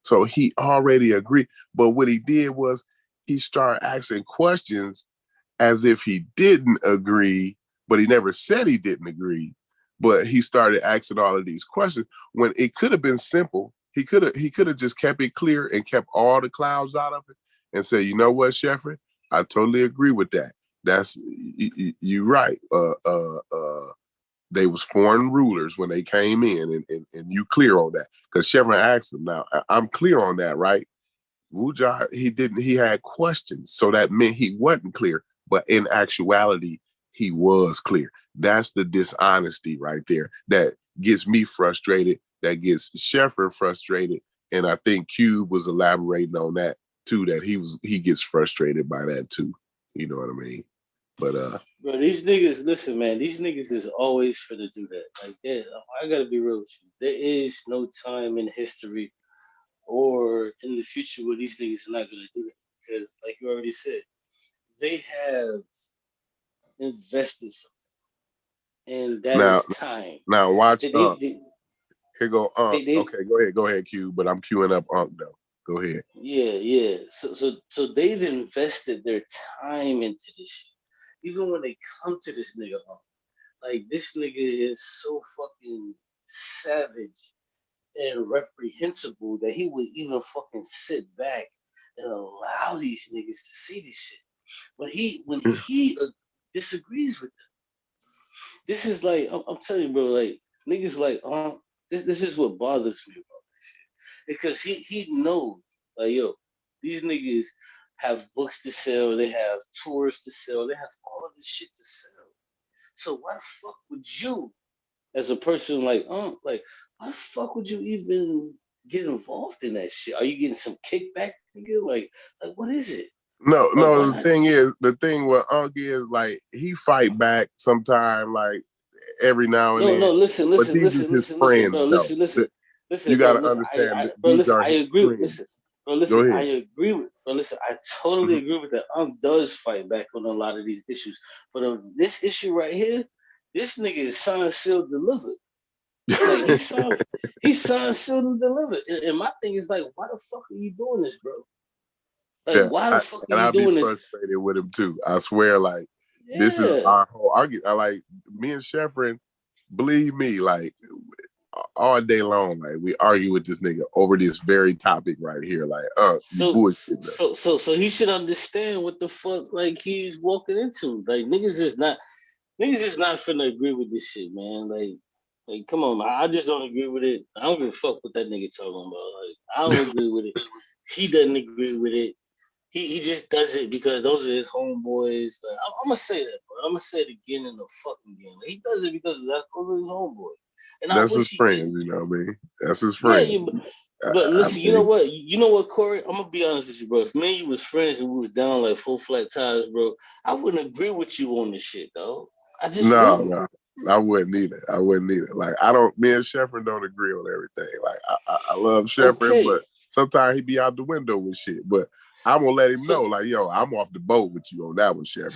So he already agreed. But what he did was he started asking questions as if he didn't agree, but he never said he didn't agree. But he started asking all of these questions when it could have been simple. He could have just kept it clear and kept all the clouds out of it and said, you know what, Sheffrin, I totally agree with that. That's you're right. They was foreign rulers when they came in, and you clear on that. Because Sheffrin asked him, now I'm clear on that, right? Wuja, he had questions. So that meant he wasn't clear. But in actuality, he was clear. That's the dishonesty right there that gets me frustrated, that gets Sheffrin frustrated. And I think Cube was elaborating on that too, that he gets frustrated by that too. You know what I mean? But bro, these niggas, listen, man, these niggas is always for to do that. Like, yeah, I gotta be real with you. There is no time in history or in the future where these niggas are not gonna do that. Because, like you already said, they have invested something, and that is time. Now watch. Here go okay, go ahead, Q. But I'm queuing up Unc though. Go ahead. Yeah. So they've invested their time into this shit. Even when they come to this nigga, like this nigga is so fucking savage and reprehensible that he would even fucking sit back and allow these niggas to see this shit. But when he disagrees with them, this is like I'm telling you, bro. Like niggas, like this is what bothers me about this shit, because he knows, like, yo, these niggas have books to sell, they have tours to sell, they have all of this shit to sell. So why the fuck would you, as a person, like why the fuck would you even get involved in that shit? Are you getting some kickback, nigga? Like what is it? No, the thing with Unc is, like, he fight back sometime, like, every now and then. No, listen, bro. Listen. You bro, gotta understand, bro, listen, I agree. Friends. Listen, I agree with. Bro, listen, I totally agree with that. Does fight back on a lot of these issues, but on this issue right here, this nigga is signed, sealed, delivered. Like he's signed, sealed, and delivered. And my thing is, like, why the fuck are you doing this, bro? Like, why the fuck are you doing this? And I'll be frustrated with him too. I swear, like, this is our whole argument. Like, me and Sheffrin, believe me, like, all day long, like, we argue with this nigga over this very topic right here. Like, bullshit. So he should understand what the fuck, like, he's walking into. Like, niggas is not finna agree with this shit, man. Like, come on, man. I just don't agree with it. I don't give a fuck what that nigga talking about. Like, I don't agree with it. He doesn't agree with it. He just does it because those are his homeboys. Like, I'm gonna say that, bro. I'm gonna say it again and the fucking again. Like, he does it because those are his homeboys. And that's his friends, you know what I mean? That's his friends. Yeah, but listen, you know what, Corey? I'm gonna be honest with you, bro. If me and you was friends and we was down like full flat tires, bro, I wouldn't agree with you on this shit, though. I just wouldn't. No. I wouldn't either. Like, me and Sheffrin don't agree on everything. Like, I love Sheffrin, but sometimes he be out the window with shit. But I'm gonna let him know, like, yo, I'm off the boat with you on that one, Sheffrin.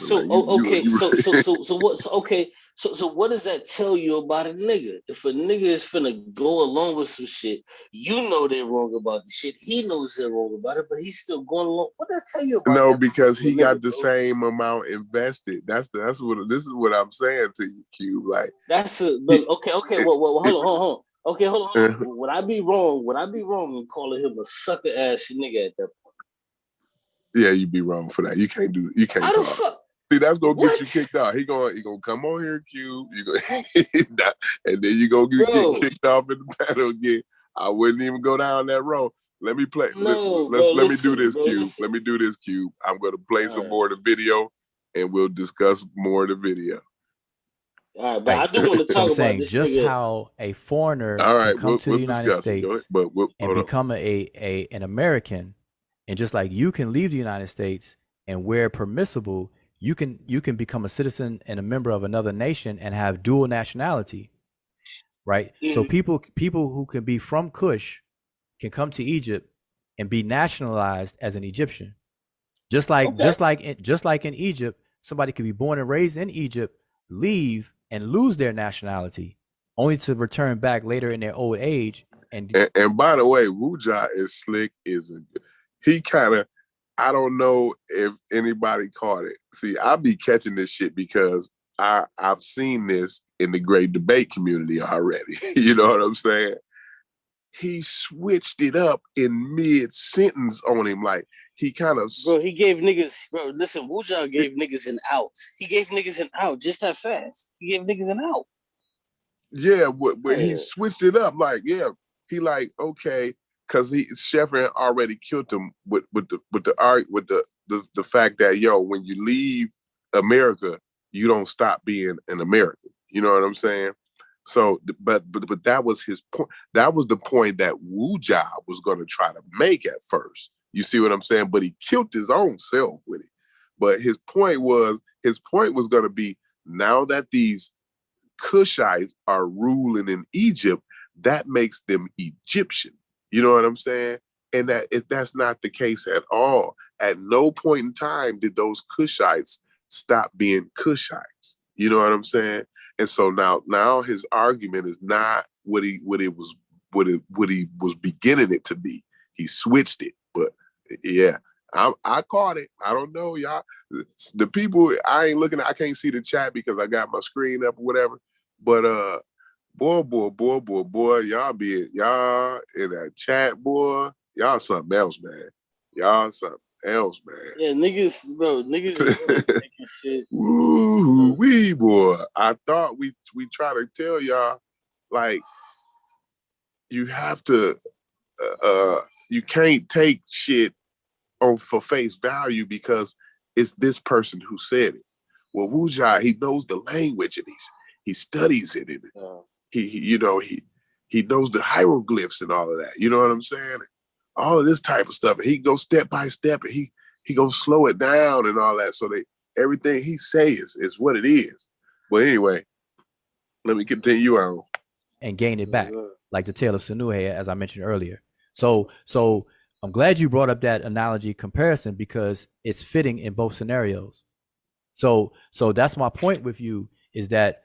So what does that tell you about a nigga? If a nigga is finna go along with some shit, you know they're wrong about the shit. He knows they're wrong about it, but he's still going along. What that tell you about? No, because he got the same amount invested. This is what I'm saying to you, Cube. Like, okay. Well, hold on. Okay, hold on. Would I be wrong in calling him a sucker ass nigga at that point? Yeah, you'd be wrong for that. You can't. How the fuck? See, that's gonna get you kicked out. He gonna come on here, Cube. And then you gonna get kicked off in the battle again. I wouldn't even go down that road. Let me play. Let me do this, Cube. Let me do this, Cube. I'm gonna play some more of the video, and we'll discuss more of the video. All right, but I do want to talk about this. Just how a foreigner can come to the United States and become an American. And just like you can leave the United States and where permissible, you can become a citizen and a member of another nation and have dual nationality, right? Mm-hmm. So people who can be from Kush can come to Egypt and be nationalized as an Egyptian. Just like in Egypt, somebody could be born and raised in Egypt, leave and lose their nationality, only to return back later in their old age. And by the way, Wuja is slick. He kind of, I don't know if anybody caught it. See, I'll be catching this shit because I've seen this in the great debate community already. You know what I'm saying? He switched it up in mid-sentence on him. Like, he kind of... Bro, he gave niggas... Bro, listen, Wuja gave niggas an out. He gave niggas an out just that fast. He gave niggas an out. Yeah, but he switched it up. Like, yeah, he like, okay... Because Sheffrin already killed him with the fact that, yo, when you leave America, you don't stop being an American. You know what I'm saying? So, but that was his point. That was the point that Wuja was going to try to make at first. You see what I'm saying? But he killed his own self with it. But his point was going to be, now that these Kushites are ruling in Egypt, that makes them Egyptian. You know what I'm saying? And that's not the case at all. At no point in time did those Kushites stop being Kushites. You know what I'm saying? And so now his argument is not what he was beginning it to be. He switched it. But yeah, I caught it. I don't know, y'all. The people, I can't see the chat because I got my screen up or whatever. But boy, y'all in that chat, boy. Y'all something else, man. Y'all something else, man. Yeah, niggas is taking shit. Woo wee, boy. I thought we try to tell y'all, like, you have to, you can't take shit for face value because it's this person who said it. Well, Wujai, he knows the language and he studies it, and he knows the hieroglyphs and all of that. You know what I'm saying? All of this type of stuff. And he goes step by step, and he goes slow it down and all that. So everything he says is what it is. But anyway, let me continue on. And gain it back, like the tale of Sinuhe, as I mentioned earlier. So I'm glad you brought up that analogy comparison because it's fitting in both scenarios. So that's my point with you is that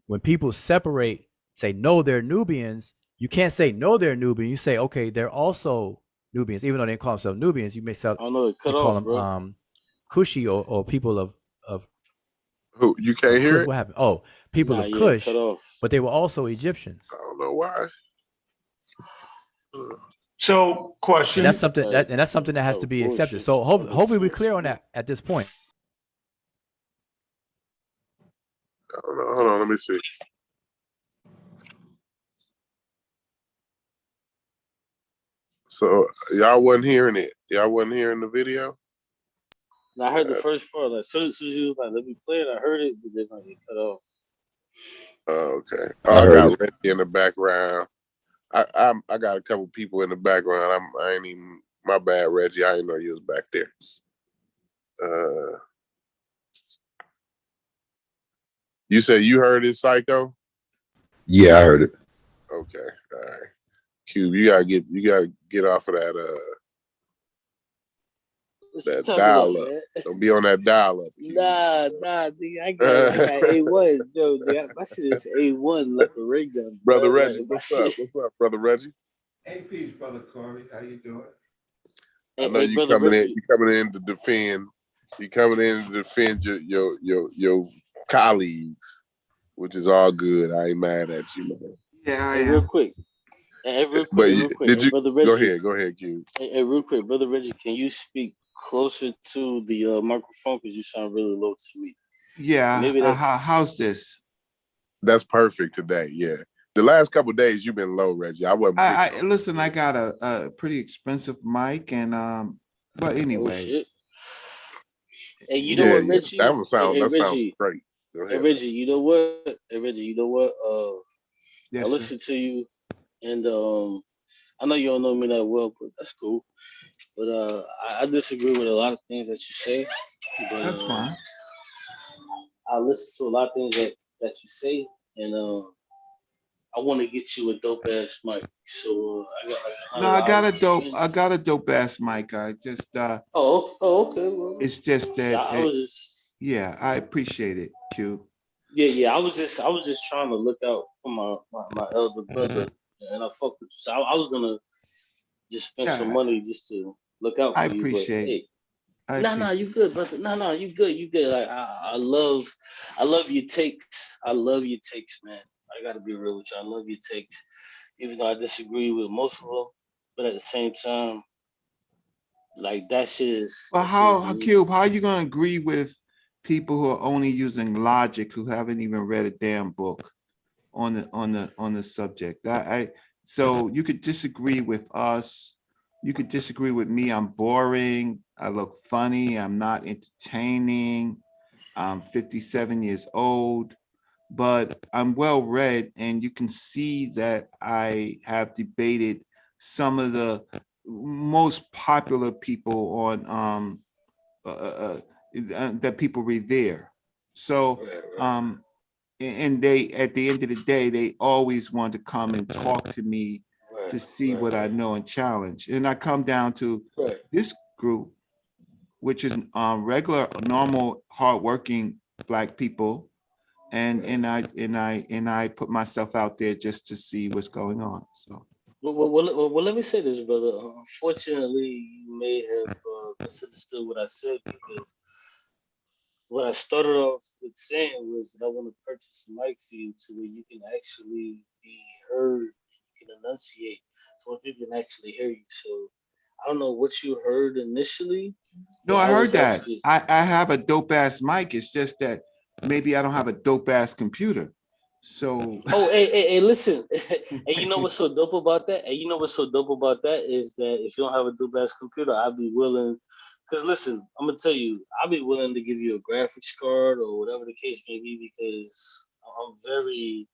when people separate, say, no, they're Nubians, you can't say, no, they're Nubian. You say, okay, they're also Nubians, even though they call themselves Nubians. You may call them Kushi or people of who you can't hear Kush. it? What happened? Oh, people of Kush, but they were also Egyptians. I don't know why. So, question. And that's something that has to be accepted. So hopefully we're clear on that at this point. I don't know. Hold on, let me see. So y'all wasn't hearing it. Y'all wasn't hearing the video. No, I heard the first part. Like, as soon as you was like, "Let me play it," I heard it, but then I get cut off. Oh, okay. I got Reggie in the background. I got a couple people in the background. I ain't even. My bad, Reggie. I didn't know you was back there. You said you heard it, Psycho? Yeah, I heard it. Okay, all right. Cube, you gotta get off of that that dial up. Don't be on that dial up. Cube. Nah, nigga, I got A1, yo. My shit is A1 like a ray gun. Brother Reggie, what's up? What's up, Brother Reggie? Hey, peace, Brother Corey. How you doing? I know you coming in. You coming in to defend. You coming in to defend your colleagues, which is all good. I ain't mad at you, man. Yeah, I am. Real quick. Real quick. Did you? Brother Reggie, go ahead, Q. Hey, real quick, Brother Reggie, can you speak closer to the microphone because you sound really low to me? Yeah. Maybe how's this? That's perfect today. Yeah. The last couple of days you've been low, Reggie. I wasn't. Listen. I got a pretty expensive mic, and but anyway. Oh, shit. Hey, you know what, Reggie? That one sounds. That sounds great. Hey, Reggie, you know what? Yes, I listen to you, and I know you don't know me that well, but that's cool. But I disagree with a lot of things that you say. But, that's fine. I listen to a lot of things that you say, and I want to get you a dope ass mic. So I got a dope ass mic. I just okay. Well, it's just that I appreciate it, Q. Yeah. I was just trying to look out for my elder brother, and I fuck with you. So I was gonna just spend some money just to look out for you. Appreciate it. No, you good, brother. No, you good. You good. Like I love your takes. I love your takes, man. I gotta be real with you. I love your takes, even though I disagree with most of them. But at the same time, like that shit is. Well, how Cube? How are you gonna agree with people who are only using logic, who haven't even read a damn book on the subject? So you could disagree with us. You could disagree with me. I'm boring. I look funny. I'm not entertaining. I'm 57 years old, but I'm well read, and you can see that I have debated some of the most popular people on that people revere. So and they, at the end of the day, they always want to come and talk to me to see what I know and challenge. And I come down to this group, which is regular, normal, hardworking Black people, and I put myself out there just to see what's going on. So. Well, let me say this, brother. Unfortunately, you may have misunderstood what I said, because what I started off with saying was that I want to purchase a mic for you to where you can actually be heard, you can enunciate, so people can actually hear you. So I don't know what you heard initially. No, but I heard was that. actually I have a dope ass mic. It's just that maybe I don't have a dope ass computer. So Oh, hey, listen. And you know what's so dope about that? And you know what's so dope about that is that if you don't have a dope ass computer, I'd be willing. Because listen, I'm gonna tell you, I'll be willing to give you a graphics card or whatever the case may be because I'm very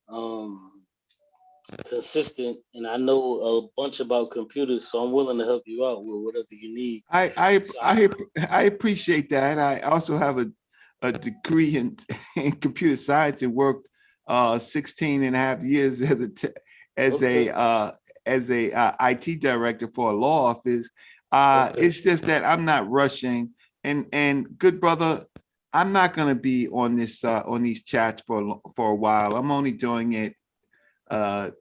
um consistent and I know a bunch about computers, so I'm willing to help you out with whatever you need. I I So I, I appreciate that. I also have a degree in computer science and worked 16 and a half years as okay, a IT director for a law office. okay. It's just that I'm not rushing. And good brother, I'm not gonna be on this on these chats for a while. I'm only doing it for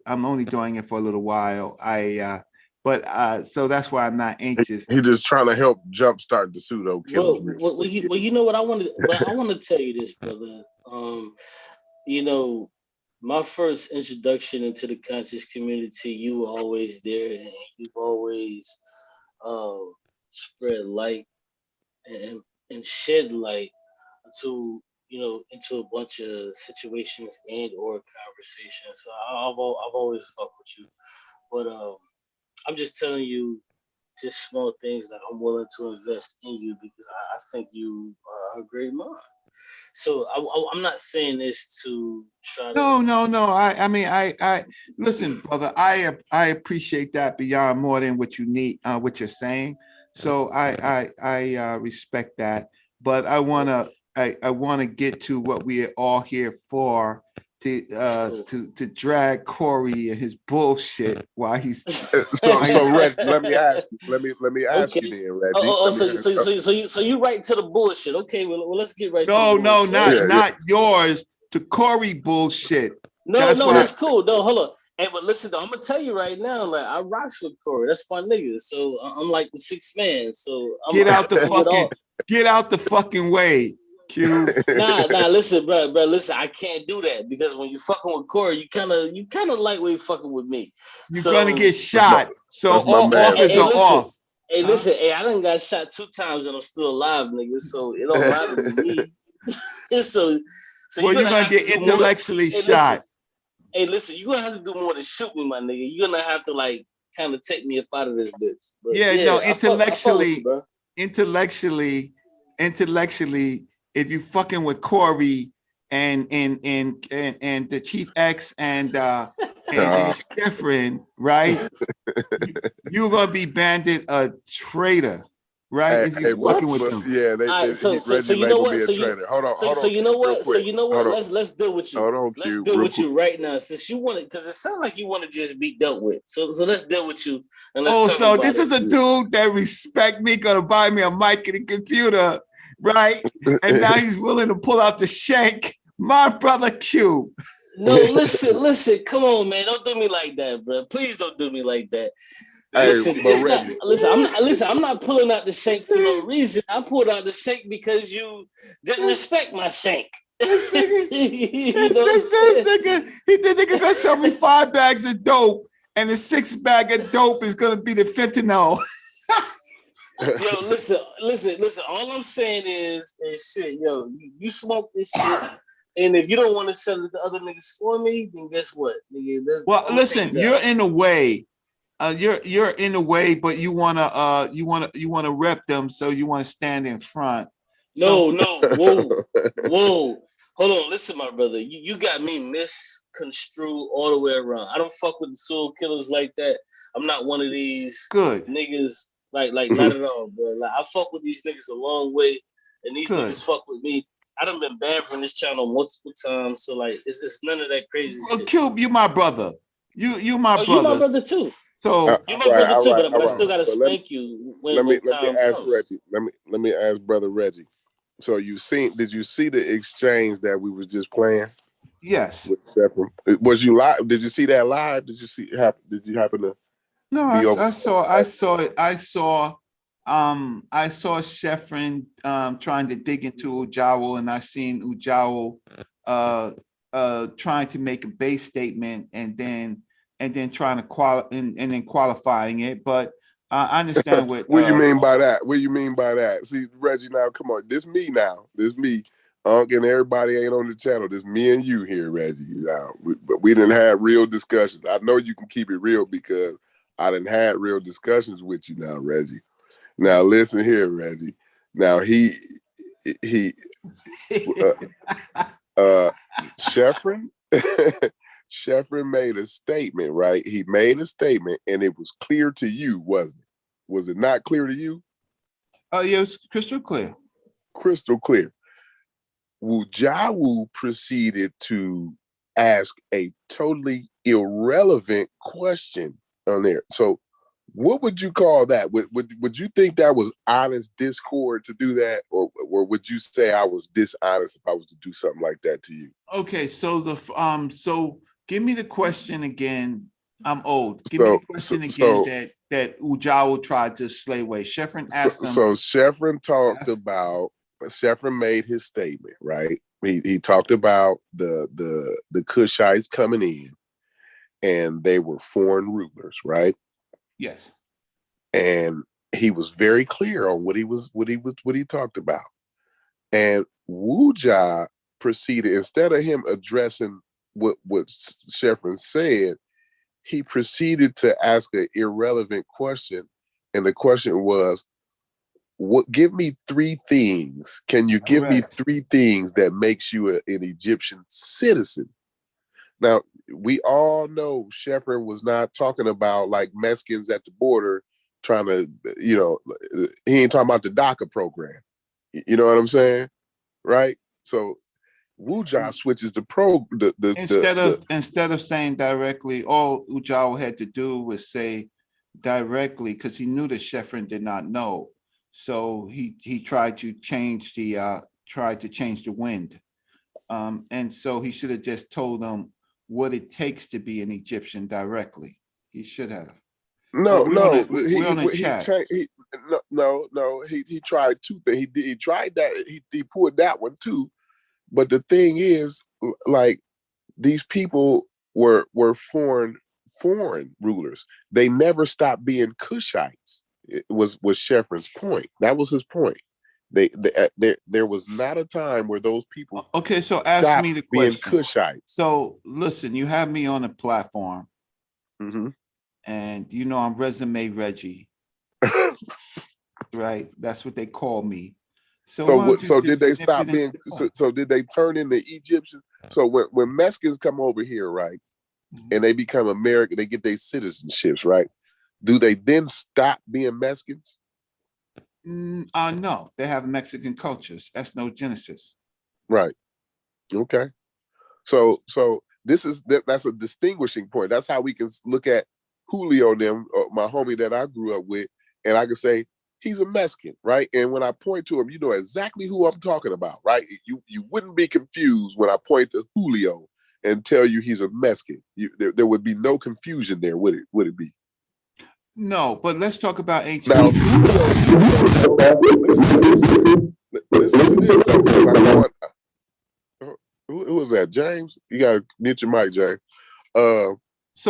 a little while. So that's why I'm not anxious. He just trying to help jumpstart the pseudo killers. You know what I wanted. Well, I want to tell you this, brother. You know, my first introduction into the conscious community, you were always there, and you've always spread light and shed light into a bunch of situations and or conversations. So I've always fucked with you, but I'm just telling you just small things that I'm willing to invest in you because I think you are a great mind. So I'm not saying this to try to. No. I mean, I listen, brother. I appreciate that beyond more than what you need, what you're saying. So I respect that, but I wanna get to what we are all here for to drag Corey and his bullshit while he's So Reggie, let me ask Okay. you then, Reggie. So you right to the bullshit. Okay, well let's get right to no, the no, bullshit. not yours, to Corey bullshit. No, That's no, why- that's cool. No, hold on. Hey, but listen, though, I'm gonna tell you right now, like I rocks with Corey. That's my nigga. So I'm like the sixth man. So Get out the I'm with fucking all- get out the fucking way, Q. Nah, listen, bro, listen, I can't do that because when you fucking with Corey, you kind of lightweight fucking with me. You're So, gonna get shot. So that's my all man. offers Hey, are listen. off. Hey, Huh? listen, hey, I done got shot 2 times and I'm still alive, nigga. So it don't matter to me. so Well, you're gonna have get to do more- intellectually Hey, shot. listen. Hey, listen, you're gonna have to do more than shoot me, my nigga. You're gonna have to like kind of take me up out of this bitch. But Yeah, no, I fuck with intellectually, you, bro. intellectually, if you fucking with Corey and the Chief X and his girlfriend, right? You're gonna be banded a traitor, right? If you're what? fucking with them. Yeah, Alright, so Reggie you know labeled what? me a So you- traitor. Hold on, So you know Q, real what? So quick. you know what? Hold on. Let's deal with you. Hold on, Let's Q, deal real with you right now, since you want it, because it sounds like you want to just be dealt with. So let's deal with you and let's talk So about this it. is a dude that respect me, gonna buy me a mic and a computer, right? And now he's willing to pull out the shank. My brother Q. No, listen, come on, man, don't do me like that, bro. Please don't do me like that. Hey, Listen, but it's not, Reggie, listen, I'm not pulling out the shank for no reason. I pulled out the shank because you didn't respect my shank. You know what I'm saying? The nigga gonna sell me 5 bags of dope, and the 6th bag of dope is gonna be the fentanyl. Yo, listen. All I'm saying is shit. Yo, you smoke this shit, and if you don't want to sell it to other niggas for me, then guess what, nigga? Well, I'm listen, taking you're that. in the way. You're in the way, but you wanna rep them, so you wanna stand in front. No, whoa. Hold on, listen, my brother. You got me misconstrued all the way around. I don't fuck with the soul killers like that. I'm not one of these Good. niggas. Like not at all, bro. Like I fuck with these niggas a long way, and these Good. niggas fuck with me. I done been banned from this channel multiple times, so like it's none of that crazy shit. Q, you my brother. You my Oh, brother. you my brother too. So You my brother too, but I all still gotta So let spank you let me time ask comes. Reggie. Let me ask brother Reggie. So did you see the exchange that we was just playing yes. with Shepard? Was you live? Did you see that live? Did you happen to No, be over? I saw it. I saw I saw Sheffrin trying to dig into Ujawo, and I seen Ujawo trying to make a base statement and then trying to and then qualifying it. But I understand what What you mean by that? What you mean by that? See, Reggie, now come on. This me now. This me. And everybody ain't on the channel. This me and you here, Reggie. Now, but we didn't have real discussions. I know you can keep it real because I didn't have real discussions with you now, Reggie. Now listen here, Reggie. Now he Sheffrin Sheffrin made a statement, right? He made a statement and it was clear to you, wasn't it? Was it not clear to you? Oh, yeah, it was crystal clear. Crystal clear. Ujawo proceeded to ask a totally irrelevant question on there. So what would you call that? Would you think that was honest discord to do that? Or would you say I was dishonest if I was to do something like that to you? Okay, so so give me the question again. I'm old. Give me the question again that Ujawo tried to slay away. Sheffrin asked him. So Sheffrin talked about, Sheffrin made his statement, right? He talked about the Kushites coming in and they were foreign rulers, right? Yes. And he was very clear on what he talked about. And Wuja proceeded, instead of him addressing what Sheffrin said, he proceeded to ask an irrelevant question. And the question was, give me 3 things. Can you give me 3 things that makes you an Egyptian citizen? Now, we all know Sheffrin was not talking about like Mexicans at the border trying to, he ain't talking about the DACA program. You know what I'm saying? Right? So Wuja switches the instead of saying directly, all Ujawo had to do was say directly, because he knew that Sheffrin did not know. So he tried to change the wind. And so he should have just told them what it takes to be an Egyptian directly. He should have. No, he tried 2 things. He tried that. He pulled that one too. But the thing is, like, these people were foreign rulers. They never stopped being Kushites. It was Sheffrin's point. That was his point. There was not a time where those people. Okay, so ask me the question. Being Kushites. So listen, you have me on a platform, and I'm Resume Reggie, right? That's what they call me. So did they stop being? So did they turn into Egyptians? So when Mexicans come over here, right, and they become American, they get their citizenships, right? Do they then stop being Mexicans? No, they have Mexican cultures, ethnogenesis. Right. Okay. So that's a distinguishing point. That's how we can look at Julio, my homie that I grew up with, and I can say he's a Mexican, right? And when I point to him, you know exactly who I'm talking about, right? You wouldn't be confused when I point to Julio and tell you he's a Mexican. There would be no confusion there, would it be? No, but let's talk about ancient. Now, listen to this though. Who was that? James? You gotta mute your mic, James. So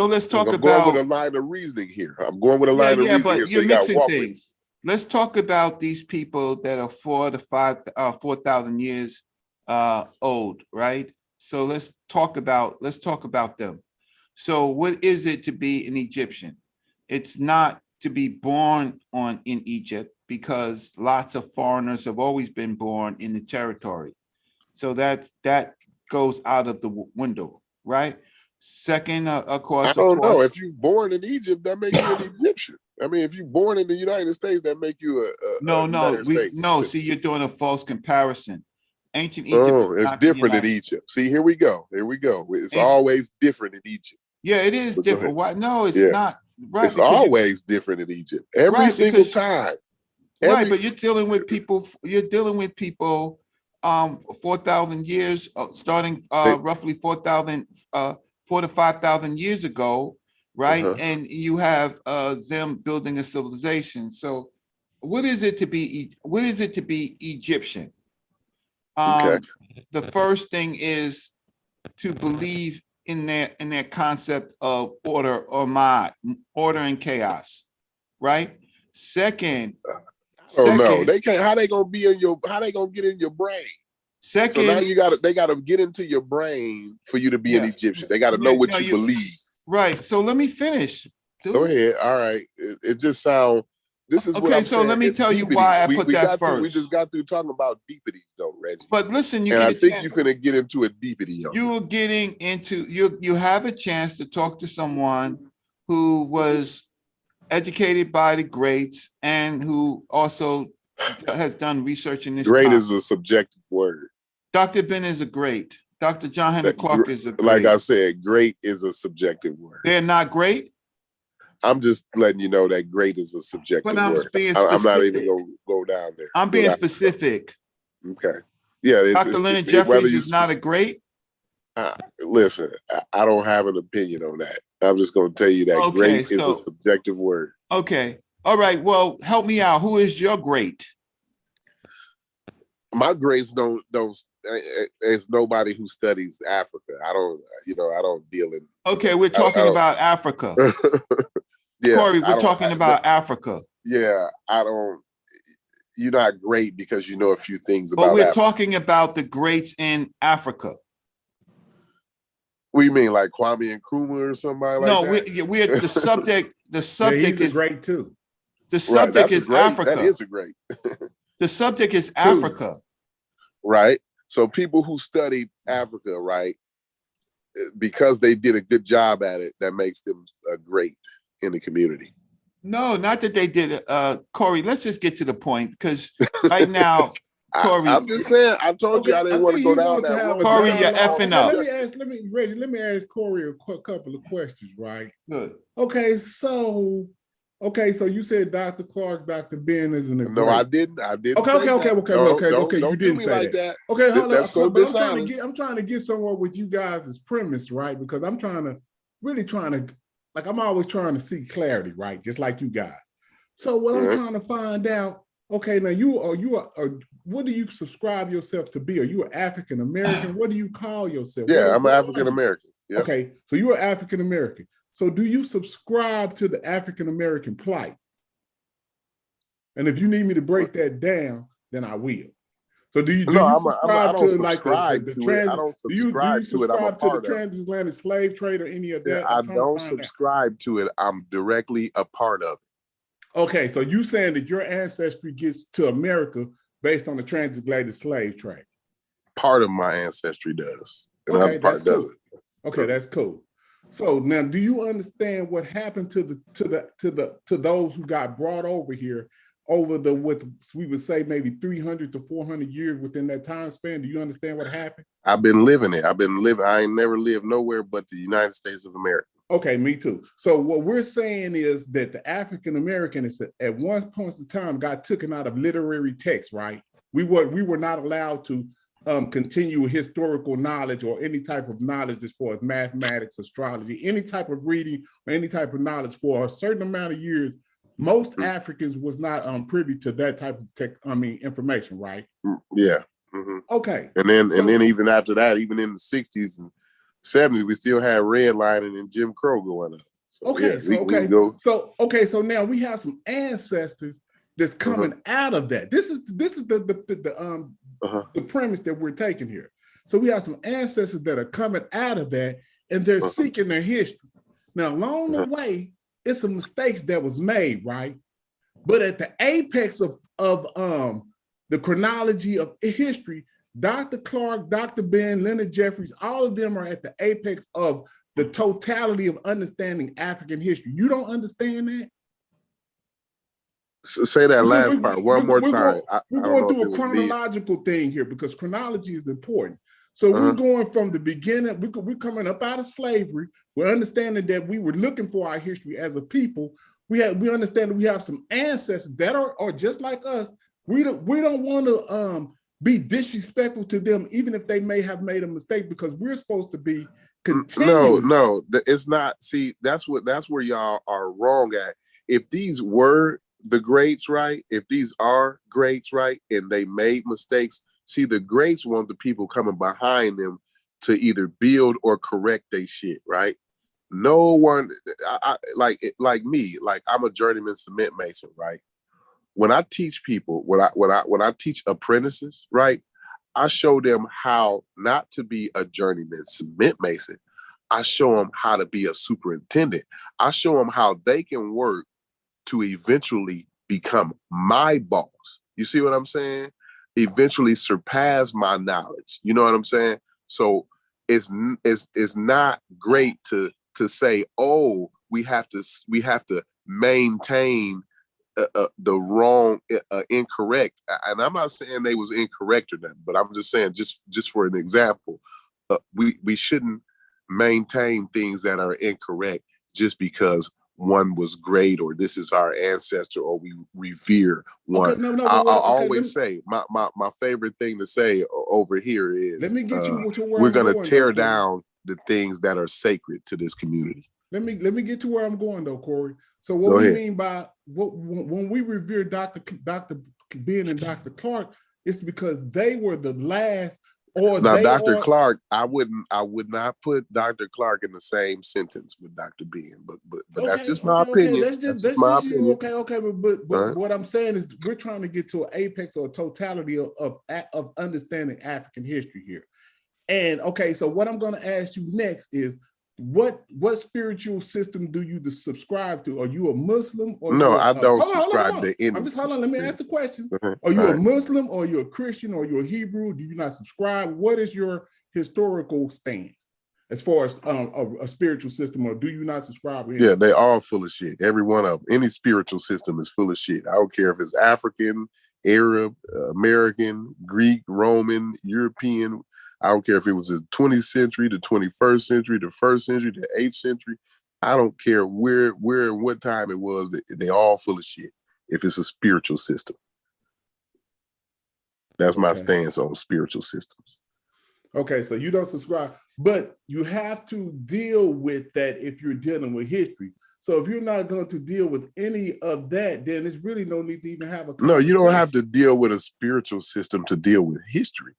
let's talk I'm about. I'm going with a line of reasoning here. But you're mixing things. Let's talk about these people that are 4,000 years old, right? So let's talk about them. So what is it to be an Egyptian? It's not to be born in Egypt, because lots of foreigners have always been born in the territory. So that goes out of the window, right? Second, of course. I don't know. If you're born in Egypt, that makes you an Egyptian. I mean, if you're born in the United States, that make you no. See, you're doing a false comparison. Ancient Egypt. Oh, it's different in Egypt. See, here we go. It's always different in Egypt. Yeah, it is different. Why? No, it's not. Right, it's always different in Egypt. Every single time. Right, but you're dealing with people. 4,000 years, starting roughly 4,000, 4,000 to 5,000 years ago, right? And you have them building a civilization. So what is it to be Egyptian? Okay. The first thing is to believe in that concept of order order and chaos, right? Second, Oh no, they can't. How they gonna get in your brain? Second, so now they gotta get into your brain for you to be an Egyptian. They gotta know what you believe. Right. So let me finish. Dude. Go ahead. All right. It just sounds. This is what I'm saying. So let me tell you why I put that first. We just got through talking about deepities, though, Reggie. But listen, I think you're finna get into a deepity. You're getting into you have a chance to talk to someone who was educated by the greats and who also has done research in this. Great is a subjective word. Dr. Ben is a great. Dr. John Henrik Clarke is a great. Like I said, great is a subjective word. They're not great? I'm just letting you know that great is a subjective word. I'm not even going to go down there. I'm being specific. Okay. Yeah. Dr. Leonard Jeffries is not a great? Listen, I don't have an opinion on that. I'm just going to tell you that great is a subjective word. Okay. All right. Well, help me out. Who is your great? My greats don't it's nobody who studies Africa. I don't deal in. Okay, we're talking about Africa. Yeah, Corey, we're talking about Africa. Yeah, you're not great because you know a few things about But we're Africa. talking about the greats in Africa. What do you mean, like Kwame Nkrumah or somebody like that? No, we're the subject. The subject is great too. The subject is Africa. That is a great. The subject is Africa. Right. So people who studied Africa, right, because they did a good job at it, that makes them great in the community. No, not that they did it. Corey, let's just get to the point because right now, Corey. I'm just saying, I told you I didn't want to go down that road. Corey, you're effing up. Reggie, let me ask Corey a couple of questions, right? Good. Okay, so you said Dr. Clarke, Dr. Ben isn't a great. No, I didn't. Okay. Don't You didn't say like that. Okay, hold That's on. so dishonest. I'm trying to get somewhere with you guys' premise, right? Because I'm really trying to, like, I'm always trying to see clarity, right? Just like you guys. So what I'm trying to find out, okay, now what do you subscribe yourself to be? Are you an African American? What do you call yourself? Yeah, I'm an African American. Yep. Okay, so you're African American. So do you subscribe to the African American plight? And if you need me to break that down, then I will. So do you subscribe to like the transatlantic slave trade or any of that? Yeah, I don't subscribe to it. I'm directly a part of it. Okay, so you saying that your ancestry gets to America based on the transatlantic slave trade? Part of my ancestry does. Another part doesn't. Okay, that's cool. So now, do you understand what happened to those who got brought over here over what we would say maybe 300 to 400 years within that time span? Do you understand what happened? I've been living it. I ain't never lived nowhere but the United States of America. Okay, me too. So what we're saying is that the African Americans at one point in time got taken out of literary text, right? We were not allowed to continue historical knowledge or any type of knowledge as far as mathematics, astrology, any type of reading or any type of knowledge for a certain amount of years. Most Africans was not privy to that type of information, right? Yeah. Mm-hmm. Okay. And then even after that, even in the 60s and 70s, we still had redlining and Jim Crow going on. So now we have some ancestors that's coming out of that. This is the premise that we're taking here. So we have some ancestors that are coming out of that, and they're seeking their history. Now, along the way, it's some mistakes that was made, right? But at the apex of the chronology of history, Dr. Clarke, Dr. Ben, Leonard Jeffries, all of them are at the apex of the totality of understanding African history. You don't understand that? Say that last part one more time. We're going through a chronological thing here because chronology is important. So we're going from the beginning. We're coming up out of slavery. We're understanding that we were looking for our history as a people. We understand that we have some ancestors that are just like us. We don't want to be disrespectful to them, even if they may have made a mistake, because we're supposed to be continuing. No, it's not. See, that's where y'all are wrong at. If these were the greats right, if these are greats right, and they made mistakes, see, the greats want the people coming behind them to either build or correct their shit, right? No one, like me, like I'm a journeyman cement mason, right? When I teach people, when I teach apprentices, right, I show them how not to be a journeyman cement mason. I show them how to be a superintendent. I show them how they can work to eventually become my boss. You see what I'm saying? Eventually surpass my knowledge. You know what I'm saying? So it's not great to say, oh, we have to maintain the wrong, incorrect. And I'm not saying they was incorrect or nothing, but I'm just saying, just for an example, we shouldn't maintain things that are incorrect just because one was great or this is our ancestor or we revere one. Okay, I always say my favorite thing to say over here is, let me get you to where we're I'm going to going, tear though, down the things that are sacred to this community. Let me get to where I'm going, though, Corey. So Go what we ahead. mean by when we revere Dr. Ben and Dr. Clark, it's because they were the last, or Now, they Dr. are, Clark, I would not put Dr. Clark in the same sentence with Dr. Ben, but that's just my opinion. That's just my you. opinion. Okay. But Uh-huh. what I'm saying is we're trying to get to an apex or a totality of understanding African history here. And okay, so what I'm going to ask you next is what spiritual system do you subscribe to? Are you a Muslim or No, I don't hold on, subscribe to any. I'm just hold on. Let me ask the question. Uh-huh. Are you All a right. Muslim or are you a Christian or are you a Hebrew? Do you not subscribe? What is your historical stance as far as a spiritual system, or do you not subscribe? Yeah, they all full of shit. Every one of them. Any spiritual system is full of shit. I don't care if it's African, Arab, American, Greek, Roman, European. I don't care if it was the 20th century, the 21st century, the 1st century, the 8th century. I don't care where and what time it was. They all full of shit if it's a spiritual system. That's my stance on spiritual systems. Okay, so you don't subscribe, but you have to deal with that if you're dealing with history. So if you're not going to deal with any of that, then there's really no need to even have a conversation. No, you don't have to deal with a spiritual system to deal with history.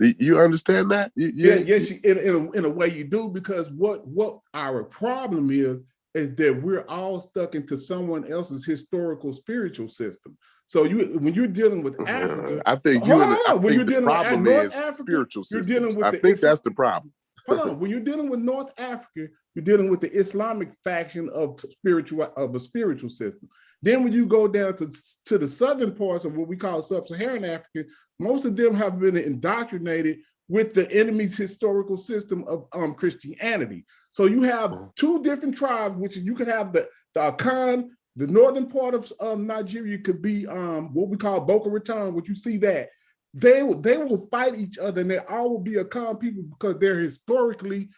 You understand that? Yes, in a way you do, because what our problem is that we're all stuck into someone else's historical spiritual system. So when you're dealing with Africa, I think the problem is spiritual systems. I think that's the problem. Hold on. When you're dealing with North Africa, you're dealing with the Islamic faction of a spiritual system. Then when you go down to the southern parts of what we call sub-Saharan Africa, most of them have been indoctrinated with the enemy's historical system of Christianity. So you have two different tribes, which you could have the Akan, the northern part of Nigeria could be what we call Boko Haram, which you see that. They will fight each other, and they all will be Akan people because they're historically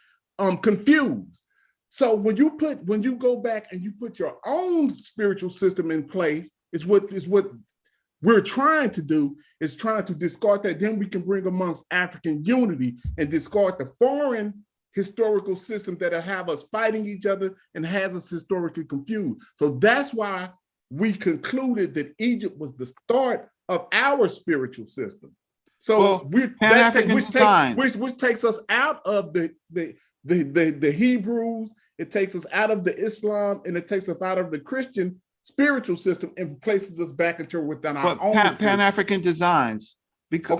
confused. So when you go back and you put your own spiritual system in place, is what we're trying to do, is trying to discard that. Then we can bring amongst African unity and discard the foreign historical system that have us fighting each other and has us historically confused. So that's why we concluded that Egypt was the start of our spiritual system. So which takes us out of the Hebrews, it takes us out of the Islam, and it takes us out of the Christian spiritual system and places us back into within our own Pan-African designs. Because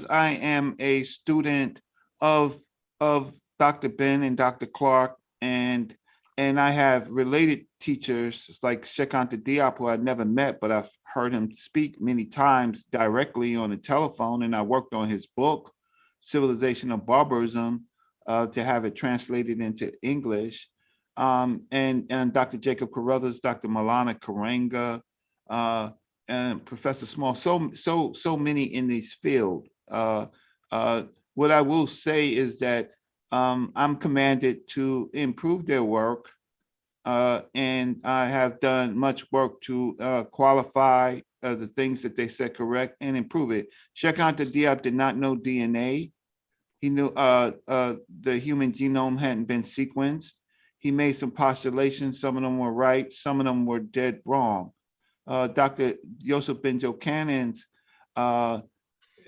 I am a student of Dr. Ben and Dr. Clark, and I have related teachers like Sheikh Anta Diop, who I've never met, but I've heard him speak many times directly on the telephone, and I worked on his book, Civilization of Barbarism, to have it translated into English. And Dr. Jacob Carruthers, Dr. Malana Karenga, and Professor Small, so many in this field. What I will say is that I'm commanded to improve their work, and I have done much work to qualify the things that they said correct and improve it. Sheikh Anta Diop did not know DNA. He knew the human genome hadn't been sequenced. He made some postulations. Some of them were right. Some of them were dead wrong. Dr. Joseph Ben Jochanan's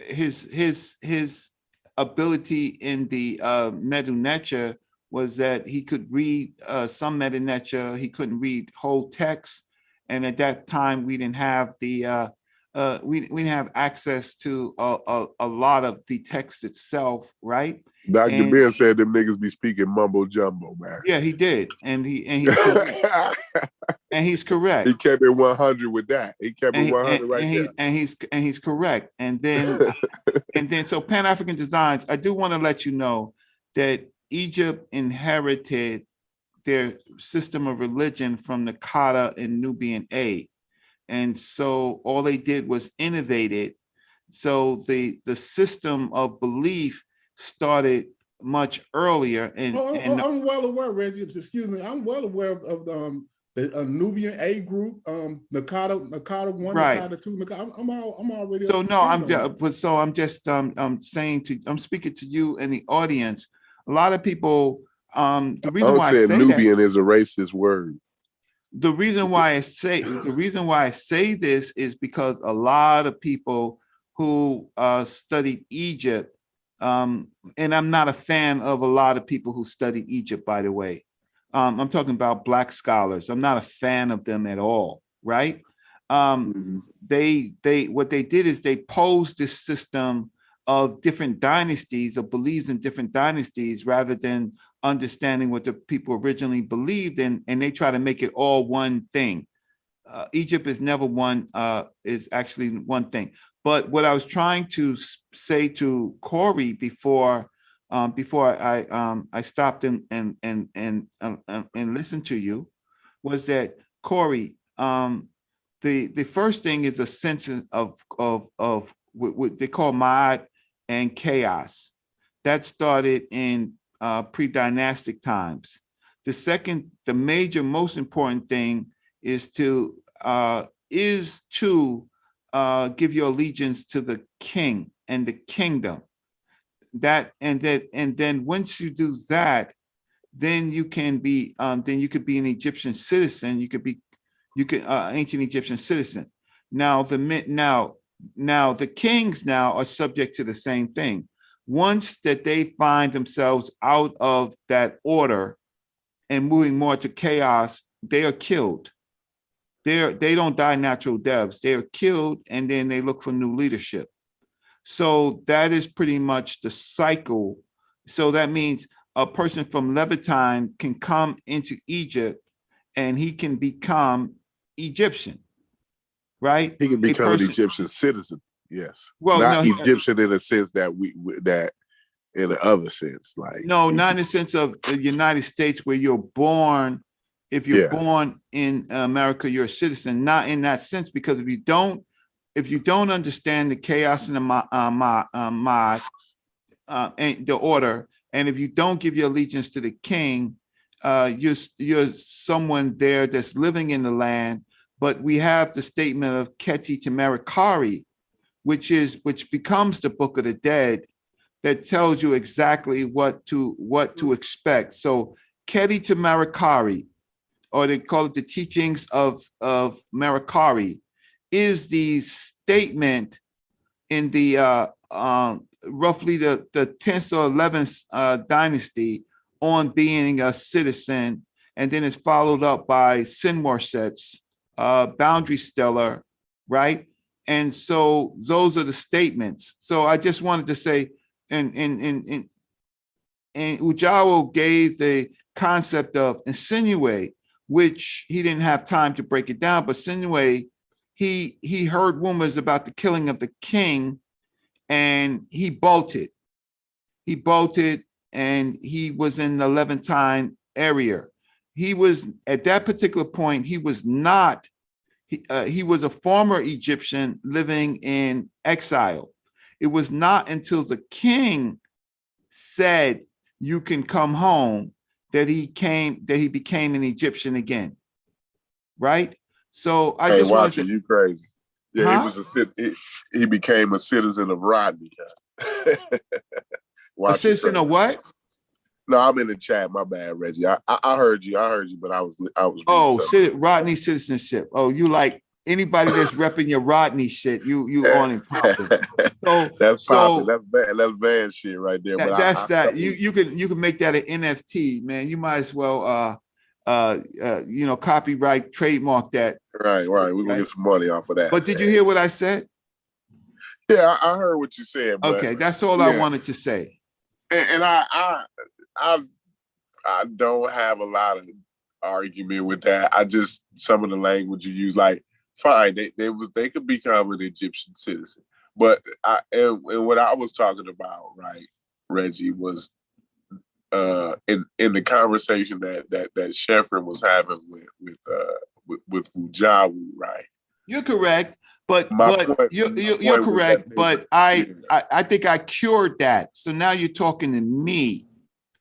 his ability in the Medu Neter was that he could read some Medu Neter. He couldn't read whole text, and at that time we didn't have the we didn't have access to a lot of the text itself, right? Dr. Ben said them niggas be speaking mumbo jumbo, man. Yeah, he did, and he's correct. And he's correct. He kept it 100 with that. He kept it 100 right there. And he's correct. And then so Pan-African Designs, I do want to let you know that Egypt inherited their system of religion from Nakata and Nubian A. And so all they did was innovate it. So the system of belief started much earlier. And I'm well aware, Reggie. Excuse me. I'm well aware of the Nubian A group, Nakata 1, right. Nakata 2. I'm already. So no, I'm speaking to you and the audience. A lot of people. The reason why I say Nubian is a racist word. The reason why I say this is because a lot of people who studied Egypt, and I'm not a fan of a lot of people who studied Egypt, by the way. I'm talking about Black scholars. I'm not a fan of them at all, right? They what they did is they posed this system of different dynasties, of beliefs in different dynasties, rather than understanding what the people originally believed in, and they try to make it all one thing. Egypt is never one, is actually one thing. But what I was trying to say to Corey before I stopped and listened to you was that, Corey, the first thing is a sense of what they call Ma'at and chaos. That started in pre-dynastic times. The second, the major, most important thing is to give your allegiance to the king and the kingdom. And then once you do that, then you can be an Egyptian citizen. You could ancient Egyptian citizen. Now the kings now are subject to the same thing. Once that they find themselves out of that order and moving more to chaos, they are killed. They don't die natural deaths. They are killed, and then they look for new leadership. So that is pretty much the cycle. So that means a person from Levantine can come into Egypt and he can become Egyptian, right? He can become an Egyptian citizen. Yes. Well, not Egyptian in a sense that that in the other sense, like not in the sense of the United States where you're born. If you're born in America, you're a citizen. Not in that sense, because if you don't understand the chaos and the and the order, and if you don't give your allegiance to the king, you're someone there that's living in the land. But we have the statement of Keti Temerikari, which becomes the Book of the Dead, that tells you exactly what to expect. So Keti Temerikari, or they call it the teachings of Merikari, is the statement in the roughly the 10th or 11th dynasty on being a citizen, and then it's followed up by Sinmorsets, Boundary Stellar, right? And so those are the statements. So I just wanted to say, and Ujawo gave the concept of insinuate, which he didn't have time to break it down, but Sinue, he heard rumors about the killing of the king, and he bolted. He bolted, and he was in the Levantine area. He was, at that particular point, he was not, he was a former Egyptian living in exile. It was not until the king said, "You can come home," that he became an Egyptian again, right? So I just watch it. You crazy? Yeah, he became a citizen of Rodney. A citizen of what? No, I'm in the chat. My bad, Reggie. I heard you. I heard you, but I was Oh, reading something. Rodney citizenship. Oh, you like anybody that's repping your Rodney shit, you on and popping. So That's popping. That's van shit right there. But that's that. You can make that an NFT, man. You might as well copyright, trademark that. Right. We're gonna get some money off of that. But did you hear what I said? Yeah, I heard what you said. But, okay, that's all I wanted to say. And I don't have a lot of argument with that. I just, some of the language you use, like, fine, they could become an Egyptian citizen. But and what I was talking about, right, Reggie, was in the conversation that Sheffrin was having with Wujawu, right? You're correct, but you're correct. But I think I cured that. So now you're talking to me,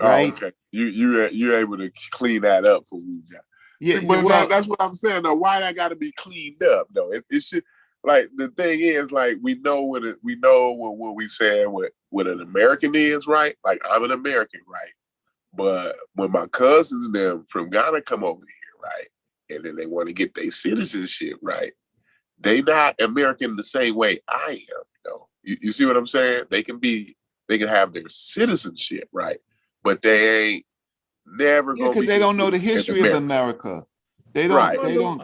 right? Oh, okay. You're able to clean that up for Wujawu. Yeah, see, but that's what I'm saying. Though, why that got to be cleaned up? Though it should. Like, the thing is, like, we know what we saying what an American is, right? Like, I'm an American, right? But when my cousins them from Ghana come over here, right, and then they want to get their citizenship, right, they not American the same way I am. Though you see what I'm saying? They can have their citizenship, right, but they ain't never gonna because they don't know the history of America. They don't. Right. They don't.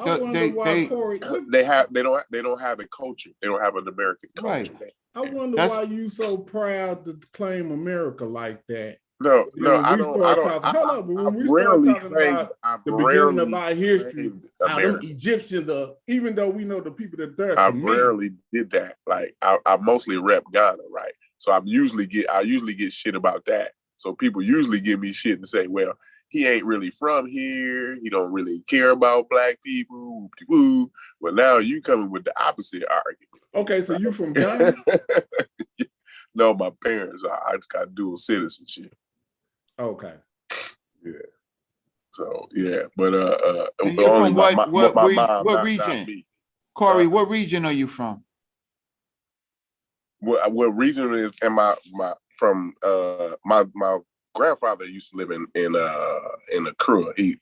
They don't have a culture. They don't have an American culture. Right. I wonder why you so proud to claim America like that. No, I don't. When we start talking about the beginning of our history, them Egyptians, even though we know the people that there. I rarely did that. Like, I mostly rep Ghana, right? So I usually get shit about that. So people usually give me shit and say, well, he ain't really from here. He don't really care about black people. Woo. But now you coming with the opposite argument. Okay, so you from Ghana? No, my parents. I just got dual citizenship. Okay. Yeah. So yeah, but you're only from what region? Not me. Corey, what region are you from? What region is my grandfather used to live in Accra. He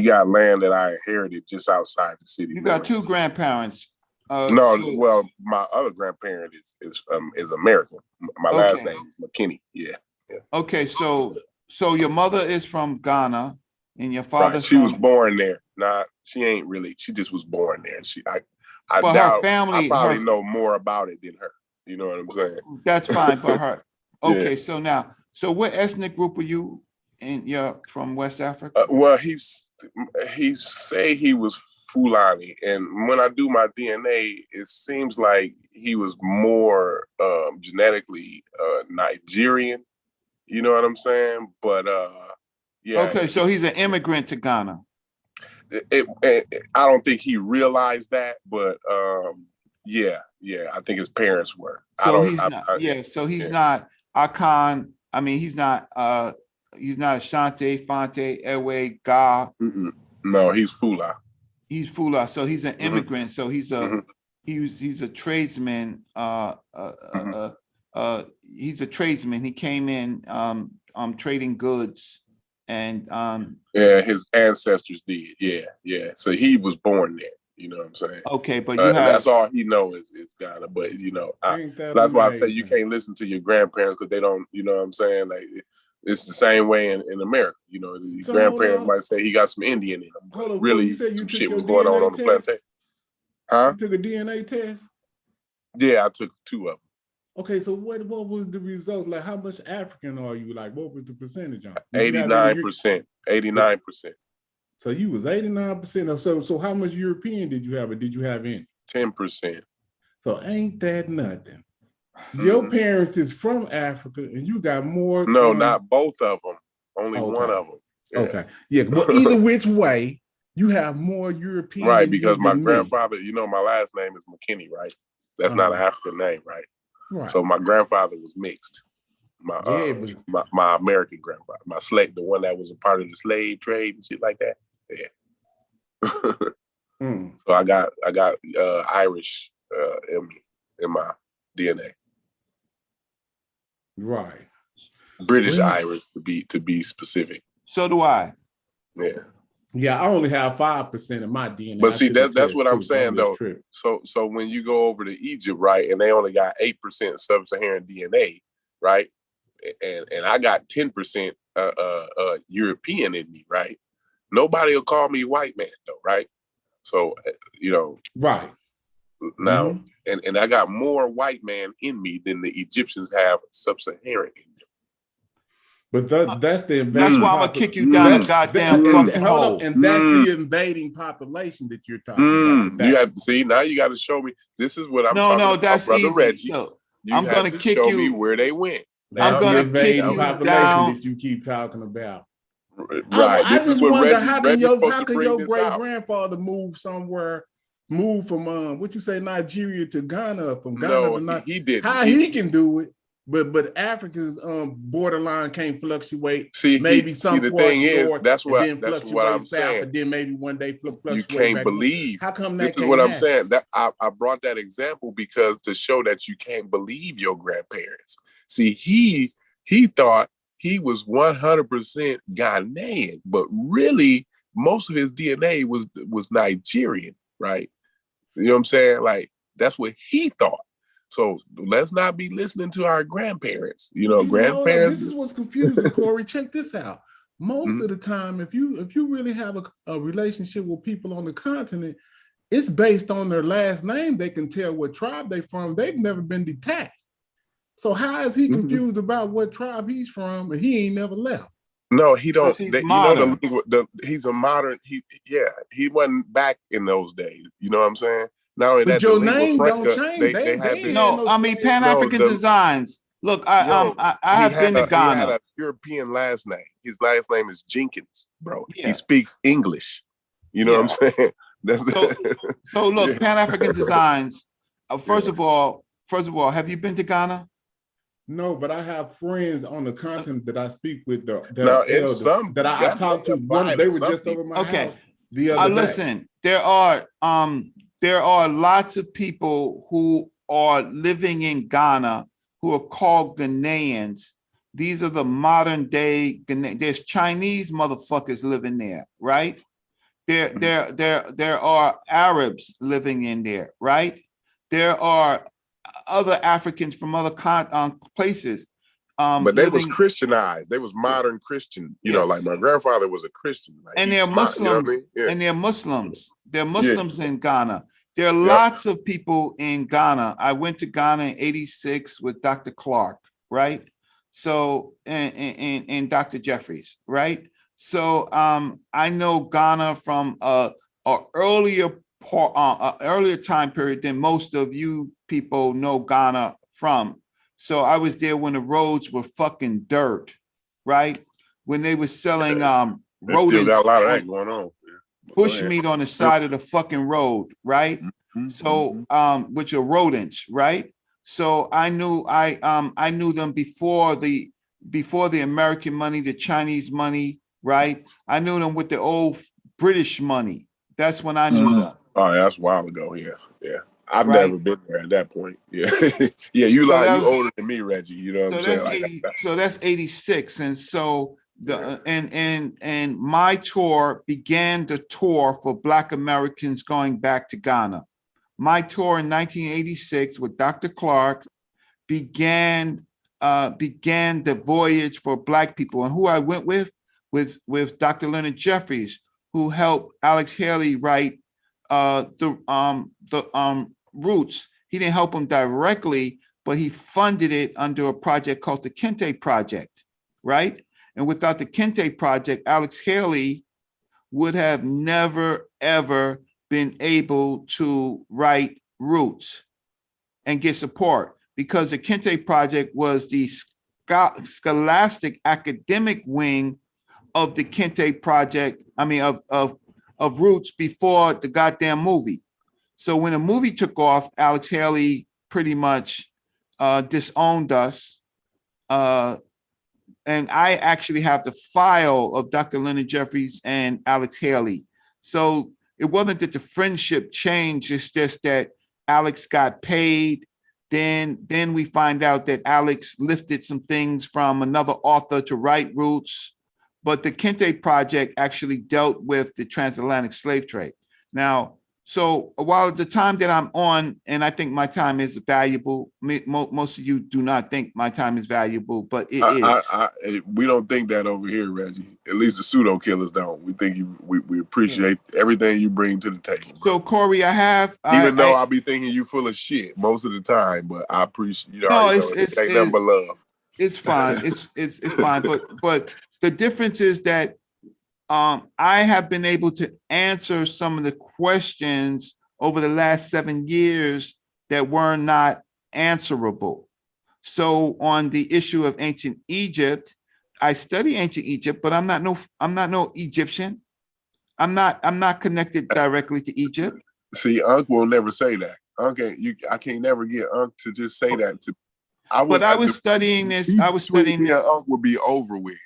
got land that I inherited just outside the city. You got two grandparents. Well, my other grandparent is American. My last name is McKinney. Yeah. Okay, so your mother is from Ghana, and your father. Right. She was born there. She ain't really. She just was born there. I doubt. Her family. I probably know more about it than her. You know what I'm saying? That's fine for her. Okay, yeah. So what ethnic group are you? And you're from West Africa? Well, he say he was Fulani, and when I do my DNA, it seems like he was more genetically Nigerian. You know what I'm saying? But yeah. Okay, so he's an immigrant to Ghana. I don't think he realized that, but yeah. I think his parents were. So he's not Akan. I mean, he's not Shante, Fonte, Ewe, Ga. No, he's Fula. He's Fula. So he's an immigrant. So he's a tradesman. He's a tradesman. He came in trading goods, and yeah, his ancestors did. Yeah. So he was born there. You know what I'm saying? Okay, but that's all he knows is Ghana. But that's why I say you can't listen to your grandparents because they don't. You know what I'm saying? Like, it's the same way in America. You know, the grandparents might say he got some Indian in him. Really, some shit was going on the plantation. Huh? You took a DNA test? Yeah, I took 2 of them. Okay, so what was the result? Like, how much African are you? Like, what was the percentage on? 89%. 89%. So you was 89%. So how much European did you have, or did you have any? 10%. So ain't that nothing? Your parents is from Africa, and you got more. No, not both of them. Only one of them. Yeah. Okay. Yeah. Well, either which way, you have more European. Right, because my grandfather, my last name is McKinney, right? That's not an African name, right? Right. So my grandfather was mixed. My American grandfather, the one that was a part of the slave trade and shit like that. Yeah. So I got Irish in my DNA. Right. British Really? Irish to be specific. So do I. Yeah. Yeah, I only have 5% of my DNA. But I see, took a that's test what I'm too, so saying just though. tripping. So when you go over to Egypt, right, and they only got 8% sub-Saharan DNA, right, and I got 10% European in me, right. Nobody will call me white man though, right? So Right. now, and I got more white man in me than the Egyptians have sub-Saharan in them. But that's the invading. That's why I'm gonna kick you down the goddamn fucking hold hole. up, and that's the invading population that you're talking about. You have to see now. You got to show me. This is what I'm talking about, that's brother easy. Reggie. So, You I'm have gonna to kick show you. me where they went. That's I'm gonna the kick invading you population down. that you keep talking about. Right. I This is just what wonder Reggie. how can Reggie's your supposed to bring your this great out. grandfather move from what you say Nigeria to Ghana, from Ghana No, to Nigeria. he didn't. How he can do it, but Africa's borderline can't fluctuate. Maybe some the parts thing is, north, that's what and then fluctuate I'm south, saying. and then maybe one day fluctuate. You can't back believe. How come that? This is what I'm saying. That I brought that example because to show that you can't believe your grandparents. See, he thought he was 100% Ghanaian, but really most of his DNA was Nigerian, right? You know what I'm saying? Like that's what he thought. So let's not be listening to our grandparents. Grandparents. This is what's confusing, Corey. Check this out. Most of the time, if you really have a relationship with people on the continent, it's based on their last name. They can tell what tribe they're from. They've never been detached. So how is he confused about what tribe he's from and he ain't never left? No, he don't. He's He's a modern. He wasn't back in those days. You know what I'm saying? Not only But that, your the lingua name franca, don't change. They had No, I mean Pan-African Designs. Look, I have been to Ghana. He had a European last name. His last name is Jenkins, bro. Yeah. He speaks English. You know what I'm saying? So look, Pan-African Designs. First of all, have you been to Ghana? No, but I have friends on the continent that I speak with that I talked to. They were just over my house the other day. Listen, there are lots of people who are living in Ghana who are called Ghanaians. These are the modern day Ghanaians. There's Chinese motherfuckers living there, right? There are Arabs living in there, right? There are other Africans from other places. But they was Christianized. They was modern Christian. You know, like my grandfather was a Christian. Like and they're Muslims. And they're Muslims. They're Muslims in Ghana. There are lots of people in Ghana. I went to Ghana in '86 with Dr. Clark, right? So and Dr. Jeffries, right? So I know Ghana from a earlier time period than most of you people know Ghana from. So I was there when the roads were fucking dirt, right? When they were selling rodents. Still got a lot of that going on. Bush meat on the side of the fucking road, right? So which are rodents, right? So I knew them before the American money, the Chinese money, right? I knew them with the old British money. That's when I knew them. Oh, that's a while ago. Yeah. I've never been there at that point. Yeah. Yeah, you older than me, Reggie. You know what I'm saying? So that's 86. And so and my tour began the tour for Black Americans going back to Ghana. My tour in 1986 with Dr. Clark began the voyage for Black people. And who I went with Dr. Leonard Jeffries, who helped Alex Haley write the Roots. He didn't help him directly, but he funded it under a project called the Kente Project, right? And without the Kente Project, Alex Haley would have never, ever been able to write Roots and get support, because the Kente Project was the scholastic academic wing of the Kente Project, of Roots before the goddamn movie. So when the movie took off, Alex Haley pretty much disowned us. And I actually have the file of Dr. Leonard Jeffries and Alex Haley. So it wasn't that the friendship changed, it's just that Alex got paid Then we find out that Alex lifted some things from another author to write Roots, but the Kente Project actually dealt with the transatlantic slave trade. Now, so while the time that I'm on, and I think my time is valuable, most of you do not think my time is valuable, but it is. We don't think that over here, Reggie. At least the pseudo killers don't. We think we appreciate everything you bring to the table. So Corey, Even though I'll be thinking you full of shit most of the time, but I appreciate it's nothing but love. It's fine. It's fine. But the difference is that I have been able to answer some of the questions over the last 7 years that were not answerable. So on the issue of ancient Egypt, I study ancient Egypt, but I'm not no Egyptian. I'm not connected directly to Egypt. See, Unc will never say that. I can't never get Unc to just say that to. I was studying this. Unc would be over with.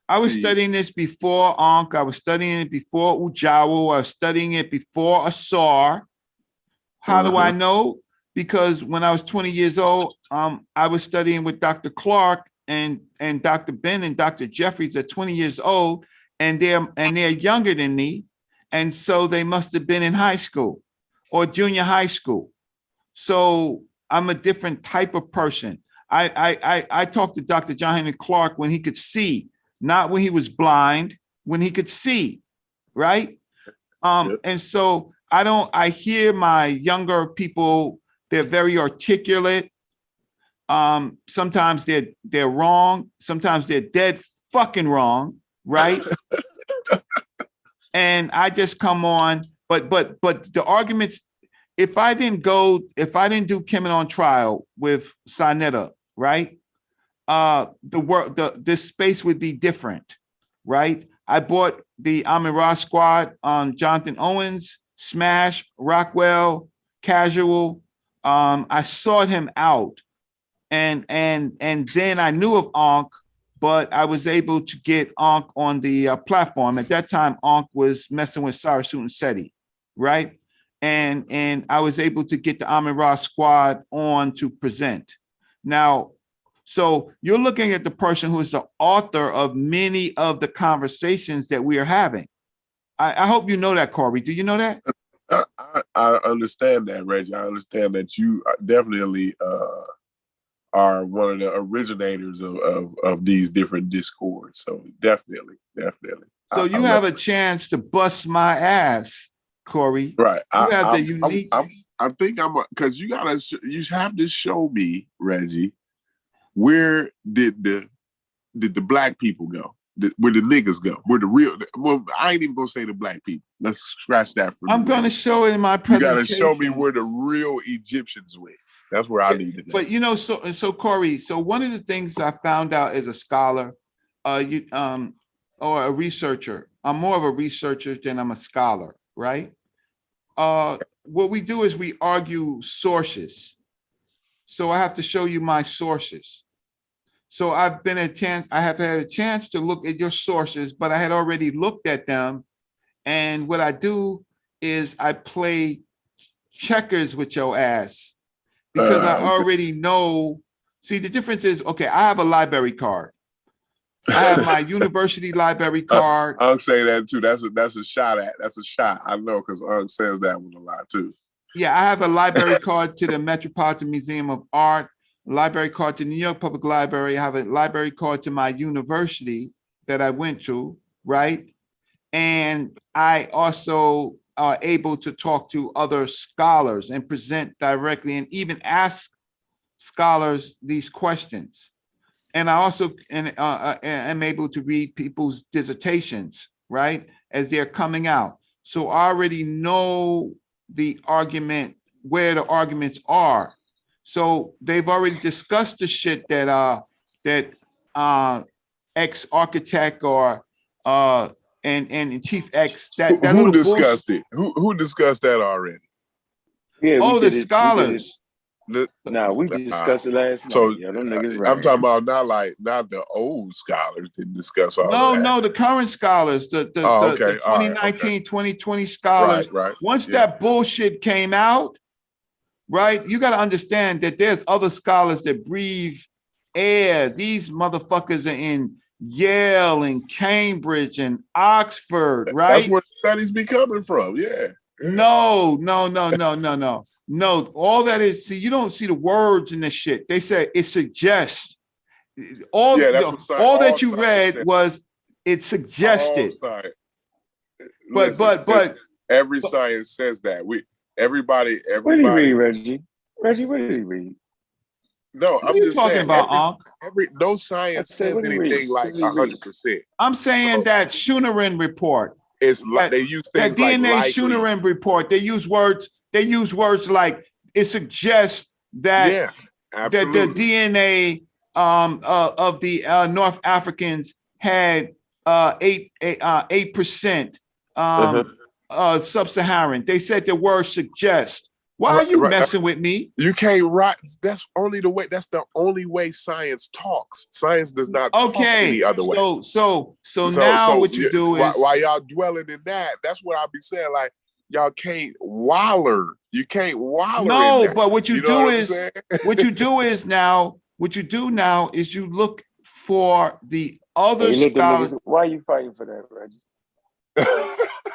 I was studying this before Ankh. I was studying it before Ujawa. I was studying it before Asar. How do I know? Because when I was 20 years old, I was studying with Dr. Clark and Dr. Ben and Dr. Jeffries at 20 years old, and they're younger than me, and so they must have been in high school or junior high school. So I'm a different type of person. I talked to Dr. John Henry Clark when he could see. Not when he was blind, when he could see, right? And so I hear my younger people, they're very articulate. Sometimes they're wrong. Sometimes they're dead fucking wrong, right? And I just come on, but the arguments, if I didn't do Kemet on Trial with Sinetta, right? This space would be different, right? I bought the Amin-Ra squad on Jonathan Owens, Smash, Rockwell, Casual. I sought him out, and then I knew of Ankh, but I was able to get Ankh on the platform. At that time, Ankh was messing with Sarasut Seti, right? And I was able to get the Amin-Ra squad on to present. Now, so you're looking at the person who is the author of many of the conversations that we are having. I hope you know that, Corey. Do you know that? I understand that, Reggie. I understand that you definitely are one of the originators of these different discords. So definitely. So you have a chance to bust my ass, Corey. Right. You have the unique. I think because you have to show me, Reggie. Where did the black people go? Where the niggas go? Where the real? Well, I ain't even gonna say the black people. Let's scratch that for. I'm gonna show it in my presentation. You gotta show me where the real Egyptians went. That's where I need to know. But so Corey. So one of the things I found out as a scholar, or a researcher. I'm more of a researcher than I'm a scholar, right? What we do is we argue sources. So I have to show you my sources. So I have had a chance to look at your sources, but I had already looked at them. And what I do is I play checkers with your ass because I already know. See, the difference is, okay, I have a library card. I have my university library card. Unc say that too. That's a shot at. That's a shot. I know because Unc says that one a lot too. Yeah, I have a library card to the Metropolitan Museum of Art, a library card to New York Public Library. I have a library card to my university that I went to, right? And I also are able to talk to other scholars and present directly and even ask scholars these questions. And I also am able to read people's dissertations, right, as they're coming out. So I already know the argument, where the arguments are. So they've already discussed the shit that ex-architect or and Chief X who discussed it? Who discussed that already? Yeah, the scholars. We discussed it last night. So yeah, them niggas I'm talking about not the old scholars didn't discuss all that. No, the current scholars, the 2019, 2020 scholars. Right. Once that bullshit came out, right? You got to understand that there's other scholars that breathe air. These motherfuckers are in Yale and Cambridge and Oxford, right? That's where studies be coming from. Yeah. No. All that is, see, you don't see the words in this shit. They say it suggests. All that you read was it suggested. But every science says that. Everybody. What did he read, Reggie? Reggie, what did he read? No, I'm just talking saying. About no science says anything like 100%. I'm saying that Shunerin report. It's like they use things like DNA Shunerin report. They use words like it suggests that that the DNA of the North Africans had 8% sub-Saharan. They said the word suggest. Why are you messing with me? You can't write. That's the only way science talks. Science does not talk any other way. So now what you do is while y'all dwelling in that, that's what I'll be saying. Like y'all can't waller. You can't waller. No, but what you do is now is you look for the other scholars. Why are you fighting for that, Reggie?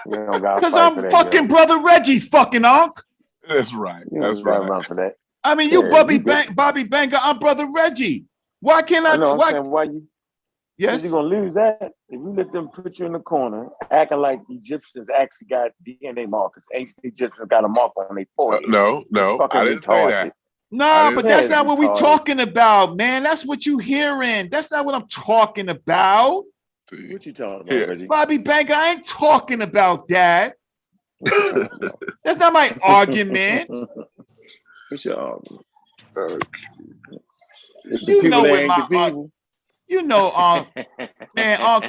Because I'm fucking brother Reggie, fucking Unc. That's right. That's right. For that. I mean, you Bobby Banger, I'm brother Reggie. Why can't I? Why you? Yes, you're gonna lose that if you let them put you in the corner, acting like Egyptians actually got DNA markers. Ancient Egyptians got a mark on their forehead. No, I didn't say that. No, but that's not what we're talking about, man. That's what you hearing. That's not what I'm talking about. What you talking about, Reggie? Bobby Banger, I ain't talking about that. That's not my argument. What's your argument? You know, man, Unc,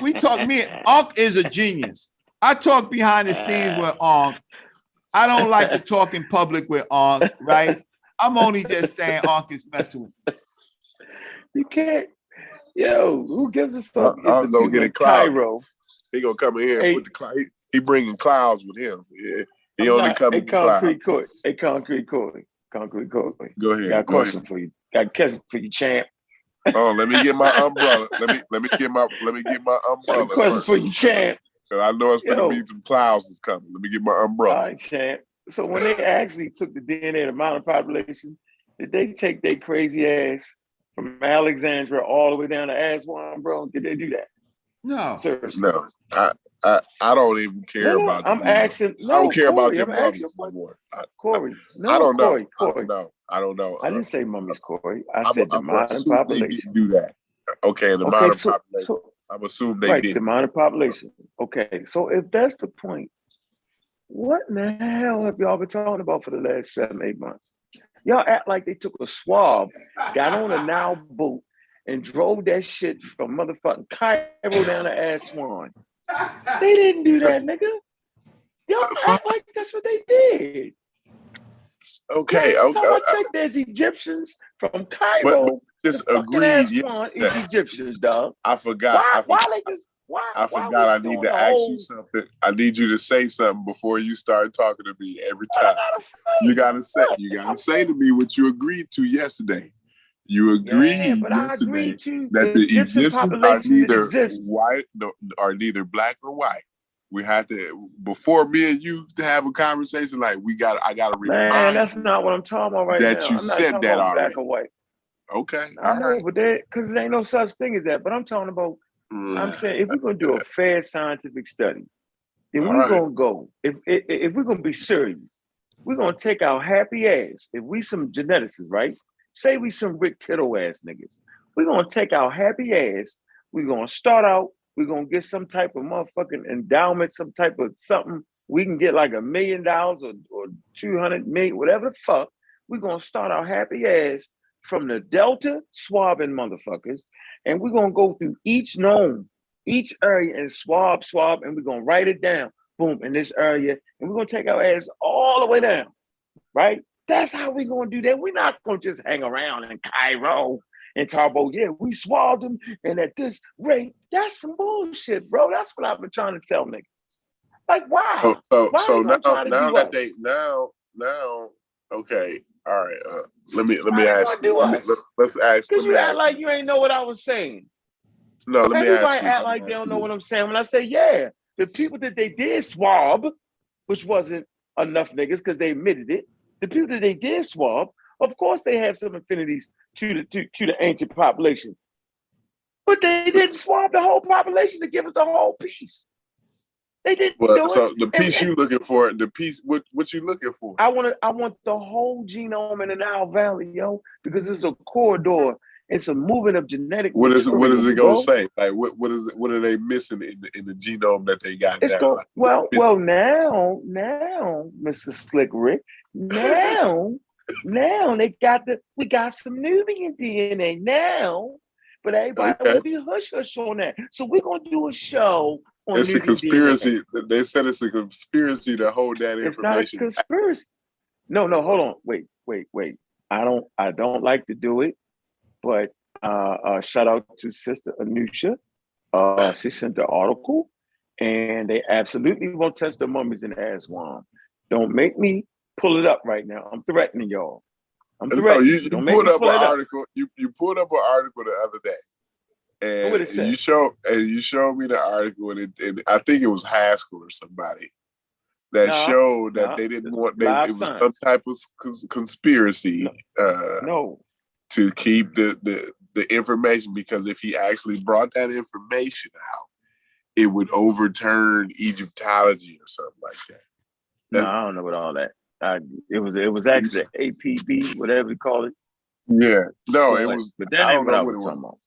Unc is a genius. I talk behind the scenes with Unc. I don't like to talk in public with Unc, right? I'm only just saying Unc is messing with me. You can't. Yo, who gives a fuck? I'm gonna get a Cairo. He gonna come in here with the cloud. He bringing clouds with him. Yeah, he only coming with Concrete Court. Hey, Concrete Court. Go ahead. Got a question for you. Got a question for you, champ. Oh, let me get my umbrella. Let me get my umbrella. Got a question for you, champ. Cause I know it's gonna be some clouds that's coming. Let me get my umbrella. All right, champ. So when they actually took the DNA of the mountain population, did they take their crazy ass from Alexandria all the way down to Aswan, bro? Did they do that? No. Seriously. No. I don't even care about. I'm asking. No, I don't care Corey, about the mummies no more. Corey, no, I don't know. Corey. I don't know. I didn't say mummies, Corey. I said the modern population. They didn't do that. Okay, the modern population. I'm assuming they did. The modern population. Okay, so if that's the point, what in the hell have y'all been talking about for the last 7-8 months? Y'all act like they took a swab, got on a Nile boat, and drove that shit from motherfucking Cairo down to Aswan. They didn't do that, nigga. Y'all act like that's what they did. Okay, there's Egyptians from Cairo. Just agreed. Is Egyptians, dog. I forgot. Why they just? Why? I forgot. I need to ask you something. I need you to say something before you start talking to me every time. You gotta say to me what you agreed to yesterday. You agreed yesterday that the Egyptians are neither black or white. We have to, before me and you to have a conversation, like I gotta remind you. Man, that's not what I'm talking about right now. That you said that already. Black or white. Okay. I know, but because there ain't no such thing as that. But I'm talking about, I'm saying if we're gonna do a fair scientific study, then we're gonna go, if we're gonna be serious, we're gonna take our happy ass. If we some geneticists, right? Say we some Rick Kittle ass niggas. We're gonna take our happy ass, we're gonna start out, we're gonna get some type of motherfucking endowment, some type of something. We can get like $1 million or 200 million, whatever the fuck. We're gonna start our happy ass from the Delta swabbing motherfuckers, and we're gonna go through each area and swab, and we're gonna write it down. Boom, in this area, and we're gonna take our ass all the way down, right? That's how we're gonna do that. We're not gonna just hang around in Cairo and talk about, we swabbed them, and at this rate, that's some bullshit, bro. That's what I've been trying to tell niggas. Like, why? So now, okay. All right. Let me ask you. Let's ask. Because you act like you ain't know what I was saying. No, let me ask you. Everybody act like they don't know what I'm saying. When I say, yeah, the people that they did swab, which wasn't enough niggas because they admitted it, the people that they did swab, of course they have some affinities to the ancient population. But they didn't swab the whole population to give us the whole piece. They didn't do it. So the piece you looking for, the piece, what you looking for? I want the whole genome in the Nile Valley, yo, because it's a corridor. It's a movement of genetic. What is it gonna say? Like what is it? What are they missing in the genome that they got? It's now? Well, now, Mr. Slick Rick, now we got some Nubian DNA now, but everybody will be hush on that. So we're gonna do a show on It's Nubian a conspiracy. DNA. They said it's a conspiracy to hold that information. It's not a conspiracy. No, hold on. Wait. I don't like to do it. But shout out to Sister Anusha. She sent the article, and they absolutely won't test the mummies in Aswan. Don't make me pull it up right now. I'm threatening y'all. I'm threatening. You pulled up an article. You pulled up an article the other day, and you showed me the article, and I think it was Haskell or somebody that showed that they didn't want. It was some type of conspiracy. To keep the information, because if he actually brought that information out, it would overturn Egyptology or something like that. I don't know about all that. It was actually APB, whatever you call it. Yeah, no, it was. But that ain't what I was talking about.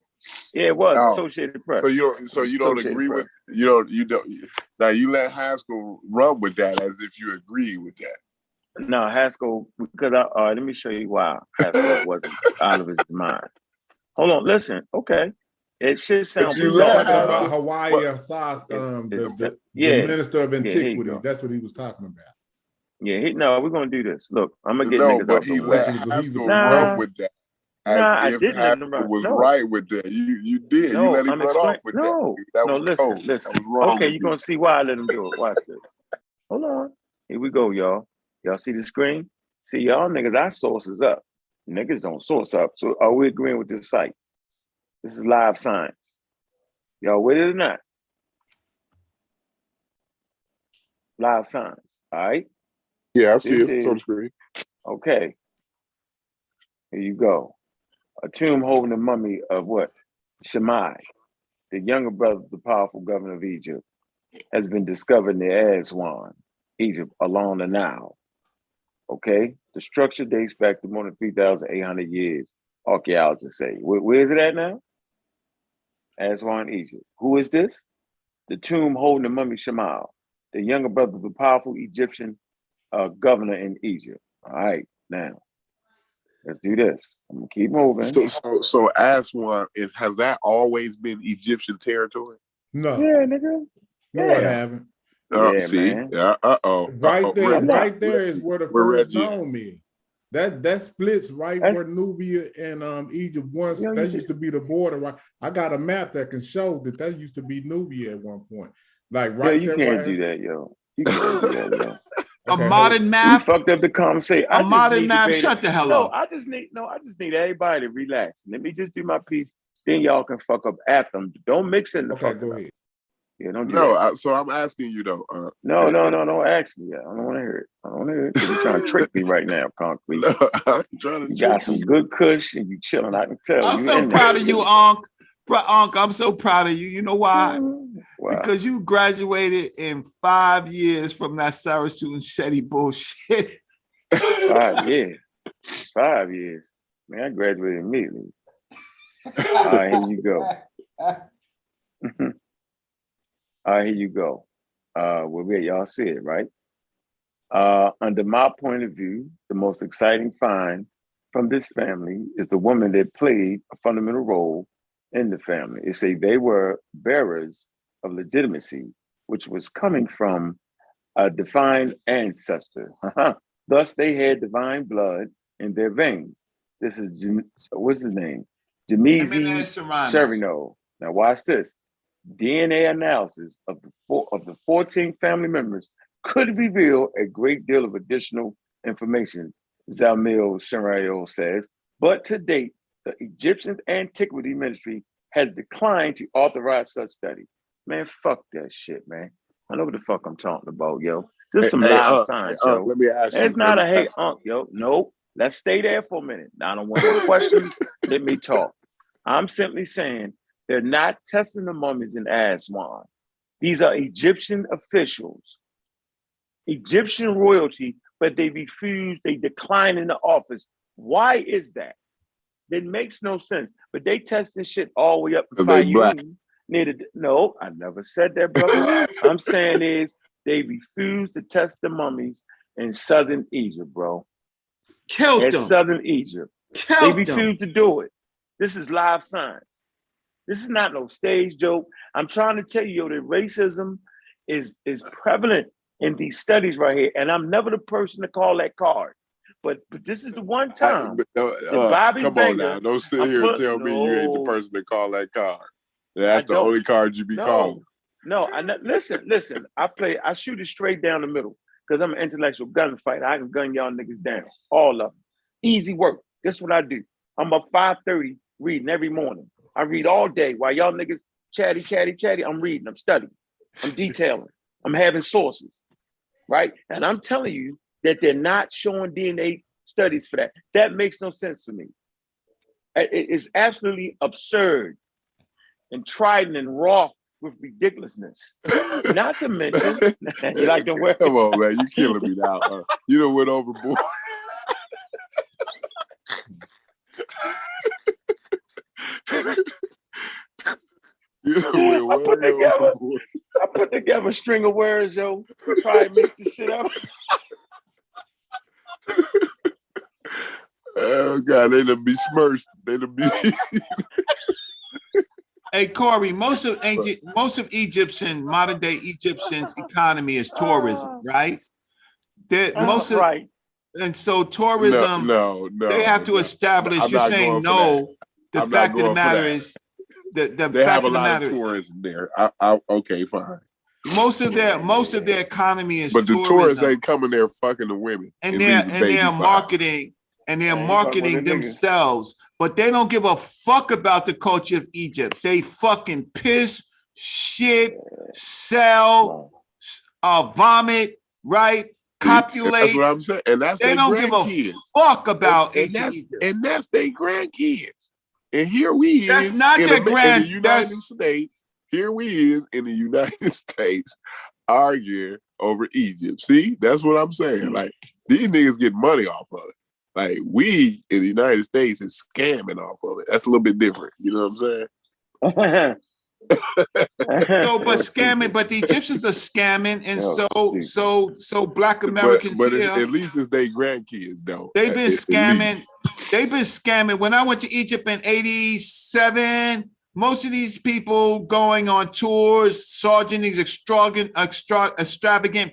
Yeah, it was Associated Press. So you don't agree with you don't. Now you let Haskell run with that as if you agree with that. No, Haskell, because let me show you why Haskell wasn't out of his mind. Hold on, listen. Okay, it should sound bizarre. About Hawaii Asas, the Minister of Antiquities. That's what he was talking about. Yeah, we're gonna do this. Look, I'm gonna get niggas off the way. Haskell run with that. I didn't let him run. Was right with that. You did. You let him run off with that. That was listen. That was wrong. Okay, you're gonna see why I let him do it. Watch this. Hold on. Here we go, y'all. Y'all see the screen? See, y'all niggas, our sources up. Niggas don't source up. So are we agreeing with this site? This is live science. Y'all with it or not? Live science, all right? Yeah, I see it on the screen. Okay. Here you go. A tomb holding the mummy of what? Shammai, the younger brother of the powerful governor of Egypt, has been discovered near Aswan, Egypt, along the Nile. Okay, the structure dates back to more than 3,800 years, archaeologists say. Where is it at now? Aswan, Egypt. Who is this? The tomb holding the mummy Shammai, the younger brother of the powerful Egyptian governor in Egypt. All right, now, let's do this. I'm gonna keep moving. So Aswan, has that always been Egyptian territory? No. Yeah, nigga. No, it haven't. See, man. Yeah, Right there is where the first dome is. That splits where Nubia and Egypt once. That used to be the border. Right, I got a map that can show that used to be Nubia at one point. Like right you there. You can't do that, yo. You can't do that, yo. Okay, a modern map. We fucked up the conversation. A modern map. Shut the hell up. I just need everybody to relax. Let me just do my piece. Then y'all can fuck up after them. Don't mix in the fuck go up. ahead. Yeah, don't do that. So I'm asking you though. No, don't ask me. I don't want to hear it. I don't want to hear it. You're trying to trick me right now, Concrete. You got some good kush and you chilling. I can tell. I'm so proud of you, Unc. Unc, I'm so proud of you. You know why? Wow. Because you graduated in 5 years from that Sarasut and Shetty bullshit. 5 years. 5 years. Man, I graduated immediately. All right, here you go. All right, here you go. Y'all see it, right? Under my point of view, the most exciting find from this family is the woman that played a fundamental role in the family. It say they were bearers of legitimacy, which was coming from a divine ancestor. Thus, they had divine blood in their veins. This is, what's his name? Jemezi Serino. Now watch this. DNA analysis of the 14 family members could reveal a great deal of additional information Zamil Sharayo says, but to date, the Egyptian Antiquity Ministry has declined to authorize such study. Man, fuck that shit, man. I know what the fuck I'm talking about, yo. This is some live science, yo. Let me ask you. It's not a hey, yo. Nope. Let's stay there for a minute. Now, I don't want no questions. Let me talk. I'm simply saying they're not testing the mummies in Aswan. These are Egyptian officials, Egyptian royalty, but they refuse, they decline in the office. Why is that? It makes no sense. But they testing shit all the way up to Fayoum. No, I never said that, brother. I'm saying is they refuse to test the mummies in southern Egypt, bro. Killed them. Southern Egypt. They refuse to do it. This is live science. This is not no stage joke. I'm trying to tell you, yo, that racism is prevalent in these studies right here. And I'm never the person to call that card. But this is the one time Bobby come Banger, on now. Don't sit here and tell me you ain't the person to call that card. That's the only card you be calling. No, listen. I shoot it straight down the middle because I'm an intellectual gunfighter. I can gun y'all niggas down. All of them. Easy work. That's what I do. I'm up 5:30 reading every morning. I read all day while y'all niggas chatty. I'm reading, I'm studying, I'm detailing, I'm having sources, right? And I'm telling you that they're not showing DNA studies for that. That makes no sense for me. It's absolutely absurd and trident and wroth with ridiculousness. Not to mention, you like the word? Come on, man, you killing me now. You done went overboard. I put together a string of words, yo. Probably mix this shit up. Oh God, they done be smirched. They done be. Hey Corey, most of modern day Egyptians economy is tourism, right? Right. And so tourism, no, they have to establish. I'm you're not saying going for no. that. The fact of the matter is, they have a lot of tourism there. Okay, fine. Most of their economy is but the tourism. tourists ain't coming there fucking the women. And they're marketing themselves, but they don't give a fuck about the culture of Egypt. They fucking piss, shit, sell, vomit, right? Copulate. That's what I'm saying. And that's they don't give a fuck about Egypt. And that's their grandkids. And here we that's is not their grand. In the United States. Here we is in the United States arguing over Egypt. See, that's what I'm saying. Like these niggas get money off of it. Like we in the United States is scamming off of it. That's a little bit different. You know what I'm saying? No, but scamming, but the Egyptians are scamming, and so Black Americans. But at least it's their grandkids, though. They've been scamming. They've been scamming. When I went to Egypt in '87, most of these people going on tours, charging these extravagant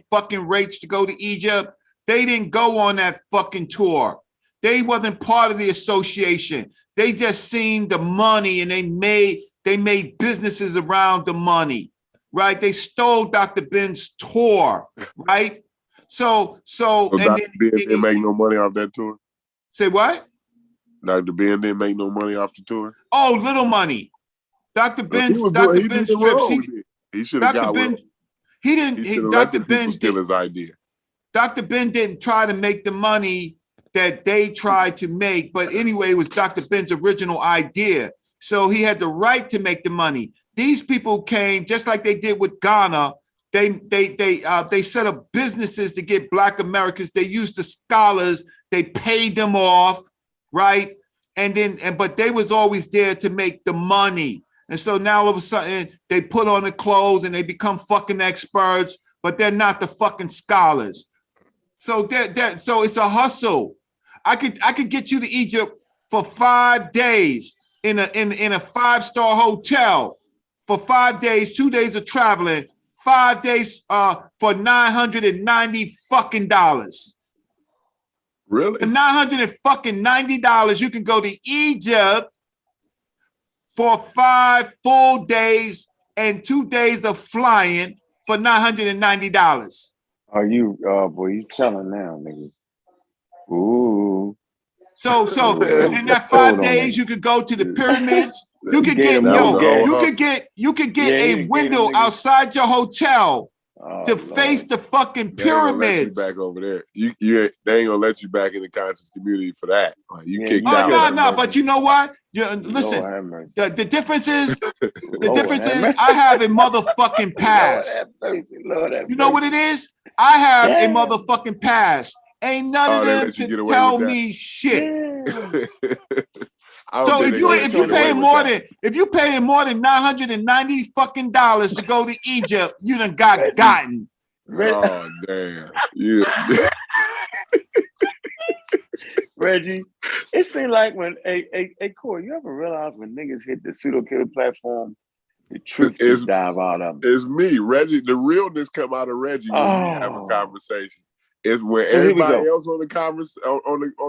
fucking rates to go to Egypt. They didn't go on that fucking tour. They wasn't part of the association. They just seen the money and they made businesses around the money, right? They stole Dr. Ben's tour, right? So Dr. Ben didn't make no money off that tour? Say what? Dr. Ben didn't make no money off the tour? Oh, little money. Dr. Ben's trips. He should have got one. He didn't. Dr. Ben steal his idea. Dr. Ben didn't try to make the money that they tried to make, but anyway, it was Dr. Ben's original idea. So he had the right to make the money. These people came just like they did with Ghana. They set up businesses to get Black Americans. They used the scholars. They paid them off, right? But they was always there to make the money. And so now all of a sudden they put on the clothes and they become fucking experts, but they're not the fucking scholars. So so it's a hustle. I could get you to Egypt for 5 days in a 5-star hotel for 5 days, 2 days of traveling, 5 days for $990 fucking dollars. Really? For $990, you can go to Egypt for 5 full days and 2 days of flying for $990. Are you, boy, you telling now, nigga. Ooh. So in that 5 days, you could go to the pyramids. You could get you could get a window outside your hotel to face the fucking pyramids. Back over there, they ain't gonna let you back in the conscious community for that. Like, you kicked out. No. But you know what? Listen, the difference is I have a motherfucking past. You know what it is? I have a motherfucking past. Ain't none of them can tell me shit. So if you paying more than $990 fucking to go to Egypt, you done gotten. Oh damn! Yeah. Reggie, it seemed like when Corey, you ever realize when niggas hit the pseudo killer platform, the truth just dive out of them. It's me, Reggie. The realness come out of Reggie when we have a conversation. It's when everybody else on the on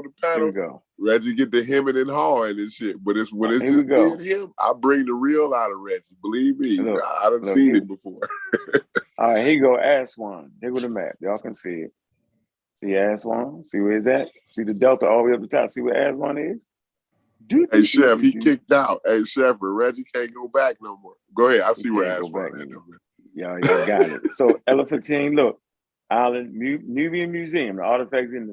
the panel, Reggie get the hemming and hawing and shit. But it's when it's just me and him, I bring the real out of Reggie. Believe me, I done seen it before. All right, here you go. Aswan. There go the map. Y'all can see it. See Aswan? See where it's at? See the delta all the way up the top? See where Aswan is? Hey, Chef, he kicked out. Hey, Chef, Reggie can't go back no more. Go ahead. I see where Aswan is. Y'all got it. So Elephantine, look. Island Nubian Museum. The artifacts in the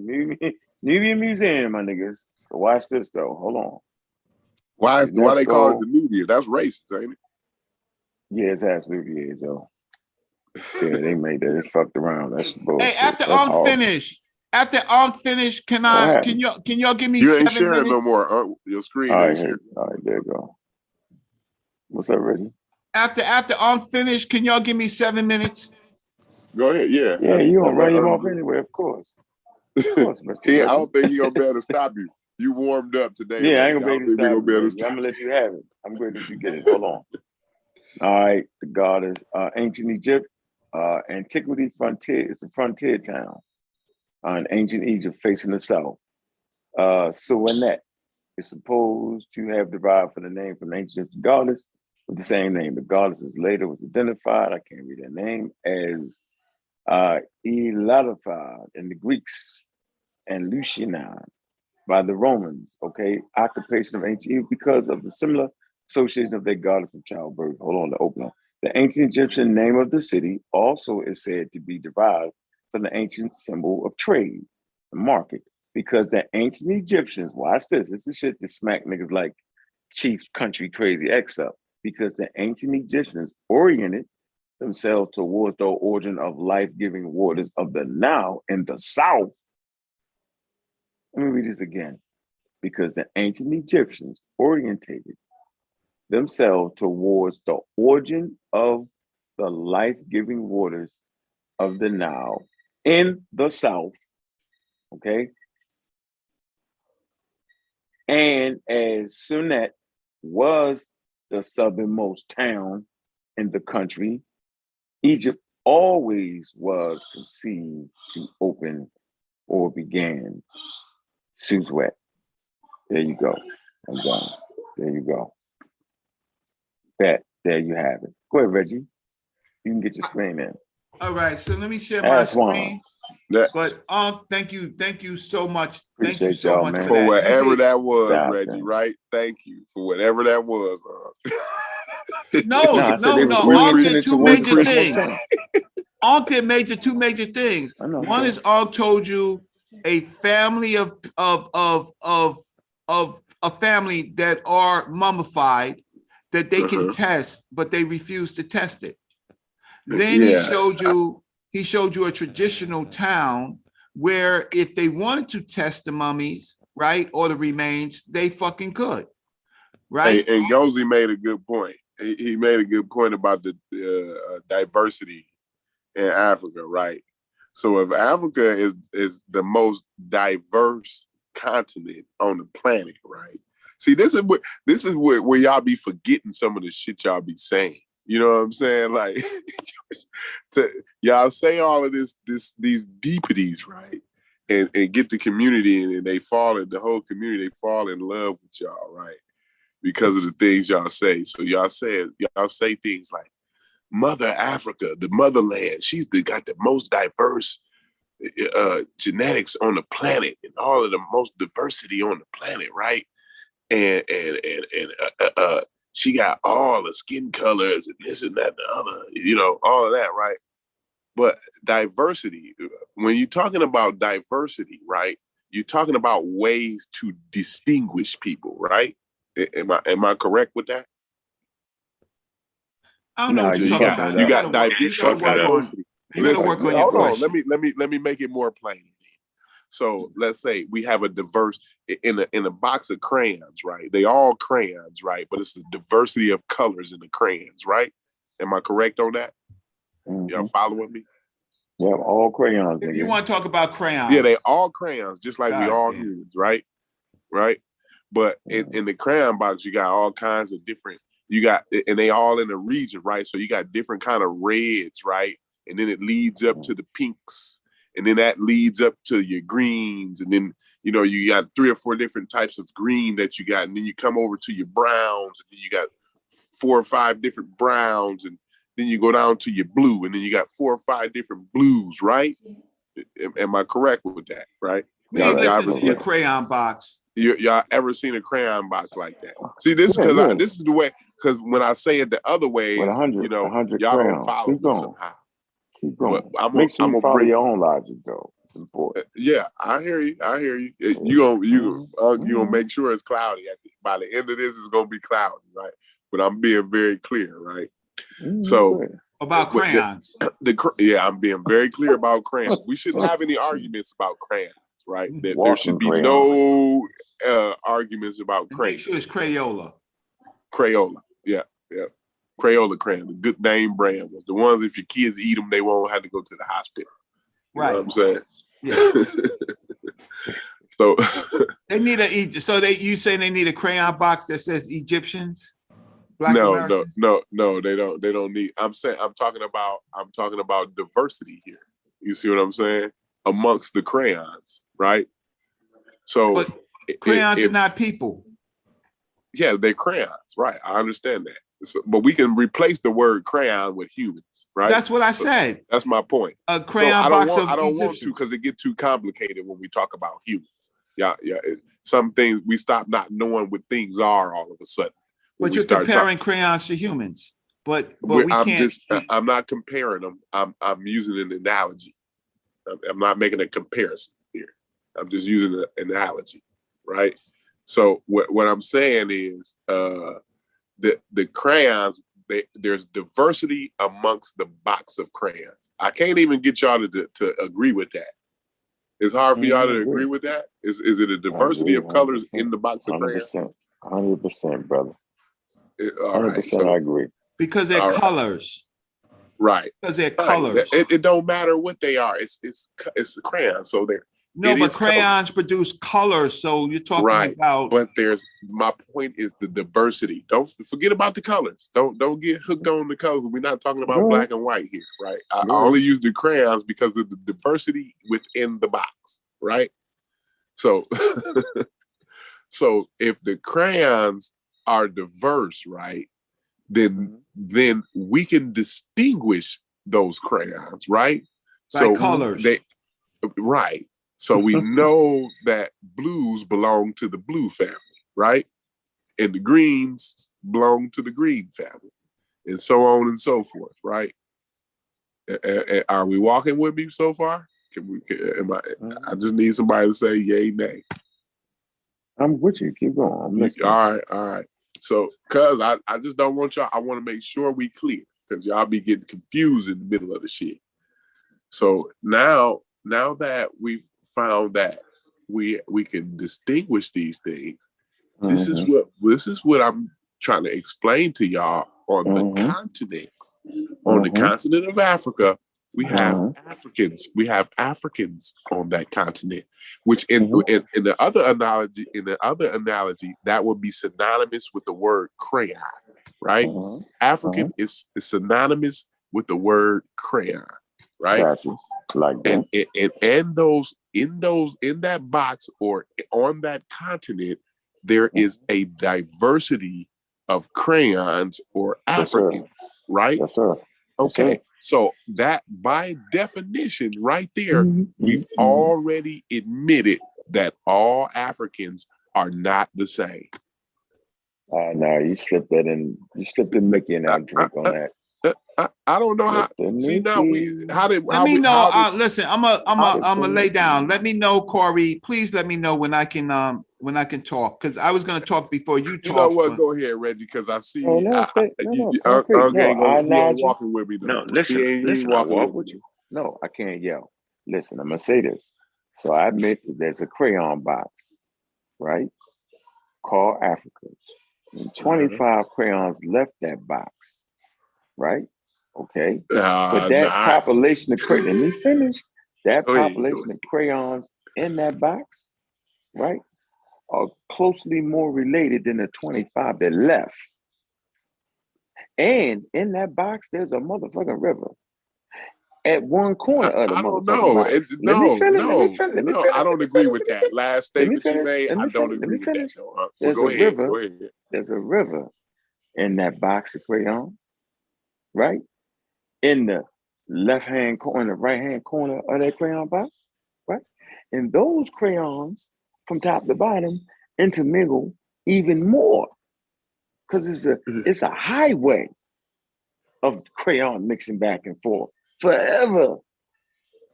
Nubian Museum, my niggas. So watch this though. Hold on. Why they call it the Nubian? That's racist, ain't it? Yeah, it's absolutely is, yo. Yeah, they made that. They fucked around. That's bullshit. Hey, after I'm finished, can y'all give me 7 minutes? You ain't sharing no more. Your screen ain't sharing. All right, there you go. What's up, Reggie? After I'm finished, can y'all give me 7 minutes? Go ahead, yeah. Yeah, you gonna run him off anyway, of course. I don't think he's gonna be able to stop you. You warmed up today. Yeah, I ain't gonna be able to stop you. I'm gonna let you have it. I'm glad that you get it. Hold on. All right, the goddess, ancient Egypt, antiquity frontier. It's a frontier town in ancient Egypt facing the south. Suwanet is supposed to have derived from the name from the ancient goddess with the same name. The goddess is later was identified, I can't read her name, as Elatified in the Greeks and Lucianide by the Romans, okay? Occupation of ancient Egypt because of the similar association of their goddess of childbirth. Hold on, to open up. The ancient Egyptian name of the city also is said to be derived from the ancient symbol of trade, the market, because the ancient Egyptians, watch this is the shit that smack niggas like Chief Country Crazy X up, because the ancient Egyptians oriented themselves towards the origin of life-giving waters of the Nile in the south. Let me read this again. Because the ancient Egyptians orientated themselves towards the origin of the life-giving waters of the Nile in the south, okay? And as Sunet was the southernmost town in the country, Egypt always was conceived to open or began. Suswet. There you go. I'm done. There you go. There you have it. Go ahead, Reggie. You can get your screen in. All right, so let me share my screen. But thank you so much. Thank you so much for whatever that was, Reggie. Right? Thank you for whatever that was. No. Onk did two major things. Onk did two major things. One is Onk told you a family of a family that are mummified that they can test, but they refuse to test it. Then he showed you a traditional town where if they wanted to test the mummies, right, or the remains, they fucking could, right? And Yosi made a good point. He made a good point about the diversity in Africa, right? So if Africa is the most diverse continent on the planet, right? See, this is where y'all be forgetting some of the shit y'all be saying. You know what I'm saying? Like, y'all say all of these deepities, right? And get the community and the whole community, they fall in love with y'all, right? Because of the things y'all say. So y'all say things like, Mother Africa, the motherland, she's got the most diverse genetics on the planet and all of the most diversity on the planet, right? And she got all the skin colors and this and that and the other, you know, all of that, right? But diversity, when you're talking about diversity, right, you're talking about ways to distinguish people, right? Am I correct with that? I don't know what you're talking about. You got diversity. You gotta work on your Hold on. question. Let me make it more plain. So let's say we have a diverse in a box of crayons, right? They all crayons, right? But it's the diversity of colors in the crayons, right? Am I correct on that? Y'all following me? Yeah, all crayons. If you want to talk about crayons, yeah, they all crayons, just like we all humans, right? Right. But in the crayon box, you got all kinds of different. You got, and they all in a region, right? So you got different kind of reds, right? And then it leads up to the pinks, and then that leads up to your greens, and then you know you got 3 or 4 different types of green that you got, and then you come over to your browns, and then you got 4 or 5 different browns, and then you go down to your blue, and then you got 4 or 5 different blues, right? Am I correct with that, right? We ain't listening to your crayon box. Y'all ever seen a crayon box like that? See, this because this is the way. Because when I say it the other way, you know, y'all don't follow me somehow. Keep going. Make sure you follow your own logic, though. It's important. Yeah, I hear you. You gonna make sure it's cloudy. By the end of this, it's gonna be cloudy, right? But I'm being very clear, right? So about crayons, I'm being very clear about crayons. We shouldn't have any arguments about crayons, right? There should be no arguments about crayons. Make sure it's Crayola. Crayola, yeah. Crayola crayon, the good name brand ones. The ones if your kids eat them, they won't have to go to the hospital. You know what I'm saying? Yeah. So they need you saying they need a crayon box that says Egyptians? No, they don't need. I'm talking about diversity here. You see what I'm saying? Amongst the crayons, right? So but crayons are not people. Yeah, they're crayons, right? I understand that. So, but we can replace the word crayon with humans, right? That's what I said. That's my point. A crayon box of I don't want to because it gets too complicated when we talk about humans. Yeah. Some things we stop not knowing what things are all of a sudden. But you're comparing crayons to humans. But we can't. I'm not comparing them. I'm using an analogy. I'm not making a comparison here. I'm just using an analogy, right? So what I'm saying is the crayons, there's diversity amongst the box of crayons. I can't even get y'all to agree with that. It's hard for y'all to agree with that. Is it a diversity of colors in the box of crayons? 100%, brother. 100%, I agree. Because they're colors. Right. Because they're colors. It don't matter what they are. It's the crayon. So they're but crayons produce colors. So you're talking about. But my point is the diversity. Don't forget about the colors. Don't get hooked on the colors. We're not talking about black and white here, right? I only use the crayons because of the diversity within the box, right? So, so if the crayons are diverse, right, then we can distinguish those crayons, right? By colors. Right. So we know that blues belong to the blue family, right? And the greens belong to the green family, and so on and so forth, right? Are we walking with me so far? I just need somebody to say yay, nay. I'm with you. Keep going. I'm listening. All right. So, cause I just don't want y'all. I want to make sure we clear, because y'all be getting confused in the middle of the shit. So now that we've found that we can distinguish these things, this is what I'm trying to explain to y'all on the continent. On the continent of Africa, we have Africans. We have Africans on that continent, which in the other analogy, that would be synonymous with the word crayon, right? African is synonymous with the word crayon, right? Gotcha. Like that. And in that box or on that continent, there is a diversity of crayons or Africans, right? Yes, sir. Okay, so that by definition, right there, we've already admitted that all Africans are not the same. No, you slipped that in. You slipped the Mickey in that drink on that. I don't know how. See now Let me know. Listen, I'm a lay down. Let me know, Corey. Please let me know when I can talk, because I was gonna talk before you talk. You know what? Go ahead, Reggie, because I see you ain't walking with me. No, listen. I walk with you. No, I can't yell. Listen, I'm gonna say this. So I admit that there's a crayon box, right, called Africa. And 25 crayons left that box, right? Okay. But that population of crayons, let me finish. That population of crayons in that box, right, are closely more related than the 25 that left. And in that box, there's a motherfucking river. At one corner of the motherfucking box. Let me finish. I don't agree with that last statement you made. I don't agree with that. There's a river. There's a river in that box of crayons, right? In the left-hand corner, right-hand corner of that crayon box, right? And those crayons from top to bottom intermingle even more, because it's a highway of crayon mixing back and forth forever.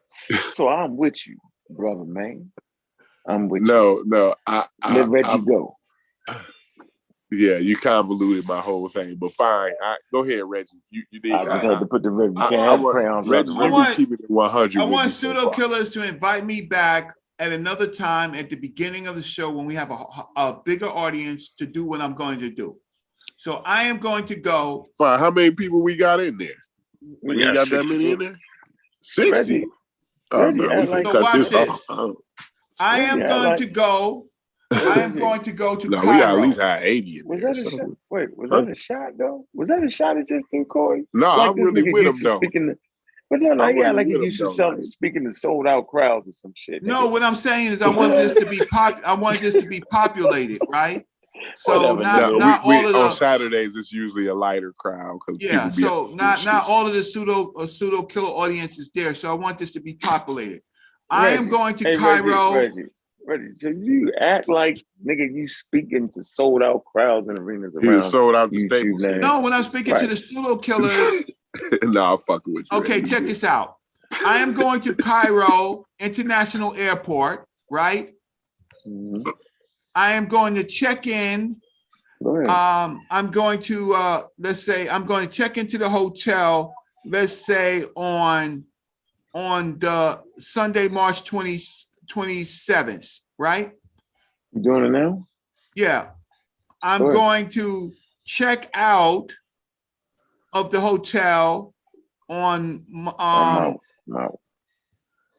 So I'm with you, brother, man. I'm with you. No. Let Reggie go. Yeah, you convoluted my whole thing, but fine. Go ahead, Reggie. You need. I just had to put the Reggie. Reggie, you can keep it at 100. I want Pseudo Killers to invite me back at another time at the beginning of the show when we have a bigger audience to do what I'm going to do. So I am going to go. Fine. How many people we got in there? We got that many in there? 60. Reggie, no, we so cut watch this. I am going to go. I am going to go to No, Cairo. we got at least had 80 in Was there. that a shot? Wait, was that a shot though? Was that a shot at just through Corey? No, like I'm really with him though. But no, like you used to speaking to sold out crowds or some shit. No, what I'm saying is I want this to be populated, right? So not all of the on Saturdays it's usually a lighter crowd because so not all of the pseudo killer audience is there. So I want this to be populated. I am going to Cairo. Reggie, so you act like nigga, you speaking to sold out crowds and arenas around. He was sold out the Staples. No, when I'm speaking to the pseudo killers. No, I'm fucking with you. Okay, check this out. I am going to Cairo International Airport, right? Mm-hmm. I am going to check in. I'm going to I'm going to check into the hotel, let's say on the Sunday, March 27th, right? You doing it now? Yeah. I'm going to check out of the hotel on no.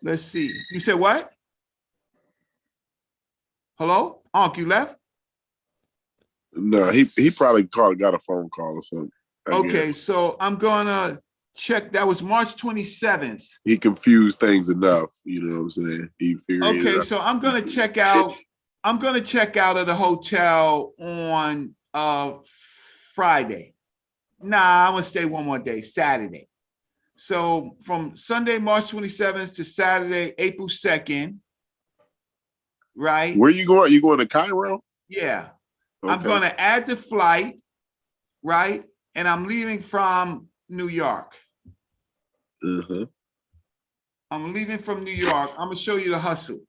Let's see. You said what? Hello? Unc, you left? No, he probably got a phone call or something. Okay, so I'm gonna check. That was March 27th. He confused things enough, you know what I'm saying? He figured it out. So I'm gonna check out. I'm gonna check out of the hotel on Friday. Nah, I'm gonna stay one more day, Saturday. So from Sunday, March 27th to Saturday, April 2nd, right? Where you going? You going to Cairo? Yeah. Okay. I'm gonna add the flight, right? And I'm leaving from New York. Uh-huh. I'm leaving from New York. I'm gonna show you the hustle.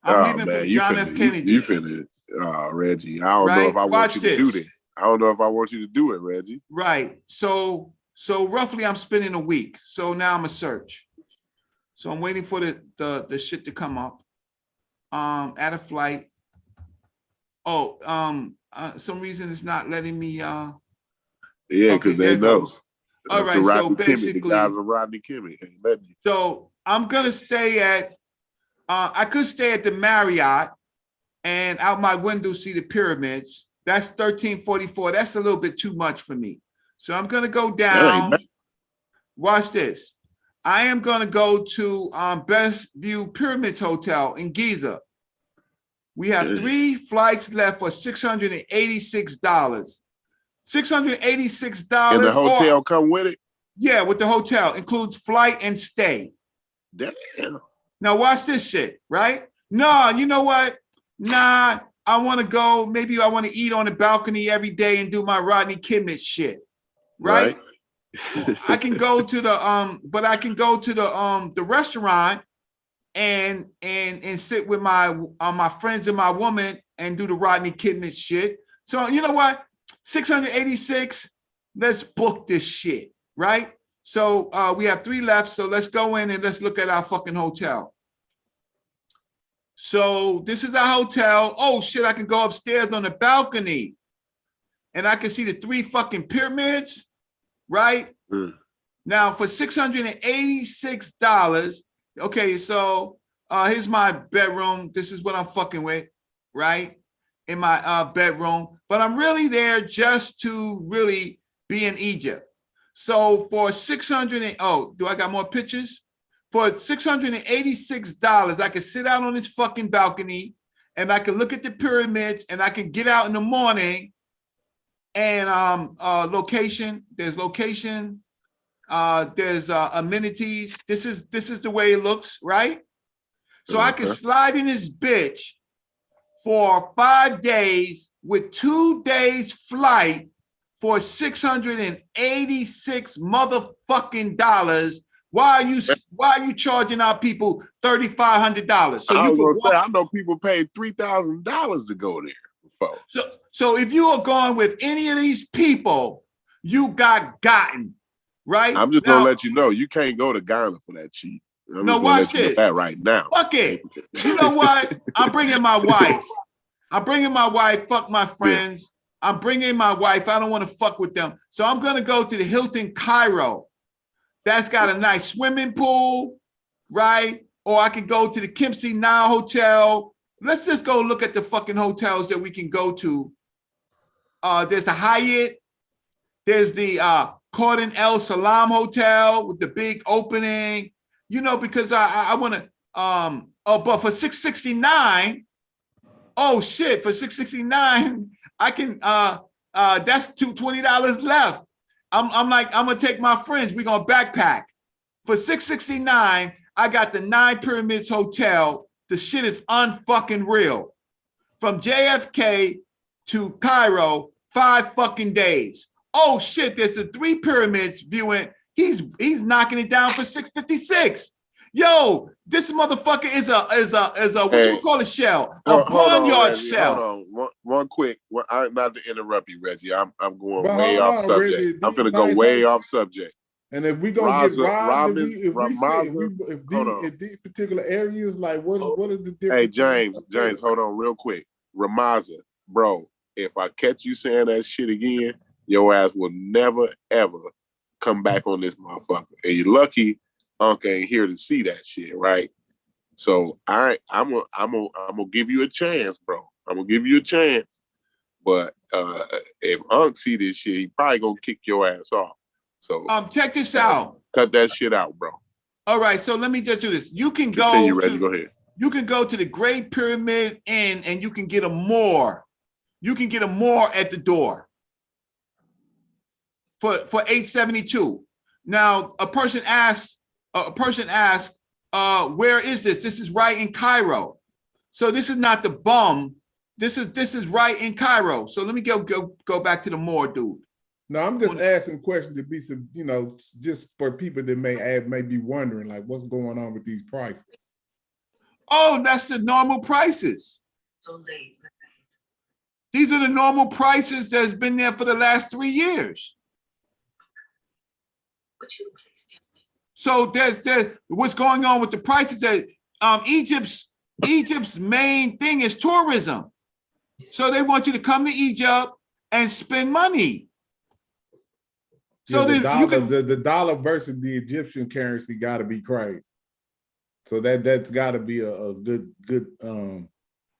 I'm leaving from John F. Kennedy. You finna, Reggie. I don't know if I want you to do this. I don't know if I want you to do it, Reggie. Right. So roughly I'm spending a week. So now I'm a search. So I'm waiting for the shit to come up. At a flight. Some reason it's not letting me yeah, because they know. All right, so basically the guys are Rodney Kimmy. So I'm gonna stay at I could stay at the Marriott and out my window see the pyramids. That's 1344. That's a little bit too much for me. So I'm gonna go down. Watch this. I am gonna go to Best View Pyramids Hotel in Giza. We have 3 flights left for $686. $686. And the hotel come with it? Yeah, with the hotel. Includes flight and stay. Damn. Now watch this shit, right? No, you know what? Nah, I want to go. Maybe I want to eat on the balcony every day and do my Rodney Kimmich shit, right? I can go to the but I can go to the restaurant and sit with my friends and my woman and do the Rodney Kimmich shit. So you know what? 686. Let's book this shit, right? So we have 3 left. So let's go in and let's look at our fucking hotel. So this is our hotel. Oh shit, I can go upstairs on the balcony and I can see the 3 fucking pyramids, right? Now for $686, okay, so here's my bedroom. This is what I'm fucking with, right? In my bedroom. But I'm really there just to really be in Egypt. So for do I got more pictures? For $686, I can sit out on this fucking balcony and I can look at the pyramids and I can get out in the morning and location, there's location, there's amenities. This is the way it looks, right? So I can slide in this bitch for 5 days with 2 days flight for $686 motherfucking dollars. Why are you charging our people $3,500? So I you was gonna say, I know people paid $3,000 to go there before. So if you are going with any of these people, you gotten, right? I'm just gonna let you know, you can't go to Ghana for that cheap. Watch this. That right now. Fuck it. You know what? I'm bringing my wife. Fuck my friends. I'm bringing my wife. I don't want to fuck with them. So I'm going to go to the Hilton Cairo. That's got a nice swimming pool, right? Or I could go to the Kempsey Nile Hotel. Let's just go look at the fucking hotels that we can go to. There's the Hyatt. There's the Cordon El Salam Hotel with the big opening. You know, because I want to, but for $669, oh shit, for $669, I can, that's $20 left. I'm gonna take my friends, we're gonna backpack. For $669, I got the 9 Pyramids Hotel. The shit is unfucking real. From JFK to Cairo, 5 fucking days. Oh shit, there's the 3 Pyramids viewing. He's knocking it down for $656. Yo, this motherfucker is a what you call a shell? A barnyard shell. Hold on, one quick. Not to interrupt you, Reggie. I'm going way off subject. Reggie, I'm gonna go way off subject. And if we gonna get robbed, if these particular areas, like what is the difference? Hey, James, hold on real quick. Ramaza, bro, if I catch you saying that shit again, your ass will never ever come back on this motherfucker. And you're lucky Unc ain't here to see that shit, right? So I'm gonna give you a chance, bro. I'm gonna give you a chance. But if Unc see this shit, he probably gonna kick your ass off. So check this out. Cut that shit out, bro. All right, so let me just do this. You can go Continue, Reggie, go ahead. You can go to the Great Pyramid Inn and you can get a more. You can get a more at the door for $872. Now a person asked, where is this? This is right in Cairo. So this is not the bum. This is right in Cairo. So let me go back to the more, dude. No, I'm just asking questions to be some, just for people that may be wondering, like, what's going on with these prices? Oh, that's the normal prices. These are the normal prices that's been there for the last 3 years. So there's what's going on with the prices that Egypt's main thing is tourism. So they want you to come to Egypt and spend money. So the dollar versus the Egyptian currency got to be crazy. So that's got to be a good.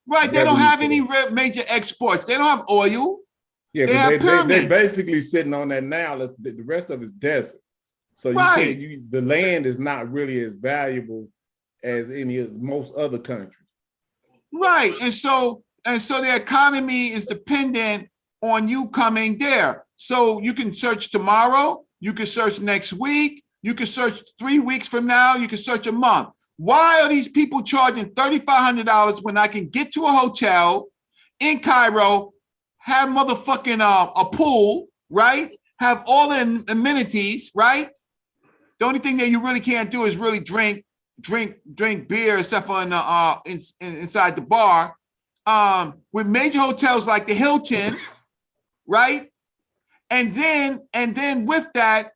Right, they don't have any major exports. They don't have oil. Yeah, they're basically sitting on that now. The rest of it's desert. So the land is not really as valuable as most other countries. Right, and so the economy is dependent on you coming there. So you can search tomorrow. You can search next week. You can search 3 weeks from now. You can search a month. Why are these people charging $3,500 when I can get to a hotel in Cairo, have motherfucking a pool, right? Have all the amenities, right? The only thing that you really can't do is really drink beer, except for inside the bar. With major hotels like the Hilton, right? And then with that,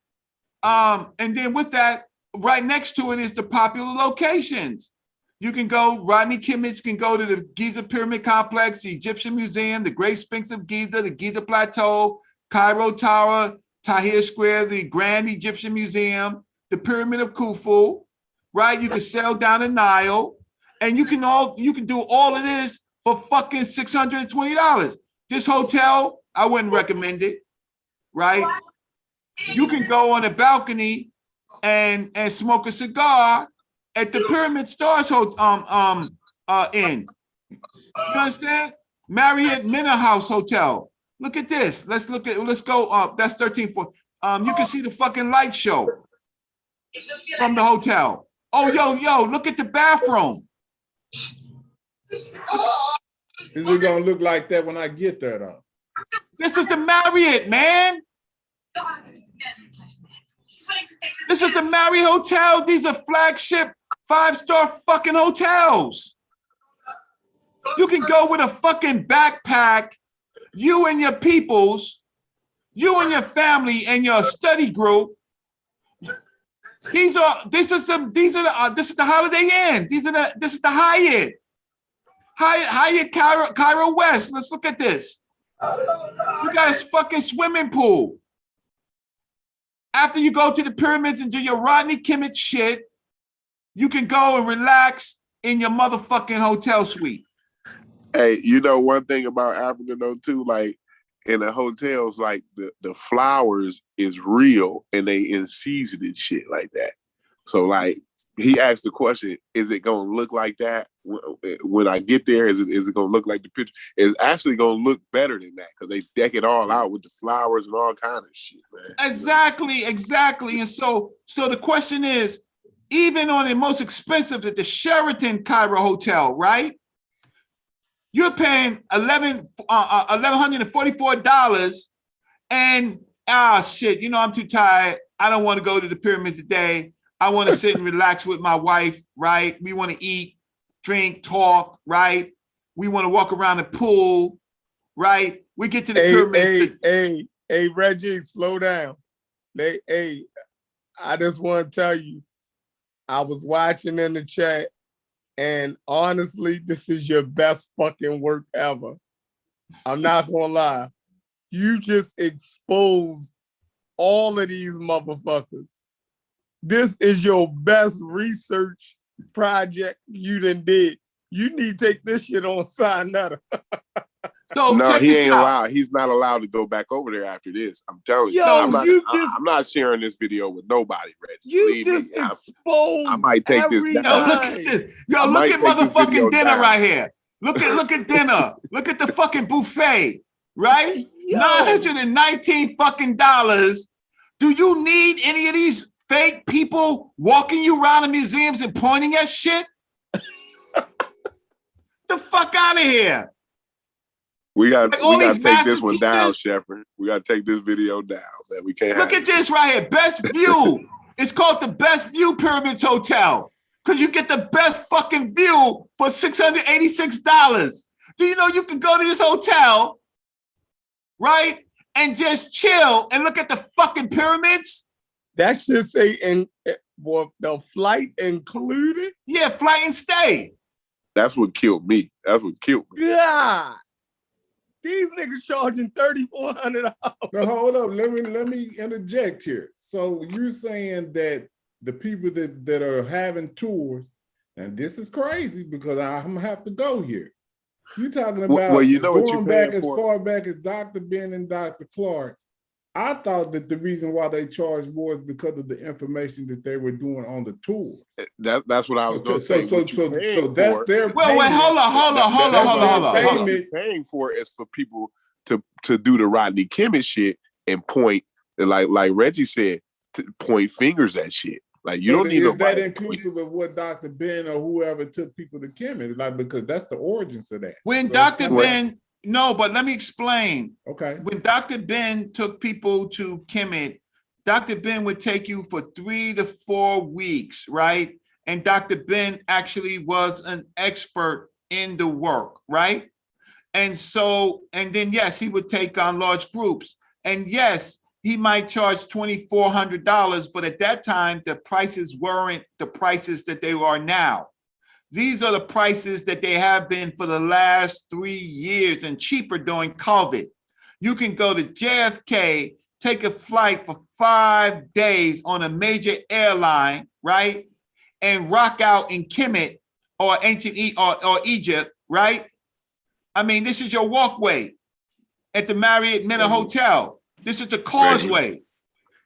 right next to it is the popular locations. You can go, Rodney Kimmich can go to the Giza Pyramid Complex, the Egyptian Museum, the Great Sphinx of Giza, the Giza Plateau, Cairo Tower, Tahrir Square, the Grand Egyptian Museum, the Pyramid of Khufu, right? You can sail down the Nile, and you can do all of this for fucking $620. This hotel, I wouldn't recommend it, right? You can go on a balcony and smoke a cigar at the Pyramid Stars Inn. You understand? Marriott Manor House Hotel. Look at this. Let's go up. That's 13.4. You can see the fucking light show from the hotel. Oh, yo, look at the bathroom. Is it gonna look like that when I get there though? This is the Marriott, man. This is the Marriott Hotel. These are flagship 5-star fucking hotels. You can go with a fucking backpack, you and your peoples, you and your family and your study group. This is the Holiday Inn. This is the Hyatt Cairo West. Let's look at this. You got a fucking swimming pool. After you go to the pyramids and do your Rodney Kimmich shit, you can go and relax in your motherfucking hotel suite. Hey, you know one thing about Africa though too, like in the hotels, like the flowers is real and they in season and shit like that. So like he asked the question, is it gonna look like that when I get there? Is it gonna look like the picture? It's actually gonna look better than that because they deck it all out with the flowers and all kind of shit, man. Exactly. And so the question is, even on the most expensive at the Sheraton Cairo Hotel, right? You're paying $1,144, and shit, you know, I'm too tired. I don't want to go to the pyramids today. I want to sit and relax with my wife, right? We want to eat, drink, talk, right? We want to walk around the pool, right? We get to the pyramids. Hey, Reggie, slow down. I just want to tell you, I was watching in the chat, and honestly, this is your best fucking work ever. I'm not gonna lie. You just exposed all of these motherfuckers. This is your best research project you done did. You need to take this shit on Sinetta. So no, he ain't allowed. He's not allowed to go back over there after this. I'm telling you. Yo, I'm not sharing this video with nobody, Reggie. You just exposed. I might take this down. Yo, look at this. Yo, look at motherfucking dinner down. Right here. Look at dinner. Look at the fucking buffet, right? $919 fucking dollars. Do you need any of these fake people walking you around the museums and pointing at shit? The fuck out of here. We got to take this one down, Shepard. We got to take this video down, man. We can't look at this right here. Best view. It's called the Best View Pyramids Hotel because you get the best fucking view for $686. Do you know you can go to this hotel, right, and just chill and look at the fucking pyramids? That should say the flight included? Yeah, flight and stay. That's what killed me. God. These niggas charging $3,400. Now hold up, let me interject here. So you're saying that the people that are having tours, and this is crazy because I'm gonna have to go here. You're talking about going back as far back as Dr. Ben and Dr. Clark. I thought that the reason why they charged more is because of the information that they were doing on the tour. That's what I was going to say. So that's their payment. Well, wait, hold on. Paying for it is for people to do the Rodney Kimmich shit and point And like Reggie said, point fingers at shit. Like you So don't need is that nobody. inclusive of what Dr. Ben or whoever took people to Kemet? Like, because that's the origins of that. When So Dr. it's kinda- Ben, no, but let me explain. Okay. When Dr. Ben took people to Kemet, Dr. Ben would take you for 3 to 4 weeks, right? And Dr. Ben actually was an expert in the work, right? And so, and then yes, he would take on large groups. And yes, he might charge $2,400, but at that time, the prices weren't the prices that they are now. These are the prices that they have been for the last 3 years and cheaper during COVID. You can go to JFK, take a flight for 5 days on a major airline, right? And rock out in Kemet or ancient or Egypt, right? I mean, this is your walkway at the Marriott Mena Hotel. This is the causeway.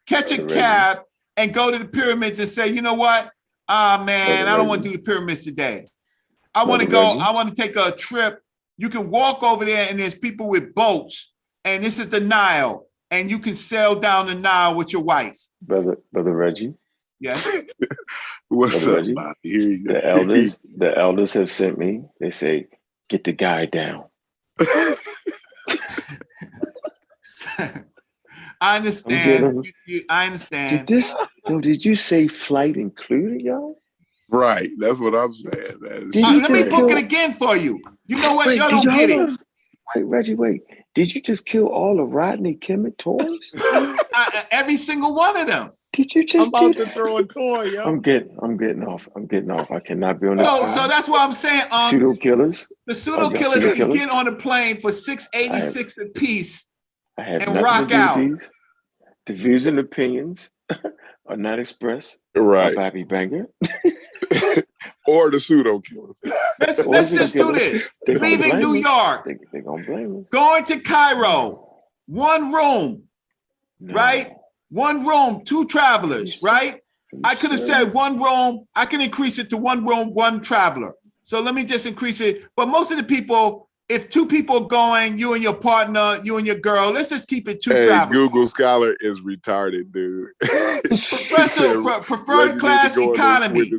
Catch a cab and go to the pyramids and say, you know what? Man, I don't want to do the pyramids today. I want to go, I want to take a trip. You can walk over there and there's people with boats and this is the Nile and you can sail down the Nile with your wife. Brother Reggie. Yes. What's Brother up, Reggie? Bobby? Here you go. The elders have sent me. They say, get the guy down. I understand. I understand. Did you say flight included, y'all? Right. That's what I'm saying, man. Let me book it again for you. You know what? Y'all don't get it. Wait, Reggie, wait. Did you just kill all the Rodney Kemet toys? Every single one of them. Did you just I'm about to throw a toy, yo. I'm getting off. I cannot be on this. So that's what I'm saying. Pseudo killers. The pseudo killers can get on the plane for $686 a piece and rock out. The views and opinions are not expressed right by Bobby Banger or the pseudo killers. Let's just do this. Leaving New York, they're gonna blame us. Going to Cairo, 1 room, right? 1 room, 2 travelers, right? I could have said 1 room. I can increase it to 1 room, 1 traveler. So let me just increase it. But most of the people, if 2 people going, you and your partner, you and your girl, let's just keep it 2 travelers. Google Scholar is retarded, dude. Professor, preferred class economy.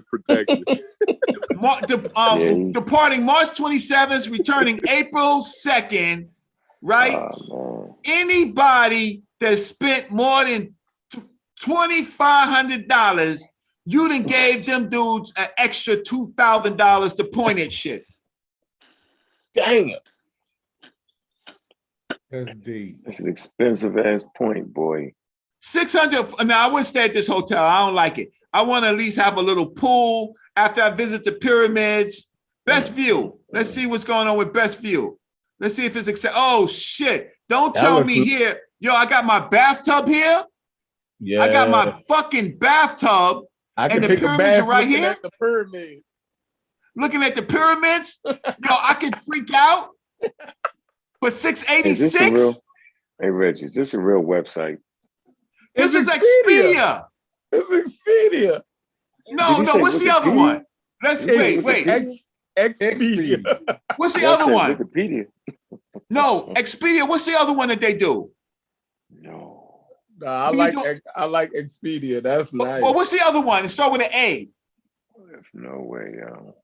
Departing March 27th, returning April 2nd, right? Anybody that spent more than $2,500, you done gave them dudes an extra $2,000 to point at shit. Damn. That's deep. That's an expensive ass point, boy. 600. Now, I wouldn't stay at this hotel. I don't like it. I want to at least have a little pool after I visit the pyramids. Best view. Let's see what's going on with best view. Let's see if it's oh shit. Don't tell me here. Yo, I got my bathtub here. Yeah. I got my fucking bathtub. And the pyramids are right here. At the pyramids. Looking at the pyramids. Yo, I can freak out for $686. Hey Reggie, is this a real website? This is Expedia. It's Expedia. No, what's the other one? Let's wait. Expedia. What's the other one? Wikipedia. No, Expedia. What's the other one that they do? No. I like Expedia. That's nice. Well, what's the other one? It start with an A. There's no way, yo.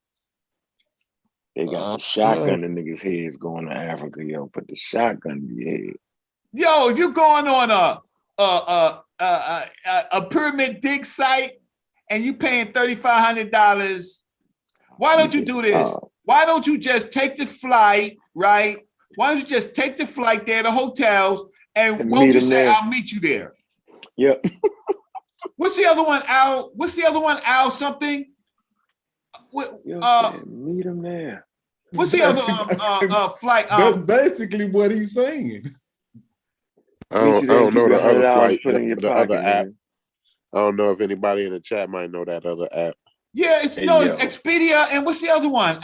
They got the shotgun in niggas' heads going to Africa, yo. Put the shotgun in your head. Yo, if you're going on a pyramid dig site and you paying $3,500, why don't you do this? Why don't you just take the flight, right? Why don't you just take the flight there to hotels and won't you say, I'll meet you there? Yep. What's the other one, Al? What's the other one, Al something? Meet him there. What's the other flight? That's basically what he's saying. I don't know the other flight, the other app. I don't know if anybody in the chat might know that other app. Yeah, it's Expedia, and what's the other one?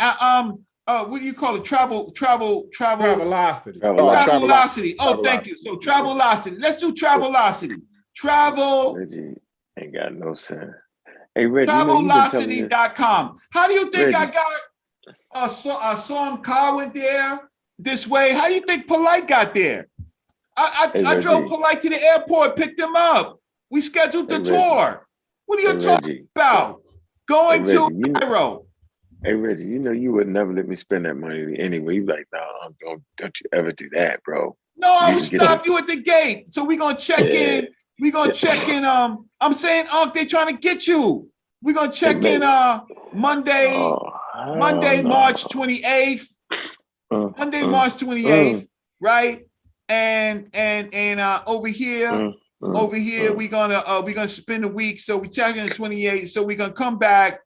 What do you call it? Travelocity. Travelocity. Oh, thank you. So Travelocity. Let's do Travelocity. Reggie ain't got no sense. Hey, Reggie, Travelocity.com. How do you think Reggie. I saw him car went there this way? How do you think Polite got there? I drove Polite to the airport, picked him up. We scheduled the tour. What are you talking about? Going to Cairo. Hey Reggie, you know you would never let me spend that money anyway. You like, no, don't you ever do that, bro. No, I would stop you at the gate. So we're gonna check in. We're gonna check in. I'm saying, they're trying to get you. We're gonna check in Monday, March 28th. Monday, March 28th, right? And over here, we're gonna spend a week. So we check in the 28th. So we're gonna come back.